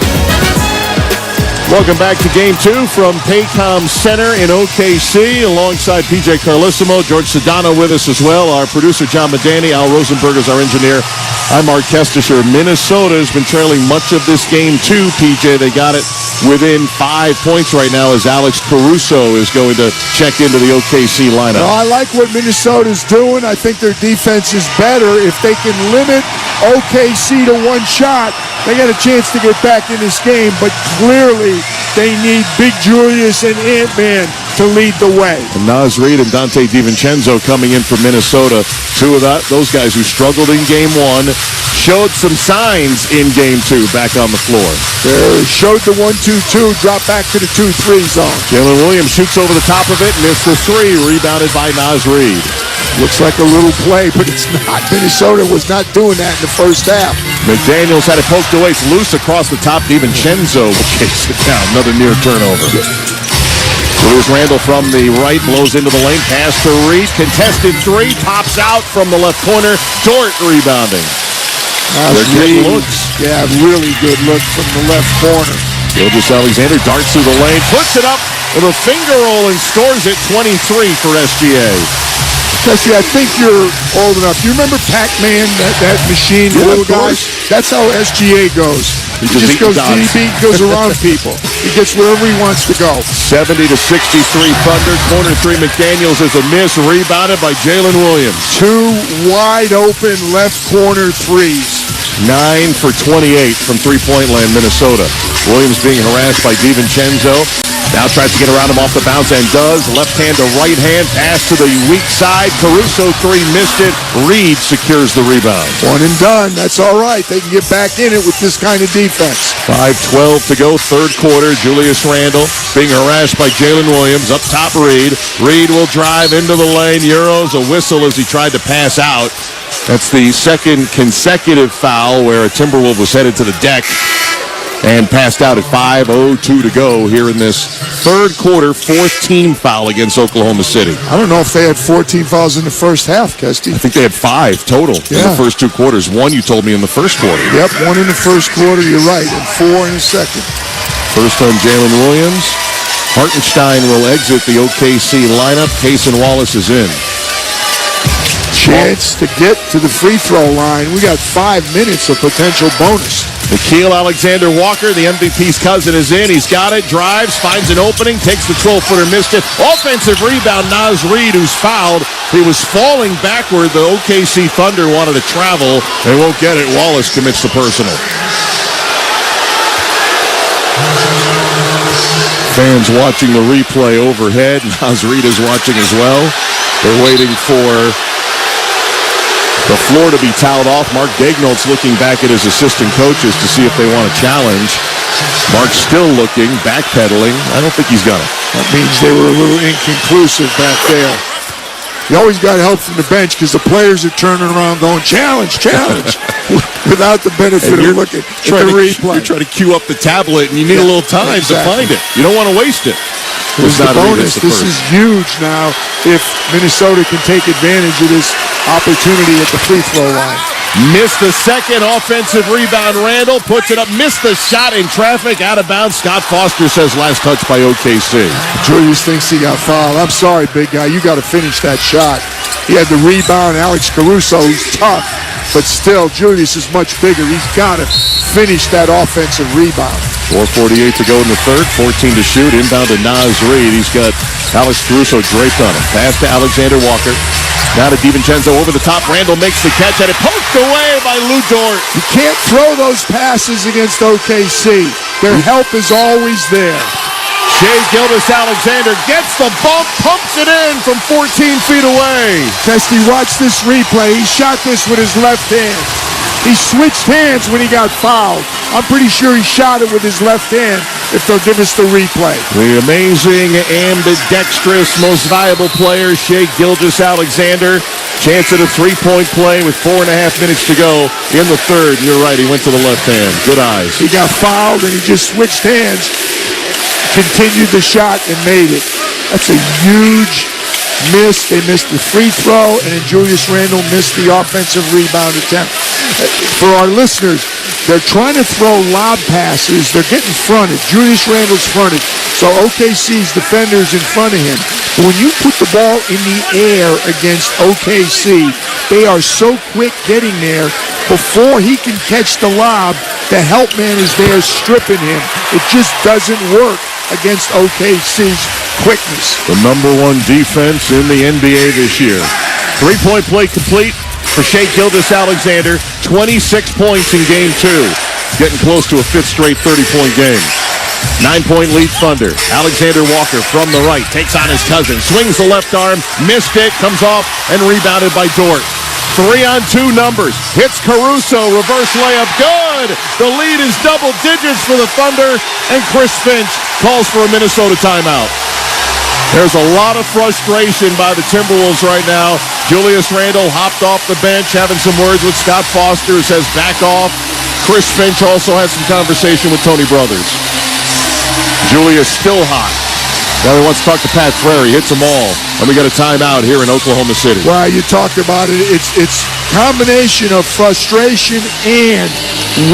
Welcome back to Game 2 from Paycom Center in OKC. Alongside PJ Carlissimo, George Sedano with us as well. Our producer, John Medani. Al Rosenberg is our engineer. I'm Mark Kestisher. Minnesota has been trailing much of this game, too, PJ. They got it within 5 points right now as Alex Caruso is going to check into the OKC lineup.
No, I like what Minnesota's doing. I think their defense is better. If they can limit OKC to one shot, they got a chance to get back in this game, but clearly they need Big Julius and Ant-Man to lead the way.
And Naz Reid and Dante DiVincenzo coming in from Minnesota. Two of those guys who struggled in Game 1 showed some signs in Game 2 back on the floor.
They showed the 1-2-2, dropped back to the 2-3 zone.
Jalen Williams shoots over the top of it, missed the three, rebounded by Naz Reid.
Looks like a little play, but it's not. Minnesota was not doing that in the first half.
McDaniels had it poked away. It's loose across the top. DiVincenzo chased it down. Another near turnover. Julius Randle from the right blows into the lane. Pass to Reed. Contested three. Pops out from the left corner. Dort rebounding. They're getting looks.
Yeah, really good look from the left corner.
Gilgeous Alexander darts through the lane. Puts it up with a finger roll and scores it. 23 for SGA.
Tessie, I think you're old enough. You remember Pac-Man, that machine, the little guys? That's how SGA goes. He just goes deep, he goes around people. He gets wherever he wants to go.
70-63 Thunder. Corner three, McDaniels is a miss. Rebounded by Jalen Williams.
Two wide open left corner threes.
9 for 28 from three-point land, Minnesota. Williams being harassed by DiVincenzo. Now tries to get around him off the bounce and does. Left hand to right hand. Pass to the weak side. Caruso three, missed it. Reed secures the rebound.
One and done. That's all right. They can get back in it with this kind of defense.
5:12 to go, third quarter. Julius Randle being harassed by Jalen Williams. Up top, Reed. Reed will drive into the lane. Euros, a whistle as he tried to pass out. That's the second consecutive foul where a Timberwolf was headed to the deck and passed out at 5:02 to go here in this third quarter, fourth team foul against Oklahoma City.
I don't know if they had 14 fouls in the first half, Kesty.
I think they had 5 total in the first 2 quarters. 1 you told me in the first quarter.
Yep, 1 in the first quarter, you're right, and 4 in the second.
First on Jalen Williams. Hartenstein will exit the OKC lineup. Cason Wallace is in.
Chance to get to the free throw line. We got 5 minutes of potential bonus.
Nikhil Alexander-Walker, the MVP's cousin, is in. He's got it, drives, finds an opening, takes the 12-footer, missed it. Offensive rebound, Naz Reid, who's fouled. He was falling backward. The OKC Thunder wanted to travel. They won't get it. Wallace commits the personal. Fans watching the replay overhead. Naz Reid is watching as well. They're waiting for the floor to be toweled off. Mark Daignault's looking back at his assistant coaches to see if they want to challenge. Mark's still looking, backpedaling. I don't think he's got it.
That means they were a little inconclusive back there. You always got help from the bench because the players are turning around going, challenge, challenge, without the benefit of looking at the replay.
You're trying to queue up the tablet, and you need a little time to find it. You don't want to waste it.
Here's the bonus. This is huge now if Minnesota can take advantage of this opportunity at the free throw line.
Missed the second offensive rebound. Randall puts it up. Missed the shot in traffic. Out of bounds. Scott Foster says last touch by OKC.
Julius thinks he got fouled. I'm sorry, big guy. You got to finish that shot. He had the rebound. Alex Caruso, who's tough, but still, Julius is much bigger. He's got to finish that offensive rebound.
4:48 to go in the third. 14 to shoot. Inbound to Naz Reid. He's got Alex Caruso draped on him. Pass to Alexander Walker. Now to DiVincenzo over the top. Randall makes the catch at it. Poked away by Lou Dort.
You can't throw those passes against OKC. Their help is always there.
Shai Gilgeous-Alexander gets the bump, pumps it in from 14 feet away.
Testy, watch this replay. He shot this with his left hand. He switched hands when he got fouled. I'm pretty sure he shot it with his left hand if they'll give us the replay.
The amazing, ambidextrous, most valuable player, Shai Gilgeous-Alexander. Chance at a three-point play with 4.5 minutes to go in the third. You're right, he went to the left hand. Good eyes.
He got fouled and he just switched hands, continued the shot, and made it. That's a huge miss. They missed the free throw, and then Julius Randle missed the offensive rebound attempt. For our listeners, they're trying to throw lob passes. They're getting fronted. Julius Randle's fronted, so OKC's defender's in front of him. But when you put the ball in the air against OKC, they are so quick getting there. Before he can catch the lob, the help man is there stripping him. It just doesn't work against OKC's quickness.
The number one defense in the NBA this year. Three-point play complete for Shai Gilgeous-Alexander. 26 points in Game 2. Getting close to a fifth straight 30-point game. 9-point lead Thunder. Alexander Walker from the right takes on his cousin. Swings the left arm. Missed it. Comes off and rebounded by Dort. 3-on-2 numbers. Hits Caruso. Reverse layup. Good. The lead is double digits for the Thunder. And Chris Finch calls for a Minnesota timeout. There's a lot of frustration by the Timberwolves right now. Julius Randle hopped off the bench, having some words with Scott Foster, who says back off. Chris Finch also has some conversation with Tony Brothers. Julius still hot. Now he wants to talk to Pat Frary. Hits them all. And we got a timeout here in Oklahoma City.
Well, you talked about it. It's combination of frustration and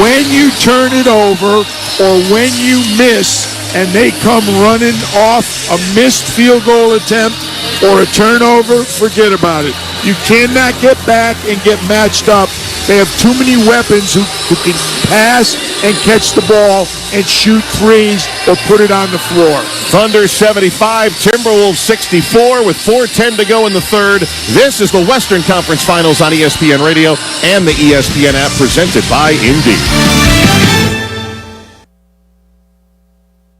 when you turn it over or when you miss and they come running off a missed field goal attempt or a turnover, forget about it. You cannot get back and get matched up. They have too many weapons who can pass and catch the ball and shoot threes or put it on the floor.
Thunder 75, Timberwolves 64 with 4:10 to go in the third. This is the Western Conference Finals on ESPN Radio and the ESPN app presented by Indeed.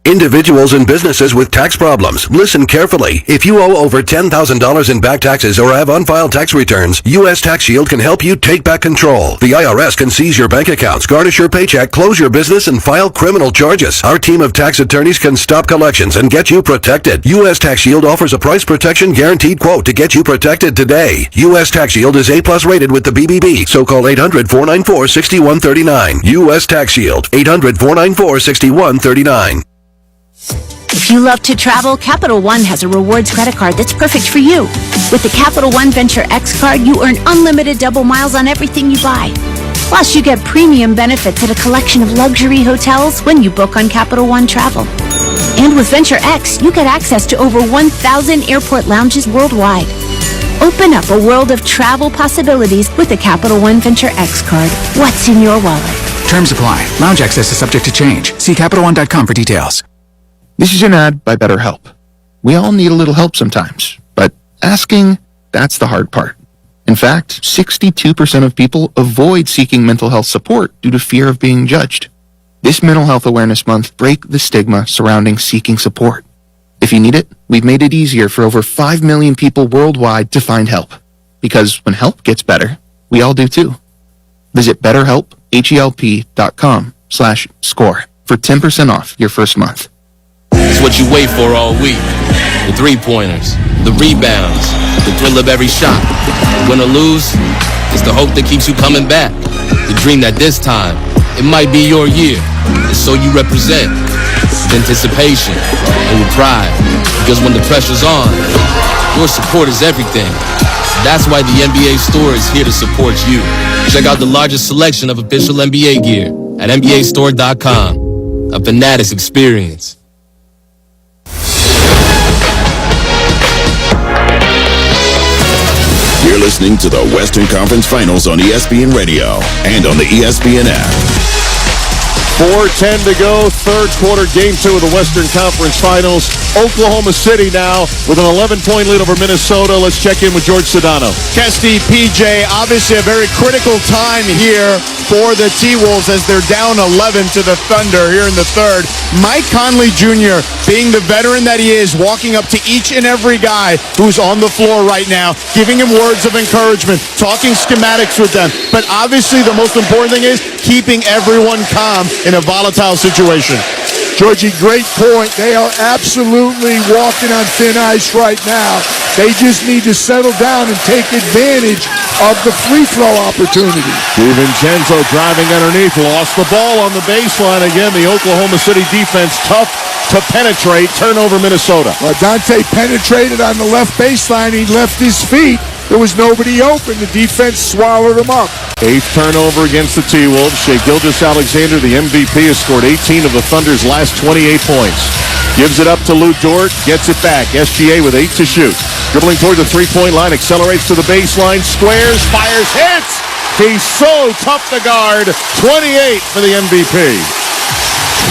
Individuals and businesses with tax problems, listen carefully. If you owe over $10,000 in back taxes or have unfiled tax returns, U.S. Tax Shield can help you take back control. The IRS can seize your bank accounts, garnish your paycheck, close your business, and file criminal charges. Our team of tax attorneys can stop collections and get you protected. U.S. Tax Shield offers a price protection guaranteed quote to get you protected today. U.S. Tax Shield is A+ rated with the BBB, so call 800-494-6139. U.S. Tax Shield, 800-494-6139.
If you love to travel, Capital One has a rewards credit card that's perfect for you. With the Capital One Venture X card, you earn unlimited double miles on everything you buy. Plus, you get premium benefits at a collection of luxury hotels when you book on Capital One Travel. And with Venture X, you get access to over 1,000 airport lounges worldwide. Open up a world of travel possibilities with the Capital One Venture X card. What's in your wallet?
Terms apply. Lounge access is subject to change. See CapitalOne.com for details.
This is an ad by BetterHelp. We all need a little help sometimes, but asking, that's the hard part. In fact, 62% of people avoid seeking mental health support due to fear of being judged. This Mental Health Awareness Month, break the stigma surrounding seeking support. If you need it, we've made it easier for over 5 million people worldwide to find help. Because when help gets better, we all do too. Visit BetterHelp.com/score for 10% off your first month.
It's what you wait for all week. The three-pointers, the rebounds, the thrill of every shot. Win or lose, it's the hope that keeps you coming back. The dream that this time, it might be your year. And so you represent with anticipation and with pride. Because when the pressure's on, your support is everything. That's why the NBA store is here to support you. Check out the largest selection of official NBA gear at NBAstore.com. A Fanatics experience.
You're listening to the Western Conference Finals on ESPN Radio and on the ESPN app.
4:10 to go, third quarter, game 2 of the Western Conference Finals. Oklahoma City now with an 11-point lead over Minnesota. Let's check in with George Sedano.
Kesty, PJ, obviously a very critical time here for the T-Wolves as they're down 11 to the Thunder here in the third. Mike Conley Jr., being the veteran that he is, walking up to each and every guy who's on the floor right now, giving him words of encouragement, talking schematics with them. But obviously the most important thing is keeping everyone calm in a volatile situation.
Georgie, great point. They are absolutely walking on thin ice right now. They just need to settle down and take advantage of the free throw opportunity.
DiVincenzo driving underneath, lost the ball on the baseline. Again, the Oklahoma City defense tough to penetrate. Turnover, Minnesota.
Well, Dante penetrated on the left baseline. He left his feet. There was nobody open. The defense swallowed him up.
8th turnover against the T-Wolves. Shai Gilgeous-Alexander, the MVP, has scored 18 of the Thunder's last 28 points. Gives it up to Lou Dort, gets it back. SGA with 8 to shoot. Dribbling toward the three-point line, accelerates to the baseline, squares, fires, hits! He's so tough to guard. 28 for the MVP.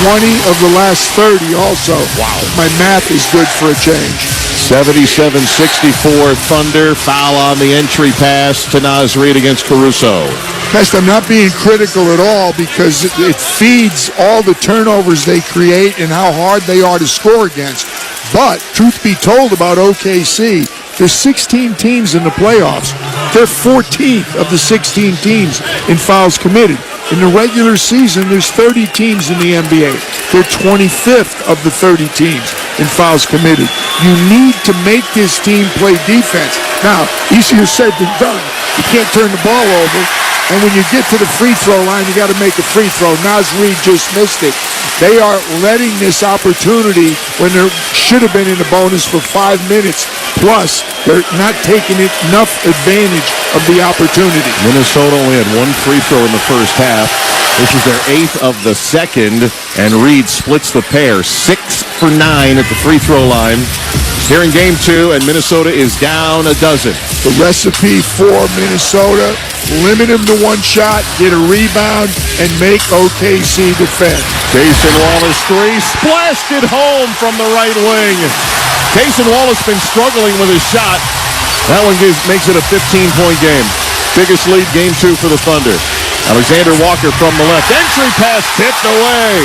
20 of the last 30 also. Wow. My math is good for a change.
77-64 Thunder. Foul on the entry pass to Naz Reid against Caruso.
Best, I'm not being critical at all because it feeds all the turnovers they create and how hard they are to score against. But truth be told about OKC, there's 16 teams in the playoffs. They're 14th of the 16 teams in fouls committed. In the regular season, there's 30 teams in the NBA. They're 25th of the 30 teams in fouls committed. You need to make this team play defense. Now, easier said than done. You can't turn the ball over. And when you get to the free throw line, you got to make a free throw. Naz Reid just missed it. They are letting this opportunity when there should have been in the bonus for 5 minutes. Plus, they're not taking enough advantage of the opportunity.
Minnesota only had 1 free throw in the first half. This is their 8th of the second, and Reid splits the pair. 6 for 9 at the free throw line. Here in game 2, and Minnesota is down a dozen.
The recipe for Minnesota, limit him to 1 shot, get a rebound, and make OKC defend.
Cason Wallace 3, splashed it home from the right wing. Cason Wallace been struggling with his shot. That one makes it a 15-point game. Biggest lead, game 2 for the Thunder. Alexander Walker from the left. Entry pass tipped away.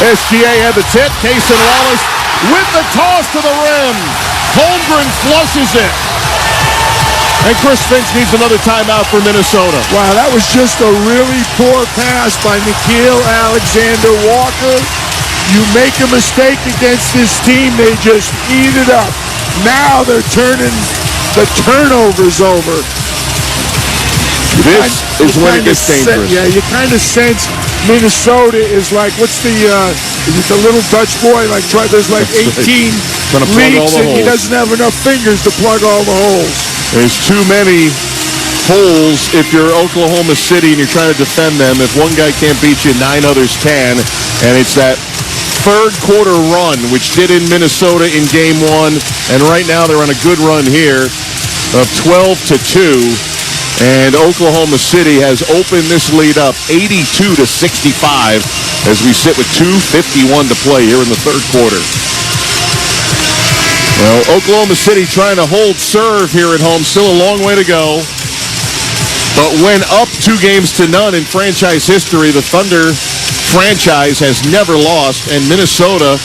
SGA had the tip. Cason Wallace with the toss to the rim. Holmgren flushes it. And Chris Finch needs another timeout for Minnesota.
Wow, that was just a really poor pass by Nickeil Alexander-Walker. You make a mistake against this team, they just eat it up. Now they're turning the turnovers over.
This is when it gets dangerous.
You kind of sense Minnesota is like, what's the, is it the little Dutch boy? Like, there's like 18 leaks and he doesn't have enough fingers to plug all the holes.
There's too many holes if you're Oklahoma City and you're trying to defend them. If one guy can't beat you, 9 others can. And it's that third quarter run, which did in Minnesota in game 1. And right now they're on a good run here of 12-2. And Oklahoma City has opened this lead up 82-65 as we sit with 2:51 to play here in the third quarter. Well, Oklahoma City trying to hold serve here at home. Still a long way to go. But went up 2-0 in franchise history. The Thunder franchise has never lost. And Minnesota,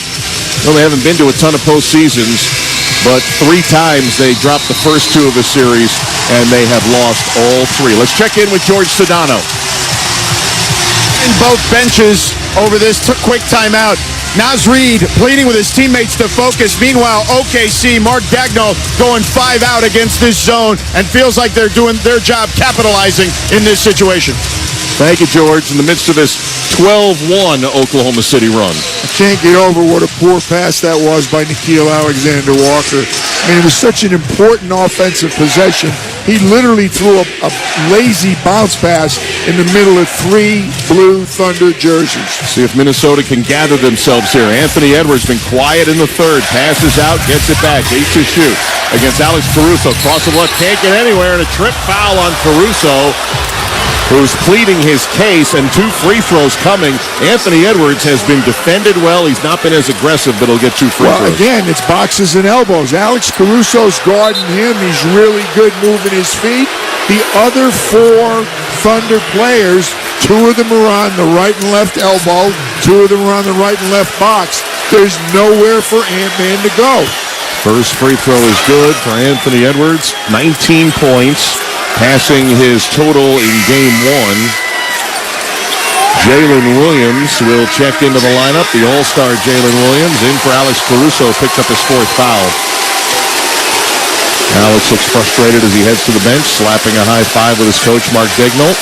well, they haven't been to a ton of postseasons, but 3 times they dropped the first 2 of the series, and they have lost all 3. Let's check in with George Sedano.
In both benches over this quick timeout. Naz Reid pleading with his teammates to focus. Meanwhile, OKC, Mark Daigneault going 5 out against this zone and feels like they're doing their job capitalizing in this situation.
Thank you, George. In the midst of this 12-1 Oklahoma City run.
I can't get over what a poor pass that was by Nickeil Alexander-Walker. I mean, it was such an important offensive possession. He literally threw a lazy bounce pass in the middle of 3 blue Thunder jerseys.
See if Minnesota can gather themselves here. Anthony Edwards been quiet in the third. Passes out, gets it back. 8 to shoot against Alex Caruso. Cross the left, can't get anywhere, and a trip foul on Caruso, who's pleading his case, and 2 free throws coming. Anthony Edwards has been defended well. He's not been as aggressive, but he'll get 2 free throws.
Well, again, it's boxes and elbows. Alex Caruso's guarding him. He's really good moving his feet. The other 4 Thunder players, 2 of them are on the right and left elbow, 2 of them are on the right and left box. There's nowhere for Ant-Man to go.
First free throw is good for Anthony Edwards. 19 points. Passing his total in game 1. Jalen Williams will check into the lineup. The all-star Jalen Williams in for Alex Caruso. Picked up his 4th foul. Alex looks frustrated as he heads to the bench, slapping a high five with his coach, Mark Daigneault.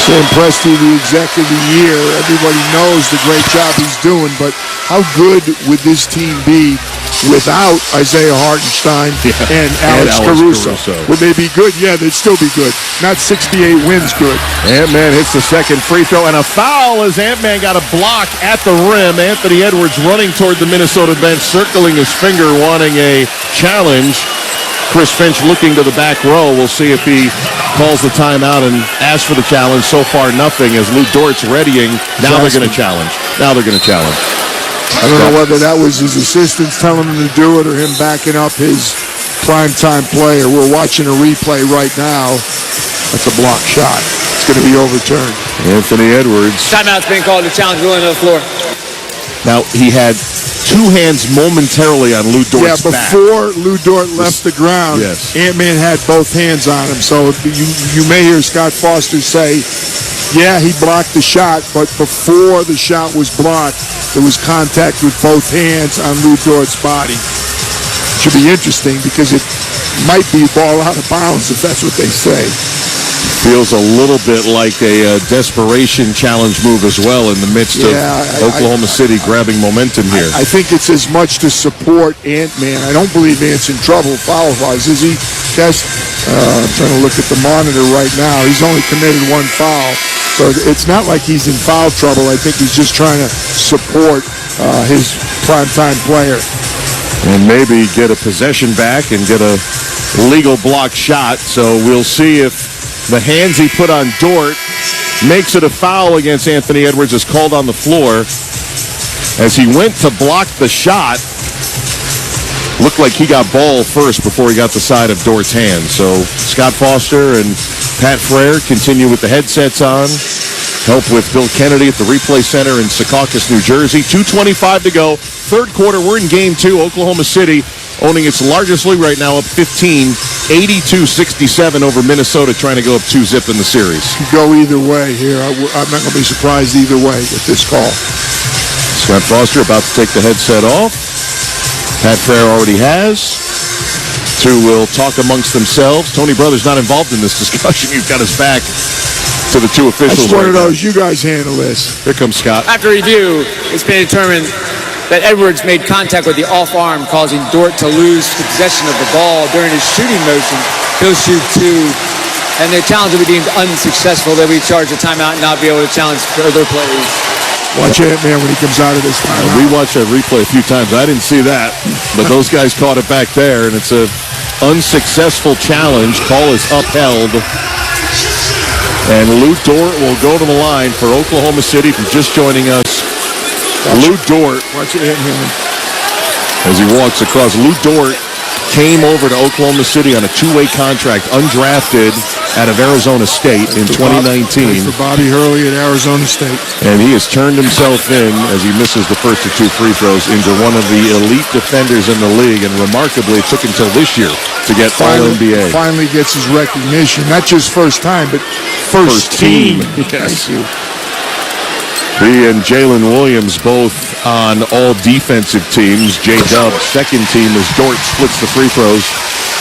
So impressed with the exec of the year. Everybody knows the great job he's doing, but how good would this team be without Isaiah Hartenstein and Alex Caruso? Would they be good? Yeah, they'd still be good. Not 68 wins good.
Ant-Man hits the second free throw, and a foul as Ant-Man got a block at the rim. Anthony Edwards running toward the Minnesota bench, circling his finger, wanting a challenge. Chris Finch looking to the back row. We'll see if he calls the timeout and asks for the challenge. So far, nothing as Lou Dort's readying. Now they're going to challenge.
I don't know whether that was his assistants telling him to do it or him backing up his primetime player. We're watching a replay right now. That's a block shot. It's going to be overturned.
Anthony Edwards.
Timeout's being called. The challenge going to the floor.
Now, he had 2 hands momentarily on Lou Dort's back.
Before Lou Dort left the ground, Ant-Man had both hands on him. So you may hear Scott Foster say, yeah, he blocked the shot, but before the shot was blocked, there was contact with both hands on Lou Dort's body. Should be interesting because it might be ball out of bounds if that's what they say.
Feels a little bit like a desperation challenge move as well in the midst of Oklahoma City grabbing momentum here.
I think it's as much to support Ant-Man. I don't believe Ant's in trouble foul-wise, is he? I'm trying to look at the monitor right now. He's only committed 1 foul. So it's not like he's in foul trouble. I think he's just trying to support his primetime player.
And maybe get a possession back and get a legal block shot. So we'll see if the hands he put on Dort makes it a foul against Anthony Edwards is called on the floor. As he went to block the shot, looked like he got ball first before he got the side of Dort's hand. So Scott Foster and Pat Frere continue with the headsets on. Help with Bill Kennedy at the Replay Center in Secaucus, New Jersey. 2:25 to go. Third quarter, we're in game 2. Oklahoma City owning its largest lead right now, up 15, 82-67 over Minnesota, trying to go up 2-zip in the series.
Go either way here. I'm not going to be surprised either way with this call.
Scott Foster about to take the headset off. Pat Frere already has. Two will talk amongst themselves. Tony Brothers not involved in this discussion. You've got his back to the two officials.
That's one of those. You guys handle this.
Here comes Scott.
After review, it's been determined that Edwards made contact with the off arm, causing Dort to lose possession of the ball during his shooting motion. He'll shoot 2, and the challenge will be deemed unsuccessful. They'll be charged a timeout and not be able to challenge further plays.
Watch Ant-Man when he comes out of this timeout.
We watched that replay a few times. I didn't see that, but those guys caught it back there, and it's a unsuccessful challenge. Call is upheld. And Lou Dort will go to the line for Oklahoma City. If you're just joining us, Lou Dort,
watch it, Ant-Man.
as he walks across, Lou Dort came over to Oklahoma City on a 2-way contract, undrafted out of Arizona State in 2019.
For Bobby Hurley at Arizona State.
And he has turned himself in, as he misses the first of 2 free throws, into one of the elite defenders in the league. And remarkably, it took until this year to get All-NBA.
Finally gets his recognition. Not just first time, but first team.
Yes.
Thank you.
He and Jalen Williams both on all defensive teams. J-Dub's second team as Dort splits the free throws.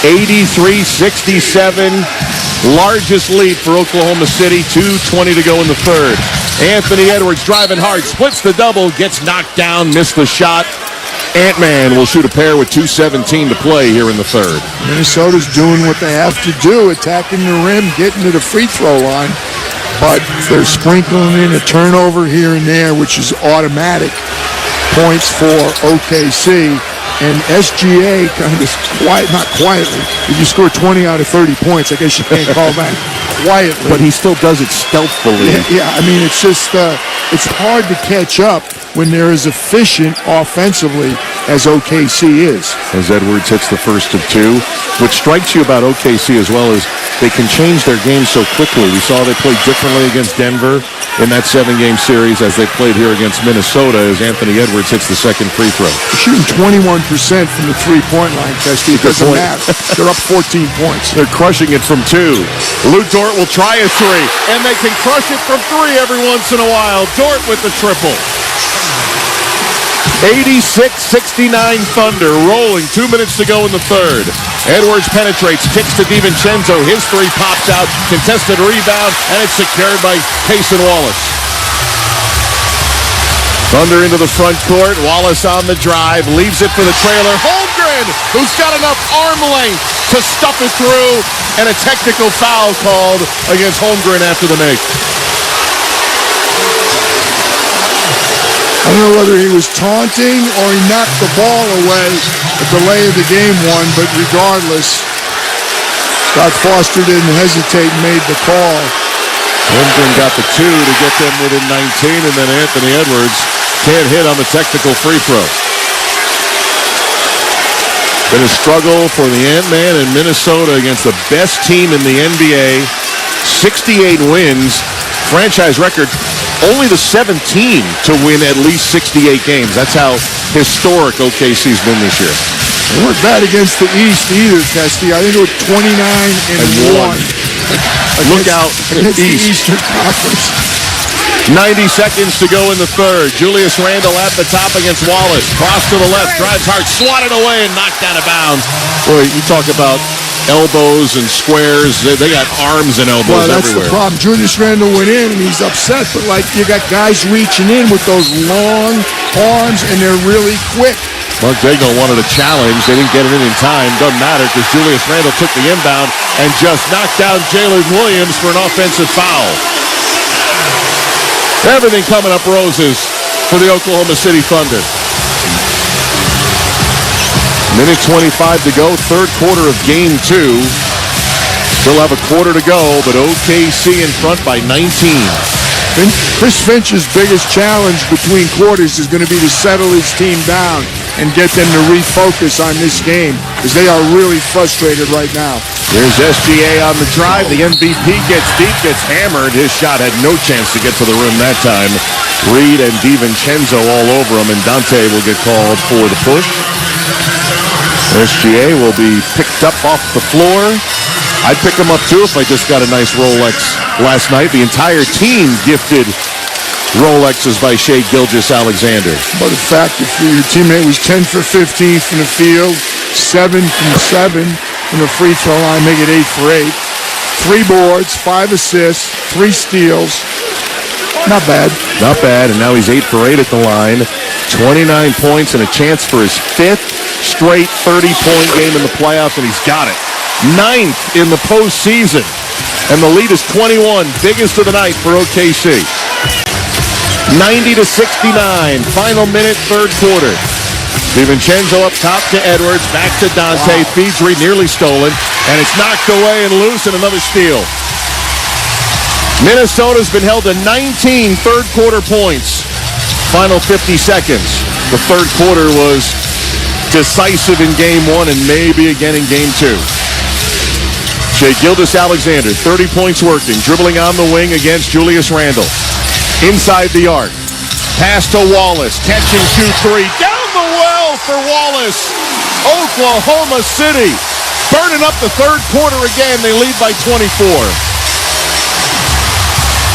83-67, largest lead for Oklahoma City. 2:20 to go in the third. Anthony Edwards driving hard, splits the double, gets knocked down, missed the shot. Ant-Man will shoot a pair with 2:17 to play here in the third.
Minnesota's doing what they have to do, attacking the rim, getting to the free throw line. But they're sprinkling in a turnover here and there, which is automatic points for OKC. And SGA kind of not quietly. If you score 20 out of 30 points, I guess you can't call that quietly.
But he still does it stealthily.
Yeah, I mean, it's just, it's hard to catch up when they're as efficient offensively as OKC is.
As Edwards hits the first of 2. What strikes you about OKC as well is they can change their game so quickly. We saw they played differently against Denver in that 7-game series as they played here against Minnesota as Anthony Edwards hits the second free throw.
They're shooting 21% from the three-point line, Kesty. It doesn't matter. They're up 14 points.
They're crushing it from 2. Lou Dort will try a 3, and they can crush it from 3 every once in a while. Dort with the triple. 86-69 Thunder, rolling. 2 minutes to go in the third. Edwards penetrates, kicks to DiVincenzo. His 3 pops out, contested rebound, and it's secured by Payson Wallace. Thunder into the front court. Wallace on the drive, leaves it for the trailer. Holmgren, who's got enough arm length to stuff it through, and a technical foul called against Holmgren after the make.
I don't know whether he was taunting or he knocked the ball away. A delay of the game one, but regardless, Scott Foster didn't hesitate and made the call.
Holmgren got the 2 to get them within 19, and then Anthony Edwards can't hit on the technical free throw. Been a struggle for the Ant-Man in Minnesota against the best team in the NBA. 68 wins, franchise record. Only the 17 to win at least 68 games. That's how historic OKC's been this year.
They weren't bad against the East either, Testy. I think it was 29-1.
Look out
against the
East.
Eastern Conference.
90 seconds to go in the third. Julius Randle at the top against Wallace. Cross to the left, drives hard, swatted away and knocked out of bounds. Boy, you talk about elbows and squares. They got arms and elbows
well, that's
everywhere.
the problem. Julius Randle went in and he's upset, but like you got guys reaching in with those long arms and they're really quick.
Mark Daigneault wanted a challenge. They didn't get it in time. Doesn't matter because Julius Randle took the inbound and just knocked down Jalen Williams for an offensive foul. Everything coming up roses for the Oklahoma City Thunder. Minute 25 to go, third quarter of game 2. Still have a quarter to go, but OKC in front by 19.
Chris Finch's biggest challenge between quarters is going to be to settle his team down and get them to refocus on this game because they are really frustrated right now.
Here's SGA on the drive. The MVP gets deep, gets hammered. His shot had no chance to get to the rim that time. Reed and DiVincenzo all over him, and Dante will get called for the push. SGA will be picked up off the floor. I'd pick him up too if I just got a nice Rolex last night. The entire team gifted Rolexes by Shai Gilgeous-Alexander.
But the fact that your teammate was 10 for 15 from the field, 7 from 7 from the free throw line, make it 8 for 8. 3 boards, 5 assists, 3 steals. Not bad.
Not bad, and now he's 8 for 8 at the line. 29 points and a chance for his 5th straight 30-point game in the playoffs, and he's got it. 9th in the postseason, and the lead is 21, biggest of the night for OKC. 90-69, final minute, third quarter. DiVincenzo up top to Edwards, back to Dante. Wow. Feeds Reed, nearly stolen, and it's knocked away and loose, and another steal. Minnesota's been held to 19 third quarter points. Final 50 seconds. The third quarter was decisive in game 1 and maybe again in game 2. Shai Gilgeous-Alexander, 30 points working, dribbling on the wing against Julius Randle. Inside the arc. Pass to Wallace. Catching 2-3. Down the well for Wallace. Oklahoma City burning up the third quarter again. They lead by 24.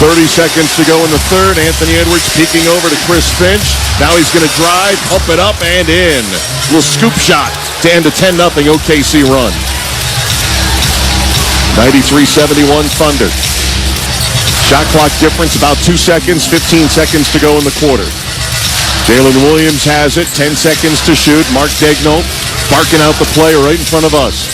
30 seconds to go in the third. Anthony Edwards peeking over to Chris Finch. Now he's going to drive, pump it up, and in. Little scoop shot to end a 10-0 OKC run. 93-71 Thunder. Shot clock difference about 2 seconds, 15 seconds to go in the quarter. Jalen Williams has it, 10 seconds to shoot. Mark Daigneault barking out the play right in front of us.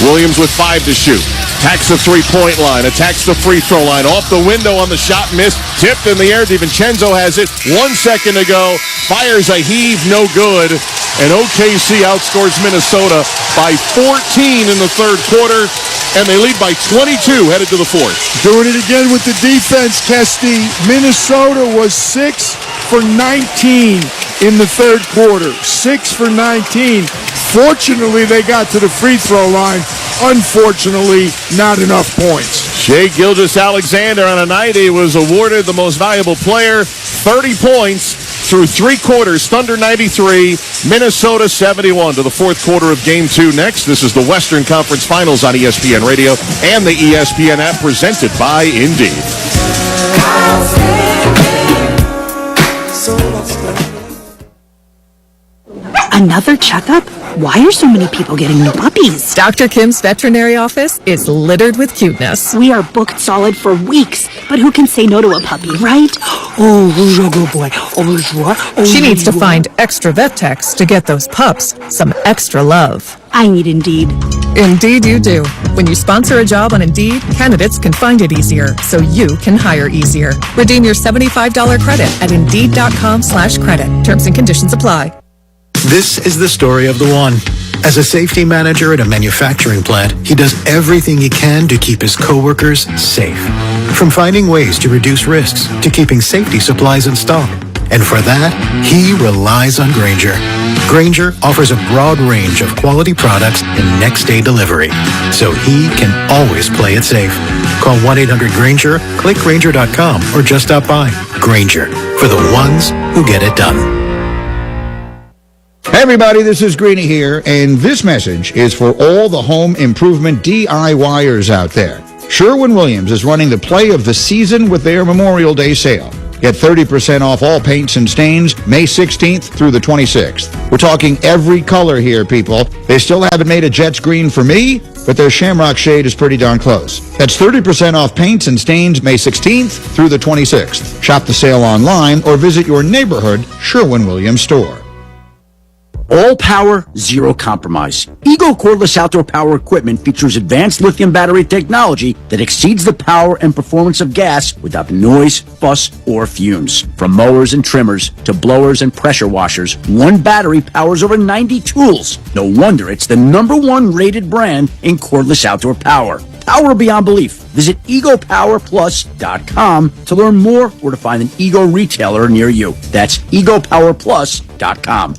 Williams with 5 to shoot. Attacks the three-point line, attacks the free throw line. Off the window on the shot, missed. Tipped in the air. DiVincenzo has it. 1 second to go. Fires a heave, no good. And OKC outscores Minnesota by 14 in the third quarter. And they lead by 22 headed to the fourth.
Doing it again with the defense, Kesty. Minnesota was 6 for 19 in the third quarter. 6 for 19. Fortunately, they got to the free throw line. Unfortunately, not enough points.
Shai Gilgeous-Alexander on a night he was awarded the most valuable player. 30 points through 3 quarters. Thunder 93, Minnesota 71 to the fourth quarter of Game 2 next. This is the Western Conference Finals on ESPN Radio and the ESPN app presented by Indeed.
Another checkup? Why are so many people getting new puppies?
Dr. Kim's veterinary office is littered with cuteness.
We are booked solid for weeks, but who can say no to a puppy, right? Oh, who's a good boy? Oh, who's what? Oh,
she needs to find extra vet techs to get those pups some extra love.
I need Indeed.
Indeed you do. When you sponsor a job on Indeed, candidates can find it easier, so you can hire easier. Redeem your $75 credit at Indeed.com/credit. Terms and conditions apply.
This is the story of the one. As a safety manager at a manufacturing plant, he does everything he can to keep his coworkers safe. From finding ways to reduce risks to keeping safety supplies in stock. And for that, he relies on Grainger. Grainger offers a broad range of quality products and next-day delivery, so he can always play it safe. Call 1-800-GRAINGER, click Grainger.com, or just stop by. Grainger, for the ones who get it done.
Hey everybody, this is Greeny here, and this message is for all the home improvement DIYers out there. Sherwin-Williams is running the play of the season with their Memorial Day sale. Get 30% off all paints and stains May 16th through the 26th. We're talking every color here, people. They still haven't made a Jets green for me, but their Shamrock shade is pretty darn close. That's 30% off paints and stains May 16th through the 26th. Shop the sale online or visit your neighborhood Sherwin-Williams store.
All power, zero compromise. Eagle cordless outdoor power equipment features advanced lithium battery technology that exceeds the power and performance of gas without the noise, fuss, or fumes. From mowers and trimmers to blowers and pressure washers, one battery powers over 90 tools. No wonder it's the #1 rated brand in cordless outdoor power. Power beyond belief. Visit EgoPowerPlus.com to learn more or to find an Ego retailer near you. That's EgoPowerPlus.com.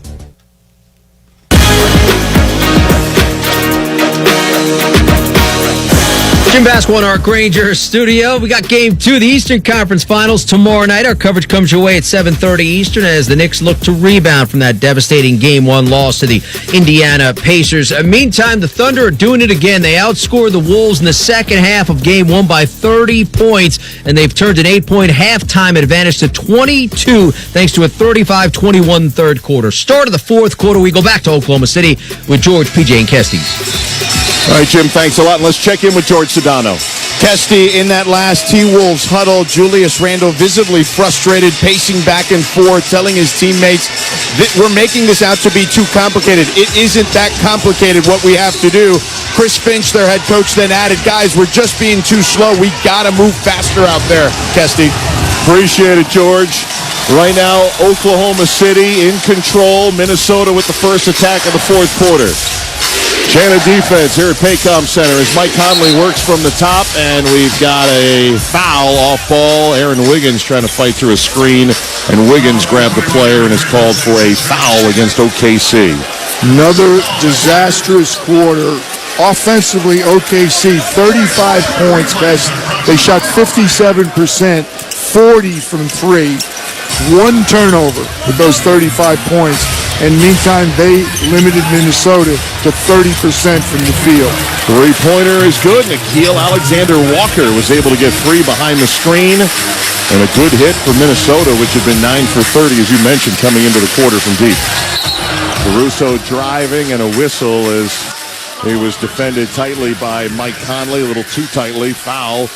Jim Basketball in our Granger studio. We got Game 2 of the Eastern Conference Finals tomorrow night. Our coverage comes your way at 7:30 Eastern as the Knicks look to rebound from that devastating Game 1 loss to the Indiana Pacers. Meantime, the Thunder are doing it again. They outscored the Wolves in the second half of Game 1 by 30 points, and they've turned an 8-point halftime advantage to 22 thanks to a 35-21 third quarter. Start of the fourth quarter, we go back to Oklahoma City with George, PJ, and Kesties.
All right, Jim, thanks a lot. And let's check in with George Sedano.
Kesty, in that last T-Wolves huddle, Julius Randle visibly frustrated, pacing back and forth, telling his teammates that we're making this out to be too complicated. It isn't that complicated what we have to do. Chris Finch, their head coach, then added, guys, we're just being too slow. We got to move faster out there, Kesty.
Appreciate it, George. Right now, Oklahoma City in control. Minnesota with the first attack of the fourth quarter. Chandler defense here at Paycom Center as Mike Conley works from the top, and we've got a foul off ball. Aaron Wiggins trying to fight through a screen, and Wiggins grabbed the player and is called for a foul against OKC.
Another disastrous quarter. Offensively, OKC, 35 points best. They shot 57%, 40 from three. One turnover with those 35 points. And meantime, they limited Minnesota to 30% from the field.
Three-pointer is good. Nickeil Alexander-Walker was able to get free behind the screen. And a good hit for Minnesota, which had been 9 for 30, as you mentioned, coming into the quarter from deep. Caruso driving and a whistle as he was defended tightly by Mike Conley, a little too tightly. Foul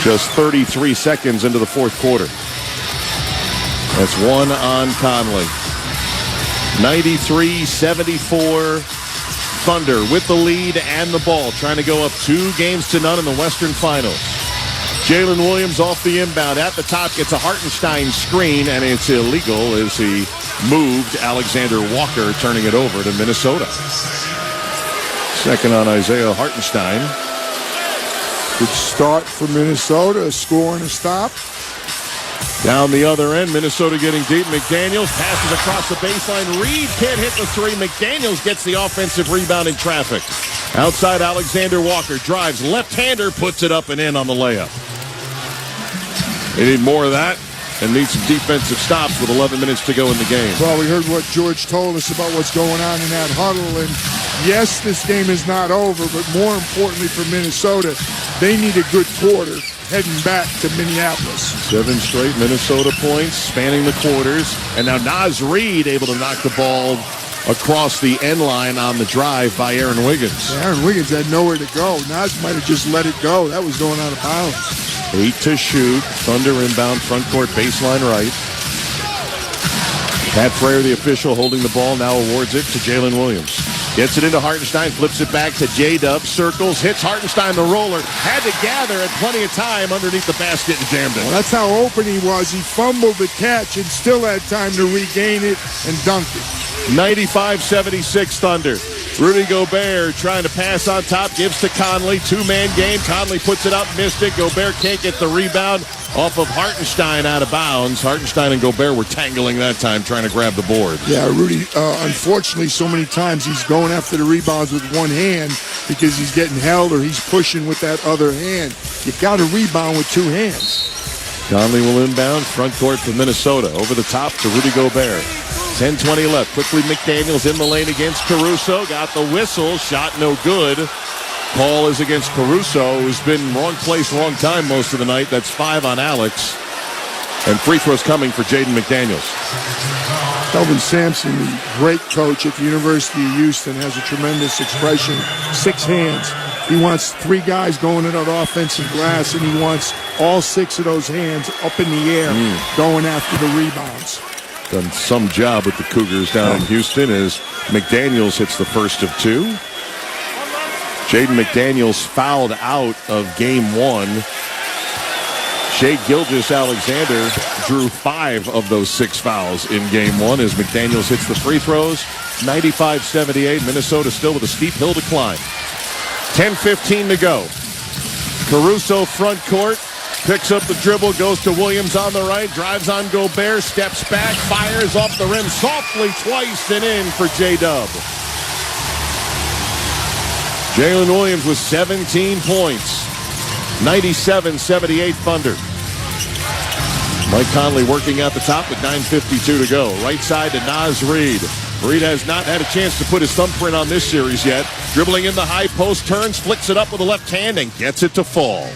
just 33 seconds into the fourth quarter. That's one on Conley. 93-74, Thunder with the lead and the ball, trying to go up 2-0 in the Western Finals. Jalen Williams off the inbound at the top, gets a Hartenstein screen, and it's illegal as he moved Alexander Walker, turning it over to Minnesota. Second on Isaiah Hartenstein.
Good start for Minnesota, a score and a stop.
Down the other end, Minnesota getting deep. McDaniels passes across the baseline. Reed can't hit the three. McDaniels gets the offensive rebound in traffic. Outside, Alexander Walker drives. Left-hander puts it up and in on the layup. They need more of that and need some defensive stops with 11 minutes to go in the game.
Well, we heard what George told us about what's going on in that huddle. And yes, this game is not over, but more importantly for Minnesota, they need a good quarter heading back to Minneapolis.
7 straight Minnesota points spanning the quarters. And now Naz Reid able to knock the ball across the end line on the drive by Aaron Wiggins.
Yeah, Aaron Wiggins had nowhere to go. Naz might have just let it go. That was going out of bounds.
8 to shoot. Thunder inbound, front court, baseline right. Pat Frayer, the official, holding the ball, now awards it to Jalen Williams. Gets it into Hartenstein, flips it back to J-Dub, circles, hits Hartenstein, the roller. Had to gather at plenty of time underneath the basket and jammed it.
Well, that's how open he was. He fumbled the catch and still had time to regain it and dunk it.
95-76 Thunder. Rudy Gobert trying to pass on top, gives to Conley. Two-man game. Conley puts it up, missed it. Gobert can't get the rebound off of Hartenstein out of bounds. Hartenstein and Gobert were tangling that time, trying to grab the board.
Yeah, Rudy, unfortunately, so many times he's going after the rebounds with one hand because he's getting held or he's pushing with that other hand. You got to rebound with two hands.
Conley will inbound, front court for Minnesota. Over the top to Rudy Gobert. 10-20 left. Quickly McDaniels in the lane against Caruso. Got the whistle. Shot no good. Call is against Caruso, who's been wrong place, wrong time most of the night. That's 5 on Alex. And free throws coming for Jaden McDaniels.
Kelvin Sampson, the great coach at the University of Houston, has a tremendous expression. 6 hands. He wants 3 guys going at that offensive glass, and he wants all 6 of those hands up in the air going after the rebounds.
Done some job with the Cougars down in Houston as McDaniels hits the first of 2. Jaden McDaniels fouled out of game 1. Shai Gilgeous-Alexander drew 5 of those 6 fouls in game 1 as McDaniels hits the free throws. 95-78. Minnesota still with a steep hill to climb. 10:15 to go. Caruso front court. Picks up the dribble, goes to Williams on the right, drives on Gobert, steps back, fires off the rim softly twice and in for J-Dub. Jalen Williams with 17 points. 97-78 Thunder. Mike Conley working at the top with 9:52 to go. Right side to Naz Reid. Reid has not had a chance to put his thumbprint on this series yet. Dribbling in the high post, turns, flicks it up with the left hand, and gets it to fall.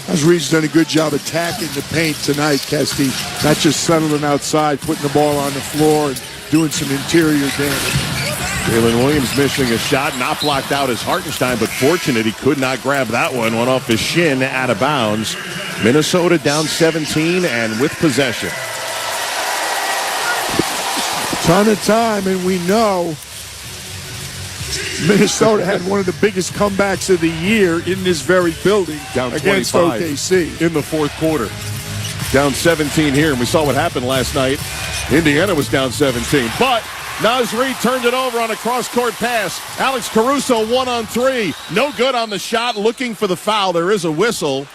Naz Reid's done a good job attacking the paint tonight, Kesty. Not just settling outside, putting the ball on the floor, and doing some interior damage.
Jalen Williams missing a shot, not blocked out as Hartenstein, but fortunate he could not grab that one. Went off his shin, out of bounds. Minnesota down 17 and with possession.
Ton of time, and we know Minnesota had one of the biggest comebacks of the year in this very building
down
against
25
OKC
in the fourth quarter. Down 17 here, and we saw what happened last night. Indiana was down 17, but Naz Reid turned it over on a cross-court pass. Alex Caruso 1-on-3. No good on the shot, looking for the foul. There is a whistle.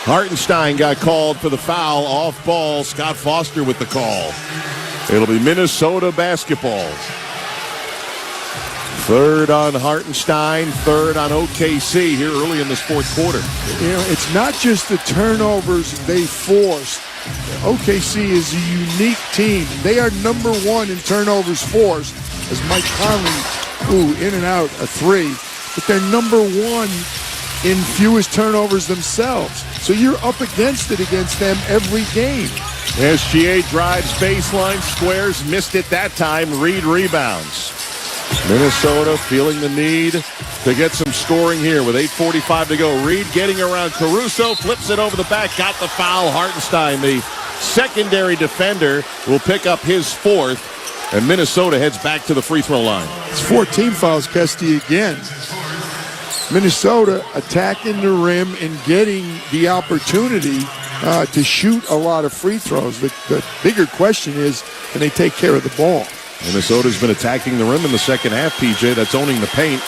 Hartenstein got called for the foul, off ball. Scott Foster with the call. It'll be Minnesota basketball. Third on Hartenstein, third on OKC here early in this fourth quarter.
You know, it's not just the turnovers they forced. OKC is a unique team. They are number one in turnovers forced, as Mike Conley, in and out a three, but they're number one in fewest turnovers themselves. So you're up against it against them every game.
SGA drives baseline, squares, missed it that time. Reid rebounds. Minnesota feeling the need to get some scoring here with 8:45 to go. Reid getting around Caruso, flips it over the back, got the foul. Hartenstein, the secondary defender, will pick up his fourth, and Minnesota heads back to the free throw line.
It's 14 fouls, Kesty, again. Minnesota attacking the rim and getting the opportunity to shoot a lot of free throws. The bigger question is, can they take care of the ball?
Minnesota's been attacking the rim in the second half, PJ. That's owning the paint.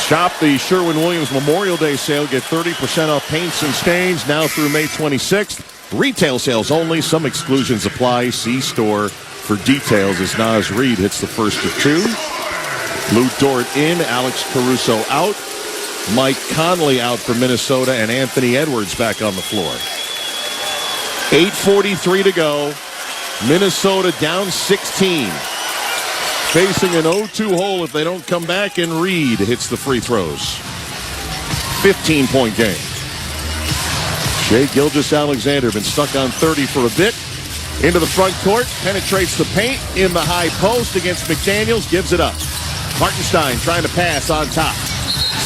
Shop the Sherwin-Williams Memorial Day sale. Get 30% off paints and stains now through May 26th. Retail sales only. Some exclusions apply. See store for details as Naz Reid hits the first of two. Lou Dort in. Alex Caruso out. Mike Conley out for Minnesota, and Anthony Edwards back on the floor. 8:43 to go. Minnesota down 16. Facing an 0-2 hole if they don't come back, and Reid hits the free throws. 15-point game. Shai Gilgeous-Alexander been stuck on 30 for a bit. Into the front court, penetrates the paint in the high post against McDaniels, gives it up. Hartenstein trying to pass on top.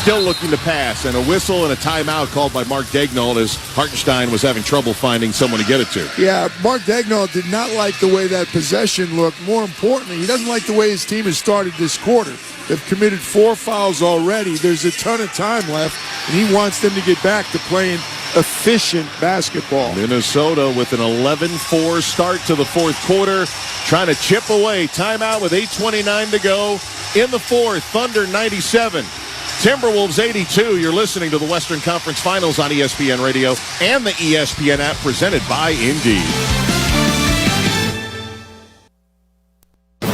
Still looking to pass, and a whistle and a timeout called by Mark Daigneault as Hartenstein was having trouble finding someone to get it to.
Yeah, Mark Daigneault did not like the way that possession looked. More importantly, he doesn't like the way his team has started this quarter. They've committed 4 fouls already. There's a ton of time left, and he wants them to get back to playing efficient basketball.
Minnesota with an 11-4 start to the fourth quarter, trying to chip away. Timeout with 8:29 to go in the fourth. Thunder 97. Timberwolves 82. You're listening to the Western Conference Finals on ESPN Radio and the ESPN app, presented by Indeed.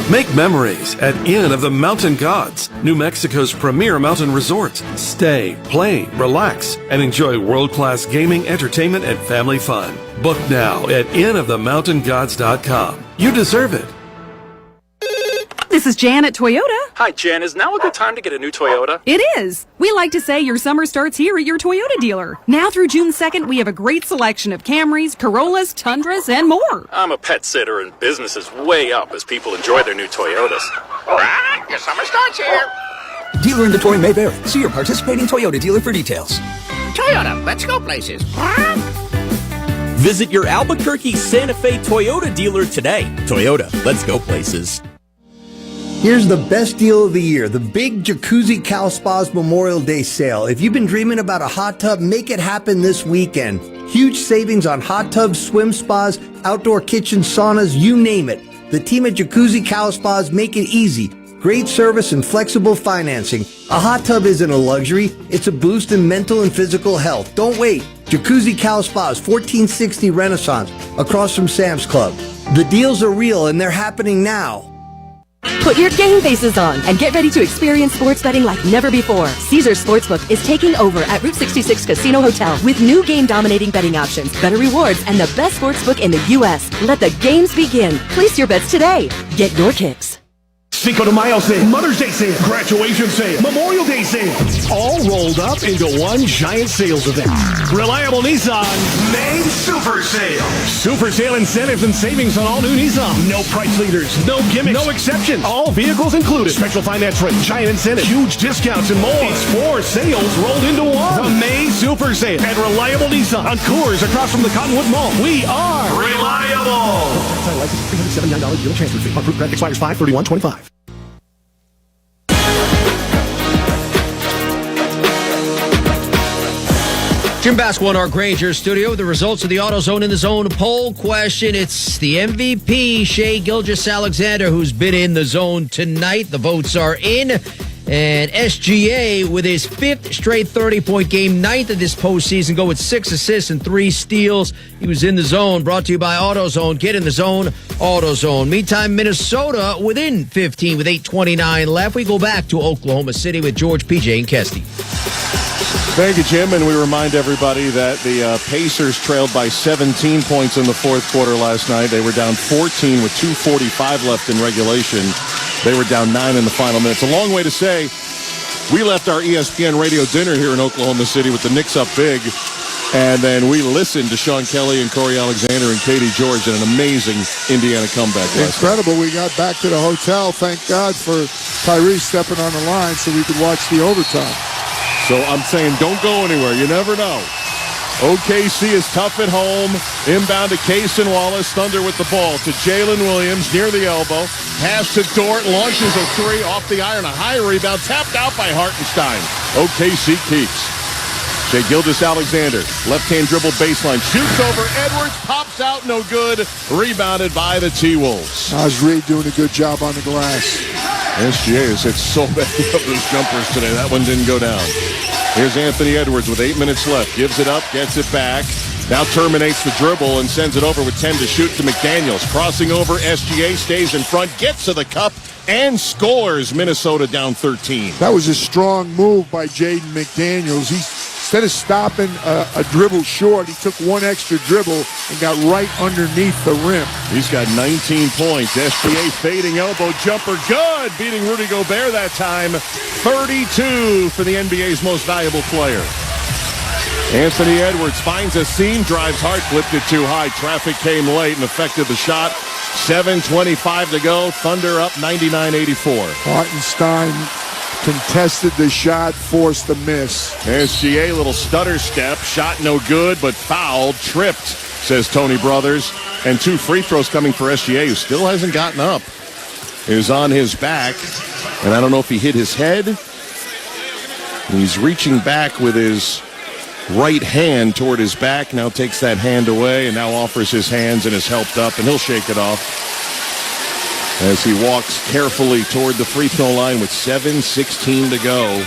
Make memories at Inn of the Mountain Gods, New Mexico's premier mountain resort. Stay, play, relax, and enjoy world-class gaming, entertainment, and family fun. Book now at innofthemountaingods.com. You deserve it.
This is Jan at Toyota.
Hi, Jan. Is now a good time to get a new Toyota?
It is. We like to say your summer starts here at your Toyota dealer. Now through June 2nd, we have a great selection of Camrys, Corollas, Tundras, and more.
I'm a pet sitter, and business is way up as people enjoy their new Toyotas.
Your summer starts here.
Dealer inventory may vary. See your participating Toyota dealer for details.
Toyota, let's go places.
Visit your Albuquerque Santa Fe Toyota dealer today. Toyota, let's go places.
Here's the best deal of the year, the big Jacuzzi Cal Spas Memorial Day sale. If you've been dreaming about a hot tub, make it happen this weekend. Huge savings on hot tubs, swim spas, outdoor kitchens, saunas, you name it. The team at Jacuzzi Cal Spas make it easy. Great service and flexible financing. A hot tub isn't a luxury, it's a boost in mental and physical health. Don't wait. Jacuzzi Cal Spas, 1460 Renaissance, across from Sam's Club. The deals are real and they're happening now.
Put your game faces on and get ready to experience sports betting like never before. Caesars Sportsbook is taking over at Route 66 Casino Hotel with new game-dominating betting options, better rewards, and the best sportsbook in the U.S. Let the games begin. Place your bets today. Get your kicks.
Cinco de Mayo sale, Mother's Day sale, graduation sale, Memorial Day sale, all rolled up into one giant sales event. Reliable Nissan May Super Sale. Super Sale incentives and savings on all new Nissan. No price leaders, no gimmicks, no exceptions. All vehicles included. Special finance rate, giant incentives, huge discounts, and more. It's 4 sales rolled into one. The May Super Sale at Reliable Nissan on Coors across from the Cottonwood Mall. We are reliable. $379 deal transfer fee. Approved credit expires 5/31/25.
Jim Basketball in our Granger studio with the results of the AutoZone in the Zone poll question. It's the MVP, Shai Gilgeous-Alexander, who's been in the zone tonight. The votes are in. And SGA, with his 5th straight 30-point game, 9th of this postseason, go with 6 assists and 3 steals. He was in the zone, brought to you by AutoZone. Get in the zone, AutoZone. Meantime, Minnesota within 15 with 8:29 left. We go back to Oklahoma City with George, PJ, and Kesty.
Thank you, Jim. And we remind everybody that the Pacers trailed by 17 points in the fourth quarter last night. They were down 14 with 2:45 left in regulation. They were down 9 in the final minutes. A long way to say we left our ESPN radio dinner here in Oklahoma City with the Knicks up big. And then we listened to Sean Kelly and Corey Alexander and Katie George in an amazing Indiana comeback last
Incredible. We got back to the hotel. Thank God for Tyrese stepping on the line so we could watch the overtime.
So I'm saying don't go anywhere. You never know. OKC is tough at home. Inbound to Cason Wallace. Thunder with the ball to Jalen Williams near the elbow. Pass to Dort. Launches a 3 off the iron. A high rebound. Tapped out by Hartenstein. OKC keeps. Shai Gilgeous-Alexander. Left-hand dribble baseline. Shoots over Edwards. Pops out. No good. Rebounded by the T-Wolves.
Reed doing a good job on the glass.
SGA has hit so many of those jumpers today. That one didn't go down. Here's Anthony Edwards with 8 minutes left. Gives it up, gets it back. Now terminates the dribble and sends it over with 10 to shoot to McDaniels. Crossing over, SGA stays in front, gets to the cup, and scores. Minnesota down 13.
That was a strong move by Jaden McDaniels. Instead of stopping a dribble short, he took one extra dribble and got right underneath the rim.
He's got 19 points. SGA fading elbow jumper. Good. Beating Rudy Gobert that time. 32 for the NBA's most valuable player. Anthony Edwards finds a seam, drives hard, flipped it too high. Traffic came late and affected the shot. 7:25 to go. Thunder up 99-84.
Hartenstein contested the shot, forced the miss.
SGA, little stutter step. Shot no good, but fouled. Tripped, says Tony Brothers. And 2 free throws coming for SGA, who still hasn't gotten up. Is on his back. And I don't know if he hit his head. He's reaching back with his right hand toward his back. Now takes that hand away and now offers his hands and is helped up. And he'll shake it off as he walks carefully toward the free throw line with 7:16 to go.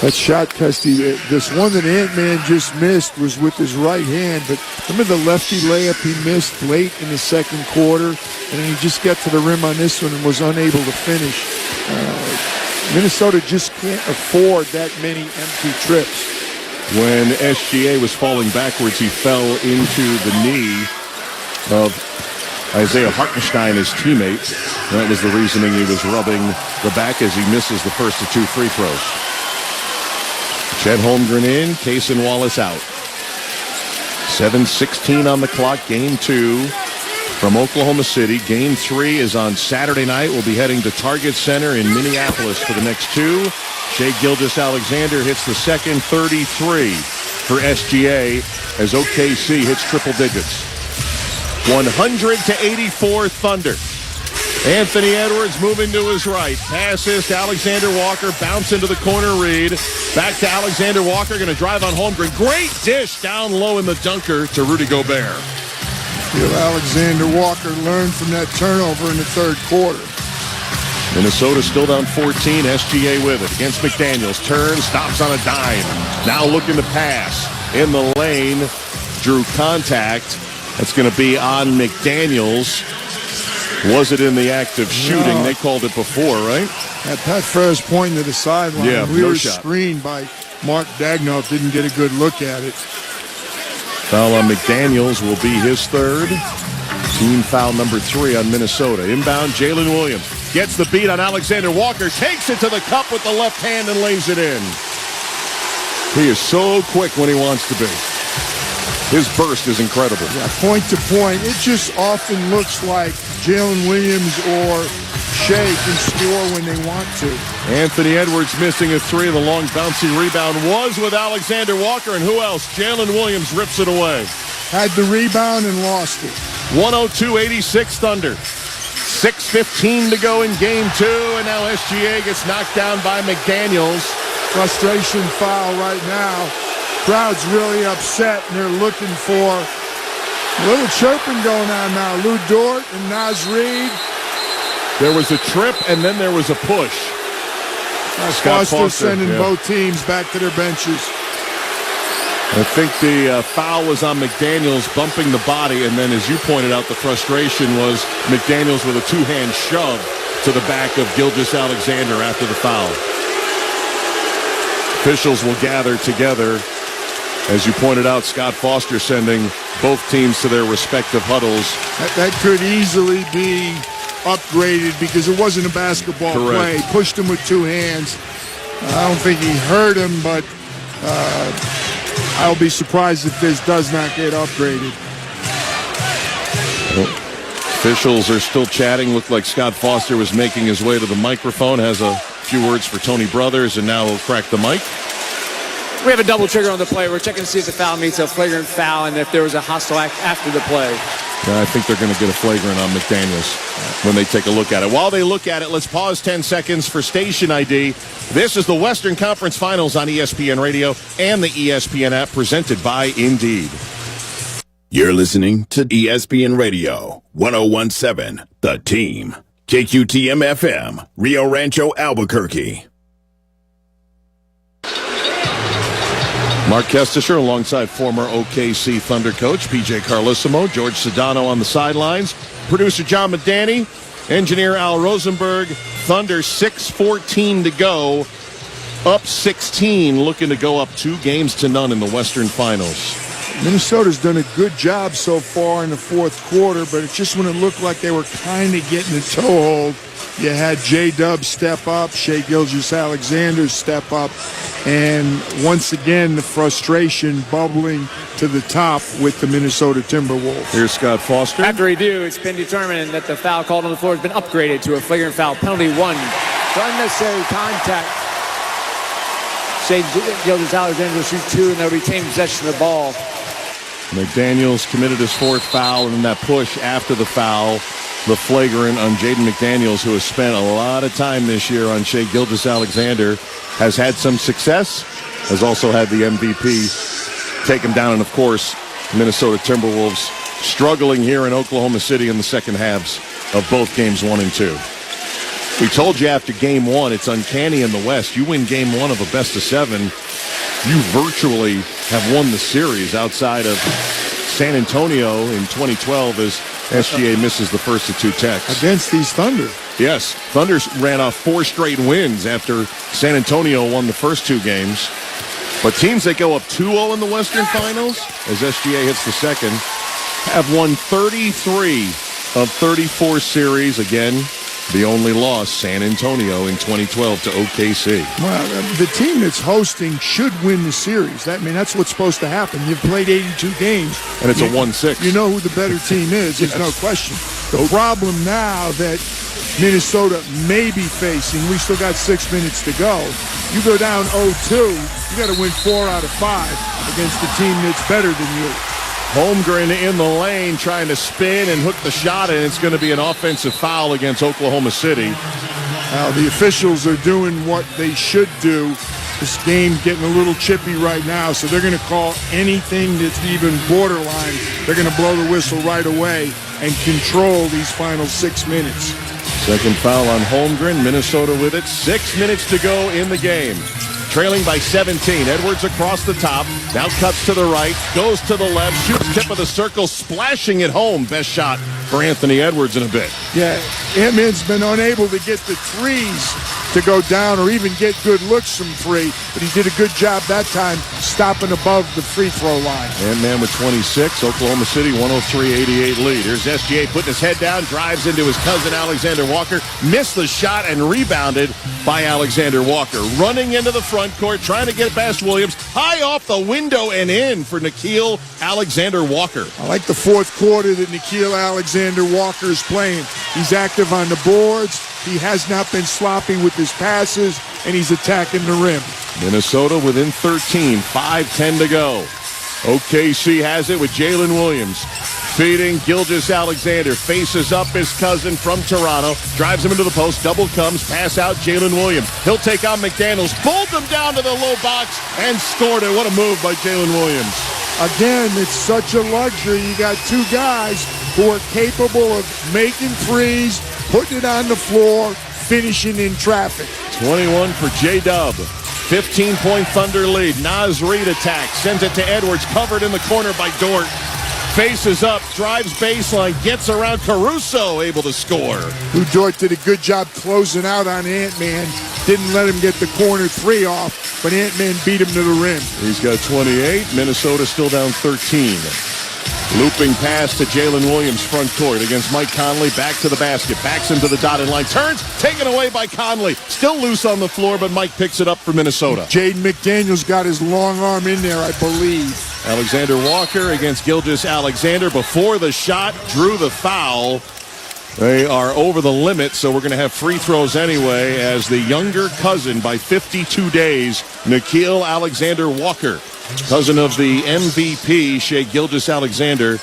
That shot, Kesty, this one that Ant-Man just missed was with his right hand, but remember the lefty layup he missed late in the second quarter, and then he just got to the rim on this one and was unable to finish. Minnesota just can't afford that many empty trips.
When SGA was falling backwards, he fell into the knee of Isaiah Hartenstein, his teammate. That was the reasoning he was rubbing the back as he misses the first of 2 free throws. Chet Holmgren in, Cason Wallace out. 7:16 on the clock, game 2 from Oklahoma City. Game 3 is on Saturday night. We'll be heading to Target Center in Minneapolis for the next 2. Shai Gilgeous-Alexander hits the second 33 for SGA as OKC hits triple digits. 100-84 Thunder. Anthony Edwards moving to his right. Passes to Alexander Walker. Bounce into the corner, Reed. Back to Alexander Walker. Going to drive on Holmgren. Great dish down low in the dunker to Rudy Gobert.
Alexander Walker learned from that turnover in the third quarter.
Minnesota still down 14. SGA with it against McDaniels. Turns, stops on a dime. Now looking to pass in the lane. Drew contact. That's going to be on McDaniels. Was it in the act of shooting?
No.
They called it before, right?
At Pat Ferris pointing to the sideline,
Yeah,
we
no
were
shot.
screened by Mark Daigneault. Didn't get a good look at it.
Foul on McDaniels will be his third. Team foul number 3 on Minnesota. Inbound, Jalen Williams gets the beat on Alexander Walker, takes it to the cup with the left hand and lays it in. He is so quick when he wants to be. His burst is incredible.
Yeah, point to point. It just often looks like Jalen Williams or Shea can score when they want to.
Anthony Edwards missing a 3. The long bouncy rebound was with Alexander Walker, and who else? Jalen Williams rips it away.
Had the rebound and lost it.
102-86 Thunder. 6:15 to go in game 2, and now SGA gets knocked down by McDaniels.
Frustration foul right now. Crowd's really upset, and they're looking for a little chirping going on now. Lou Dort and Naz Reid.
There was a trip, and then there was a push. Scott
Foster sending both teams back to their benches.
I think the foul was on McDaniels bumping the body, and then, as you pointed out, the frustration was McDaniels with a two-hand shove to the back of Gilgeous-Alexander after the foul. Officials will gather together. As you pointed out, Scott Foster sending both teams to their respective huddles.
That could easily be upgraded because it wasn't a basketball play. Pushed him with two hands. I don't think he hurt him, but I'll be surprised if this does not get upgraded.
Well, officials are still chatting. Looked like Scott Foster was making his way to the microphone. Has a few words for Tony Brothers, and now he'll crack the mic.
We have a double trigger on the play. We're checking to see if the foul meets a flagrant foul and if there was a hostile act after the play.
Yeah, I think they're going to get a flagrant on McDaniels when they take a look at it. While they look at it, let's pause 10 seconds for station ID. This is the Western Conference Finals on ESPN Radio and the ESPN app, presented by Indeed.
You're listening to ESPN Radio 101.7 The Team. KQTM FM, Rio Rancho, Albuquerque.
Mark Kestisher alongside former OKC Thunder coach P.J. Carlissimo, George Sedano on the sidelines, producer John Medani, engineer Al Rosenberg. Thunder 6:14 to go, up 16, looking to go up 2-0 in the Western Finals.
Minnesota's done a good job so far in the fourth quarter, but it's just when it looked like they were kind of getting a toehold, you had J-Dub step up, Shea Gilgeous-Alexander step up, and once again the frustration bubbling to the top with the Minnesota Timberwolves.
Here's Scott Foster.
After review, it's been determined that the foul called on the floor has been upgraded to a flagrant foul. Penalty 1 for unnecessary contact. Shea Gilgeous-Alexander will shoot 2, and they'll retain possession of the ball.
McDaniels committed his fourth foul, and then that push after the foul, the flagrant on Jaden McDaniels, who has spent a lot of time this year on Shea Gilgeous-Alexander, has had some success, has also had the MVP take him down, and of course, Minnesota Timberwolves struggling here in Oklahoma City in the second halves of both games 1 and 2. We told you after game 1, it's uncanny in the West. You win game 1 of a best-of-7, you virtually have won the series outside of San Antonio in 2012 as SGA misses the first of 2 techs.
Against these Thunder.
Yes, Thunder ran off 4 straight wins after San Antonio won the first 2 games. But teams that go up 2-0 in the Western Finals, as SGA hits the second, have won 33 of 34 series. Again, the only loss, San Antonio in 2012 to OKC.
Well, the team that's hosting should win the series. That's what's supposed to happen. You've played 82 games.
And it's a 1-6.
You know who the better team is. There's no question. The problem now that Minnesota may be facing, we still got 6 minutes to go. You go down 0-2, you got to win 4 out of 5 against a team that's better than you.
Holmgren in the lane trying to spin and hook the shot, and it's going to be an offensive foul against Oklahoma City.
The officials are doing what they should do. This game getting a little chippy right now, so they're going to call anything that's even borderline. They're going to blow the whistle right away and control these final 6 minutes.
Second foul on Holmgren. Minnesota with it. 6 minutes to go in the game. trailing by 17. Edwards across the top, now cuts to the right, goes to the left, shoots tip of the circle, splashing it home. Best shot for Anthony Edwards in a bit.
Yeah, Ant-Man's been unable to get the threes to go down or even get good looks from three, but he did a good job that time stopping above the free throw line.
Ant-Man with 26, Oklahoma City 103-88 lead. Here's SGA putting his head down, drives into his cousin Alexander Walker, missed the shot and rebounded by Alexander Walker. Running into the front court, trying to get past Williams, high off the window and in for Nickeil Alexander Walker.
I like the fourth quarter that Nickeil Alexander Walker is playing. He's active on the boards. He has not been sloppy with his passes, and he's attacking the rim.
Minnesota within 13, 5:10 to go. OKC has it with Jalen Williams. Feeding Gilgeous-Alexander, faces up his cousin from Toronto, drives him into the post, double comes, pass out Jalen Williams. He'll take on McDaniels, pulled him down to the low box, and scored it. What a move by Jalen Williams.
Again, it's such a luxury. You got two guys who are capable of making threes, putting it on the floor, finishing in traffic.
21 for J-Dub. 15-point Thunder lead. Naz Reid attacks, sends it to Edwards, covered in the corner by Dort. Faces up, drives baseline, gets around Caruso, able to score.
Lou Dort did a good job closing out on Ant-Man. Didn't let him get the corner three off, but Ant-Man beat him to the rim.
He's got 28. Minnesota still down 13. Looping pass to Jalen Williams, front court against Mike Conley. Back to the basket, backs him to the dotted line. Turns, taken away by Conley. Still loose on the floor, but Mike picks it up for Minnesota.
Jaden McDaniels got his long arm in there, I believe.
Alexander Walker against Gilgeous-Alexander. Before the shot, drew the foul. They are over the limit, so we're going to have free throws anyway as the younger cousin by 52 days, Nickeil Alexander Walker, cousin of the MVP, Shai Gilgeous-Alexander,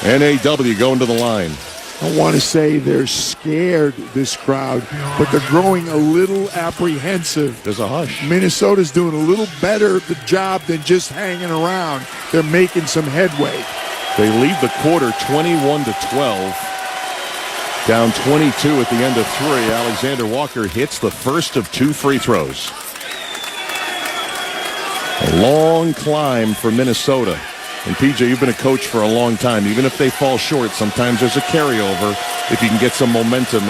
NAW, going to the line.
I want to say they're scared, this crowd, but they're growing a little apprehensive.
There's a hush.
Minnesota's doing a little better the job than just hanging around. They're making some headway.
They lead the quarter 21-12. Down 22 at the end of three. Alexander Walker hits the first of two free throws. A long climb for Minnesota. And PJ, you've been a coach for a long time. Even if they fall short, sometimes there's a carryover if you can get some momentum.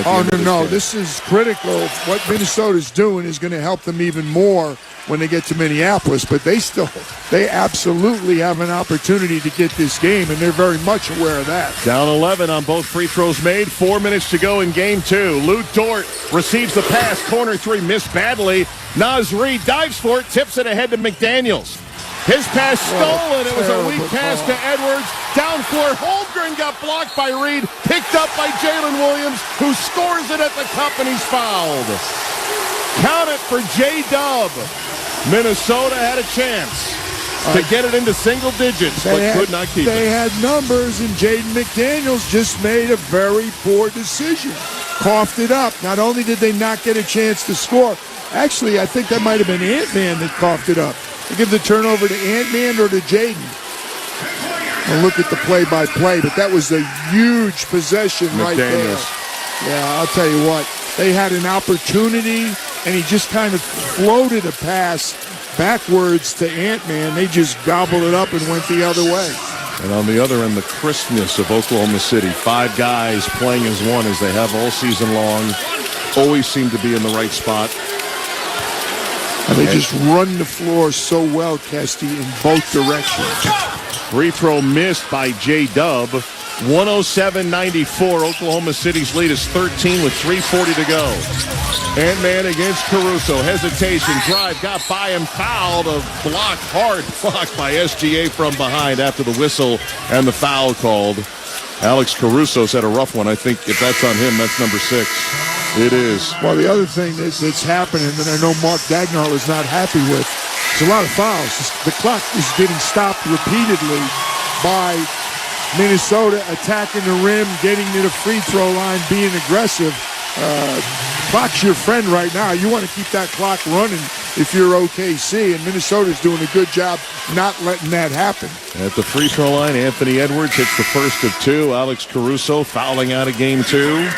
This is critical. What Minnesota's doing is going to help them even more when they get to Minneapolis. But they absolutely have an opportunity to get this game, and they're very much aware of that.
Down 11 on both free throws made. 4 minutes to go in game two. Lou Dort receives the pass. Corner three missed badly. Naz Reid dives for it, tips it ahead to McDaniels. His pass stolen. It was a weak pass to Edwards. Down floor. Holmgren got blocked by Reid. Picked up by Jalen Williams, who scores it at the cup, and he's fouled. Count it for J-Dub. Minnesota had a chance to get it into single digits, but could not keep it.
They had numbers, and Jaden McDaniels just made a very poor decision. Coughed it up. Not only did they not get a chance to score, actually, I think that might have been Ant-Man that coughed it up. They give the turnover to Ant-Man or to Jaden. I'll look at the play-by-play, but that was a huge possession right there. Yeah, I'll tell you what. They had an opportunity, and he just kind of floated a pass backwards to Ant-Man. They just gobbled it up and went the other way.
And on the other end, the crispness of Oklahoma City. 5 guys playing as one, as they have all season long. Always seem to be in the right spot.
And they just run the floor so well, Kesty, in both directions.
Free throw missed by J-Dub. 107-94. Oklahoma City's lead is 13 with 3:40 to go. Ant-Man against Caruso. Hesitation. Drive. Got by him. Fouled. Hard block by SGA from behind after the whistle and the foul called. Alex Caruso's had a rough one. I think if that's on him, that's number 6. It is.
Well, the other thing that's happening that I know Mark Dagnall is not happy with, is a lot of fouls. The clock is getting stopped repeatedly by Minnesota attacking the rim, getting to the free throw line, being aggressive. Clock's your friend right now. You want to keep that clock running if you're OKC, and Minnesota's doing a good job not letting that happen.
At the free throw line, Anthony Edwards hits the first of 2. Alex Caruso fouling out of game 2.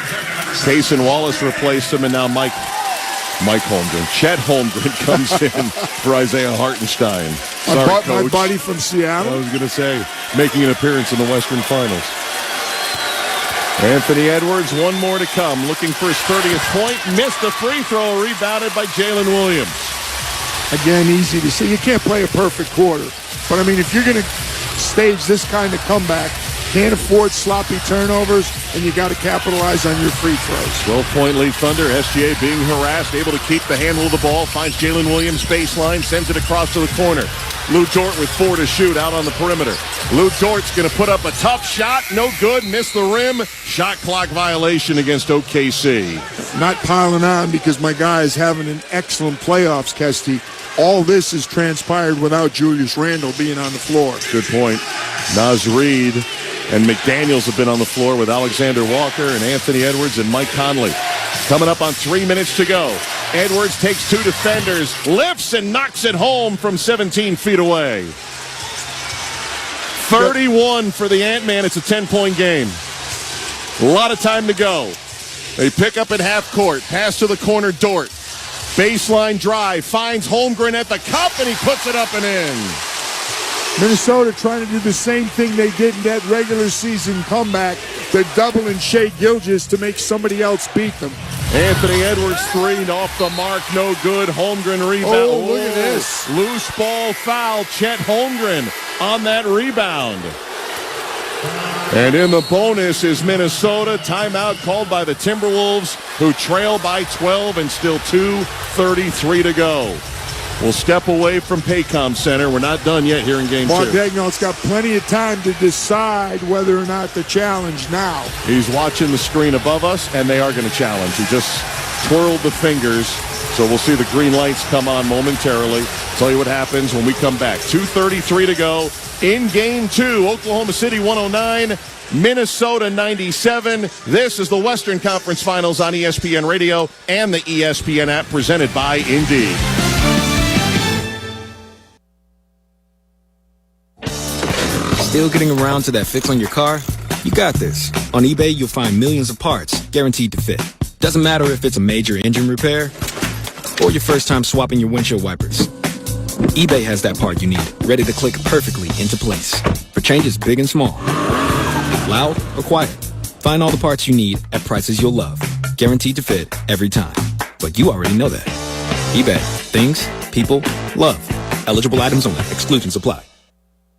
Cason Wallace replaced him, and now Mike Mike Holmgren. Chet Holmgren comes in for Isaiah Hartenstein. Sorry,
my
Coach.
buddy from Seattle.
I was going to say, making an appearance in the Western Finals. Anthony Edwards, one more to come. Looking for his 30th point. Missed the free throw. Rebounded by Jalen Williams.
Again, easy to see. You can't play a perfect quarter. But, I mean, if you're going to stage this kind of comeback, can't afford sloppy turnovers, and you got to capitalize on your free throws.
12-point lead Thunder. SGA being harassed, able to keep the handle of the ball. Finds Jalen Williams baseline, sends it across to the corner. Lou Dort with 4 to shoot out on the perimeter. Lou Dort's going to put up a tough shot. No good. Missed the rim. Shot clock violation against OKC.
Not piling on because my guy is having an excellent playoffs, Kesty. All this has transpired without Julius Randle being on the floor.
Good point. Naz Reid and McDaniels have been on the floor with Alexander Walker and Anthony Edwards and Mike Conley. Coming up on 3 minutes to go. Edwards takes 2 defenders, lifts and knocks it home from 17 feet away. 31 for the Ant-Man. It's a 10-point game. A lot of time to go. They pick up at half court. Pass to the corner, Dort. Baseline drive. Finds Holmgren at the cup, and he puts it up and in.
Minnesota trying to do the same thing they did in that regular season comeback. They're doubling Shai Gilgeous to make somebody else beat them.
Anthony Edwards 3 off the mark, no good. Holmgren rebound.
Oh, look at this.
Loose ball foul. Chet Holmgren on that rebound. And in the bonus is Minnesota. Timeout called by the Timberwolves, who trail by 12 and still 2:33 to go. We'll step away from Paycom Center. We're not done yet here in Game 2.
Mark Dagnall's got plenty of time to decide whether or not to challenge now.
He's watching the screen above us, and they are going to challenge. He just twirled the fingers, so we'll see the green lights come on momentarily. Tell you what happens when we come back. 2:33 to go in Game 2. Oklahoma City 109, Minnesota 97. This is the Western Conference Finals on ESPN Radio and the ESPN app, presented by Indeed.
Still getting around to that fix on your car? You got this. On eBay, you'll find millions of parts guaranteed to fit. Doesn't matter if it's a major engine repair or your first time swapping your windshield wipers. eBay has that part you need, ready to click perfectly into place for changes big and small. Loud or quiet. Find all the parts you need at prices you'll love. Guaranteed to fit every time. But you already know that. eBay. Things, people, love. Eligible items only. Exclusions apply.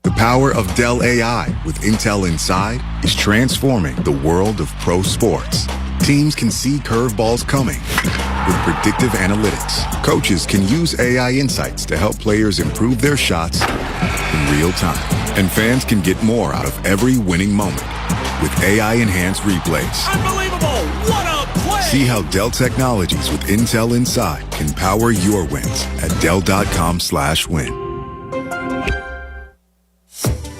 The power of Dell AI with Intel Inside is transforming the world of pro sports. Teams can see curveballs coming with predictive analytics. Coaches can use AI insights to help players improve their shots in real time. And fans can get more out of every winning moment with AI-enhanced replays.
Unbelievable! What a play!
See how Dell Technologies with Intel Inside can power your wins at Dell.com/win.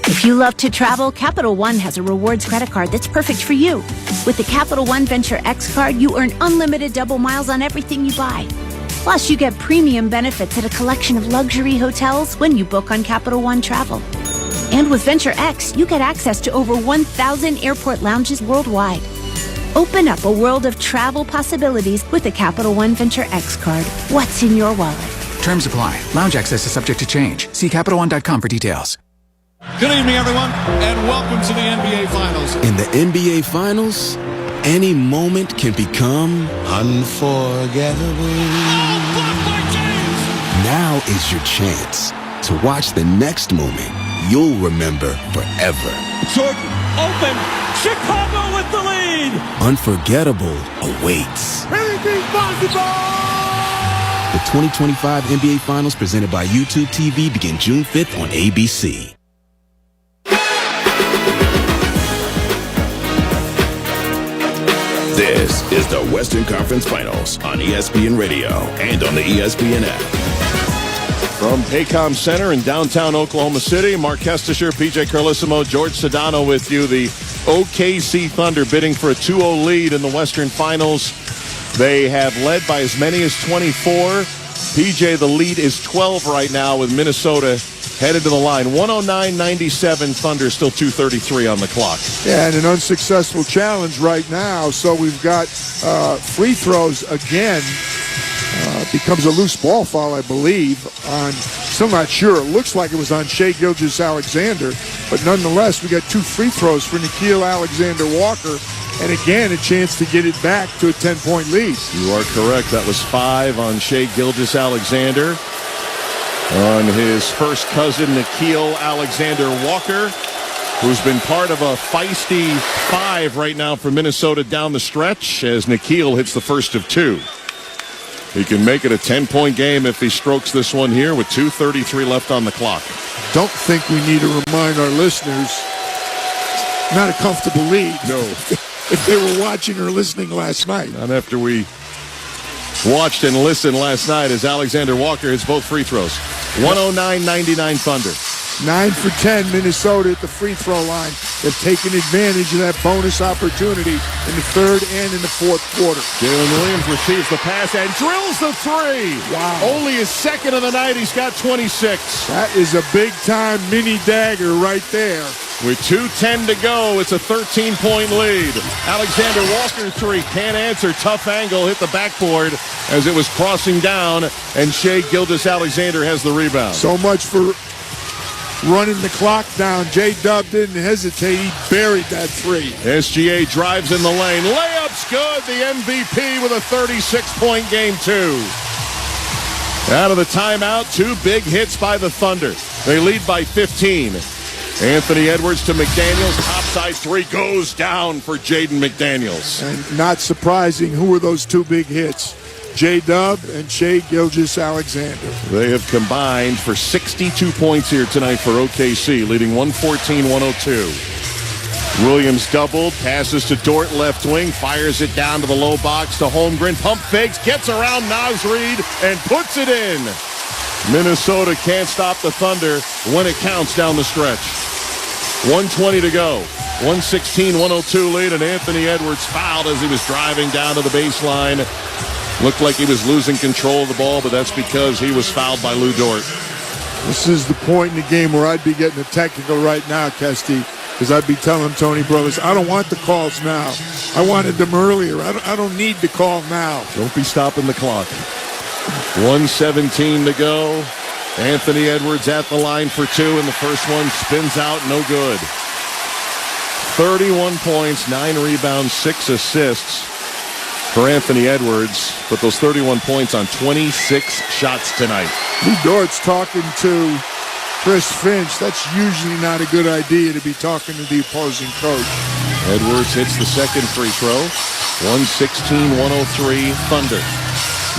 If you love to travel, Capital One has a rewards credit card that's perfect for you. With the Capital One Venture X card, you earn unlimited double miles on everything you buy. Plus, you get premium benefits at a collection of luxury hotels when you book on Capital One Travel. And with Venture X, you get access to over 1,000 airport lounges worldwide. Open up a world of travel possibilities with the Capital One Venture X card. What's in your wallet?
Terms apply. Lounge access is subject to change. See CapitalOne.com for details.
Good evening, everyone, and welcome to the NBA Finals.
In the NBA Finals, any moment can become unforgettable. Now is your chance to watch the next moment you'll remember forever.
Jordan, open! Chicago with the lead!
Unforgettable awaits.
Anything possible!
The 2025 NBA Finals presented by YouTube TV begin June 5th on ABC. This is the Western Conference Finals on ESPN Radio and on the ESPN app.
From Paycom Center in downtown Oklahoma City, Mark Kestisher, PJ Carlissimo, George Sedano with you. The OKC Thunder bidding for a 2-0 lead in the Western Finals. They have led by as many as 24. PJ, the lead is 12 right now with Minnesota headed to the line. 109-97, Thunder, still 2:33 on the clock.
Yeah, and an unsuccessful challenge right now. So we've got free throws again. Becomes a loose ball foul, I believe, on, still not sure. It looks like it was on Shai Gilgeous-Alexander, but nonetheless, we got 2 free throws for Nickeil Alexander-Walker, and again, a chance to get it back to a 10-point lead.
You are correct. That was 5 on Shai Gilgeous-Alexander. On his first cousin, Nickeil Alexander-Walker, who's been part of a feisty 5 right now for Minnesota down the stretch, as Nickeil hits the first of 2. He can make it a 10-point game if he strokes this one here with 2:33 left on the clock.
Don't think we need to remind our listeners, not a comfortable lead.
No.
If they were watching or listening last night.
Not after we watched and listened last night as Alexander Walker hits both free throws. 109-99 Thunder.
9 for 10, Minnesota at the free throw line. They've taken advantage of that bonus opportunity in the third and in the fourth quarter.
Jalen Williams receives the pass and drills the 3.
Wow.
Only his second of the night. He's got 26.
That is a big-time mini dagger right there.
With 2:10 to go, it's a 13-point lead. Alexander Walker 3, can't answer, tough angle, hit the backboard as it was crossing down, and Shai Gilgeous-Alexander has the rebound.
So much for running the clock down. J-Dub didn't hesitate. He buried that 3.
SGA drives in the lane. Layup's good. The MVP with a 36-point game, too. Out of the timeout, 2 big hits by the Thunder. They lead by 15. Anthony Edwards to McDaniels. Topside 3 goes down for Jaden McDaniels.
And not surprising, who were those 2 big hits? J-Dub and Shai Gilgeous-Alexander.
They have combined for 62 points here tonight for OKC, leading 114-102. Williams doubled, passes to Dort left wing, fires it down to the low box to Holmgren, pump fakes, gets around Naz Reid, and puts it in. Minnesota can't stop the Thunder when it counts down the stretch. 1:20 to go. 116-102 lead, and Anthony Edwards fouled as he was driving down to the baseline. Looked like he was losing control of the ball, but that's because he was fouled by Lou Dort.
This is the point in the game where I'd be getting a technical right now, Kesty, because I'd be telling Tony Brothers, I don't want the calls now. I wanted them earlier. I don't need the call now.
Don't be stopping the clock. 1:17 to go. Anthony Edwards at the line for 2, and the first one spins out, no good. 31 points, 9 rebounds, 6 assists for Anthony Edwards, but those 31 points on 26 shots tonight.
Lou Dort's talking to Chris Finch. That's usually not a good idea to be talking to the opposing coach.
Edwards hits the second free throw. 116-103 Thunder.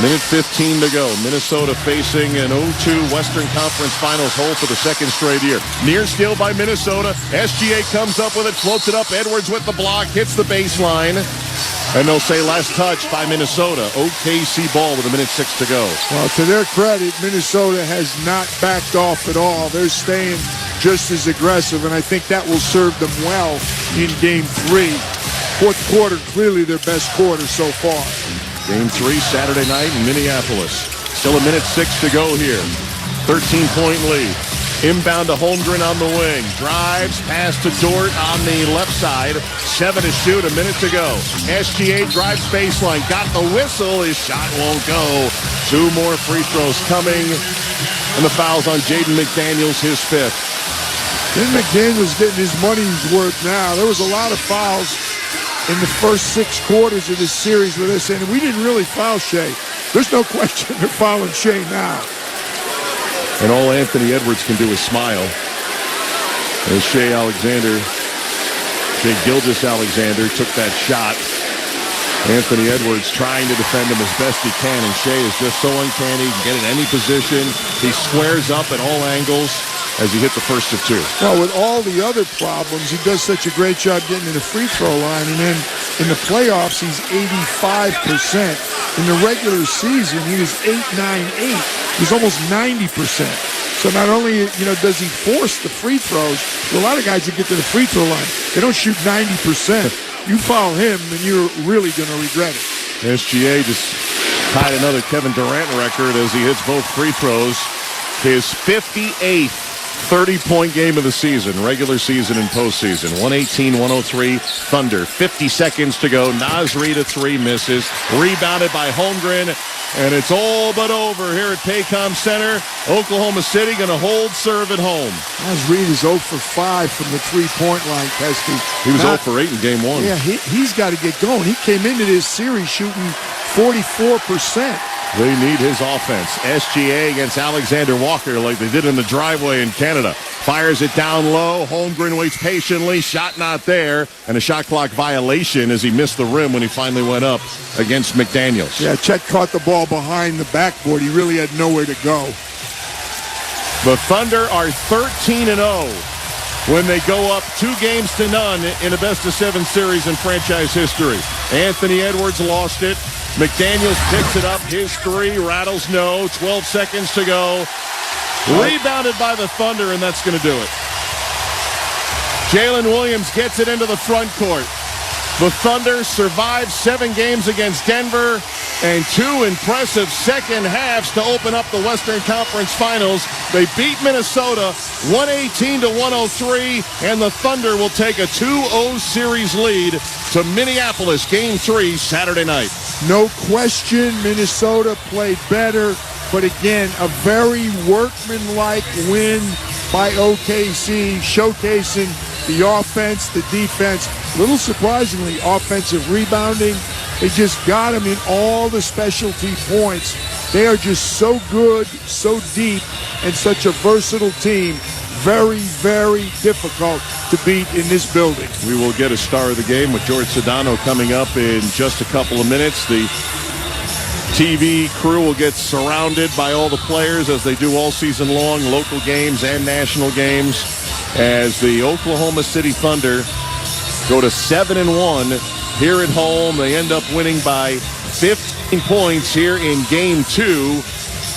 Minute 15 to go. Minnesota facing an 0-2 Western Conference Finals hole for the second straight year. Near steal by Minnesota. SGA comes up with it, floats it up. Edwards with the block, hits the baseline. And they'll say last touch by Minnesota. OKC ball with 1:06 to go.
Well, to their credit, Minnesota has not backed off at all. They're staying just as aggressive, and I think that will serve them well in Game 3. Fourth quarter, clearly their best quarter so far.
Game 3 Saturday night in Minneapolis. Still 1:06 to go here. 13-point lead. Inbound to Holmgren on the wing. Drives, pass to Dort on the left side. 7 to shoot, 1 minute to go. SGA drives baseline. Got the whistle. His shot won't go. 2 more free throws coming. And the foul's on Jaden McDaniels, his 5th.
Jaden McDaniels getting his money's worth now. There was a lot of fouls in the first 6 quarters of this series where they're saying, we didn't really foul Shai. There's no question they're fouling Shai now.
And all Anthony Edwards can do is smile. As Shai Gilgeous-Alexander took that shot. Anthony Edwards trying to defend him as best he can, and Shai is just so uncanny. He can get in any position. He squares up at all angles as he hit the first of 2.
Well, with all the other problems, he does such a great job getting to the free throw line, and then in the playoffs, he's 85%. In the regular season, he was 8-9-8. He's almost 90%. So not only, does he force the free throws, a lot of guys that get to the free throw line, they don't shoot 90%. You foul him, and you're really going to regret it.
SGA just tied another Kevin Durant record as he hits both free throws. His 58th 30-point game of the season, regular season and postseason. 118-103 Thunder. 50 seconds to go. Nasri to three, misses. Rebounded by Holmgren. And it's all but over here at Paycom Center. Oklahoma City going to hold serve at home.
Nas Reed is 0 for 5 from the three-point line, Pesky.
He was 0 for 8 in game one.
Yeah, he's got to get going. He came into this series shooting 44%.
They need his offense. SGA against Alexander Walker like they did in the driveway in Canada. Fires it down low. Holmgren waits patiently. Shot not there. And a shot clock violation as he missed the rim when he finally went up against McDaniels.
Yeah, Chet caught the ball behind the backboard. He really had nowhere to go.
The Thunder are 13-0 when they go up 2-0 in a best-of-7 series in franchise history. Anthony Edwards lost it. McDaniels picks it up. His three rattles no. 12 seconds to go. Rebounded by the Thunder, and that's going to do it. Jalen Williams gets it into the front court. The Thunder survive 7 games against Denver and 2 impressive second halves to open up the Western Conference Finals. They beat Minnesota 118-103, and the Thunder will take a 2-0 series lead to Minneapolis, Game 3, Saturday night.
No question, Minnesota played better, but again, a very workmanlike win by OKC, showcasing the offense, the defense. A little surprisingly, offensive rebounding. They just got them in all the specialty points. They are just so good, so deep, and such a versatile team. Very, very difficult to beat in this building.
We will get a star of the game with George Sedano coming up in just a couple of minutes. The TV crew will get surrounded by all the players as they do all season long, local games and national games, as the Oklahoma City Thunder go to 7-1 here at home. They end up winning by 15 points here in Game 2.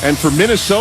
And for Minnesota,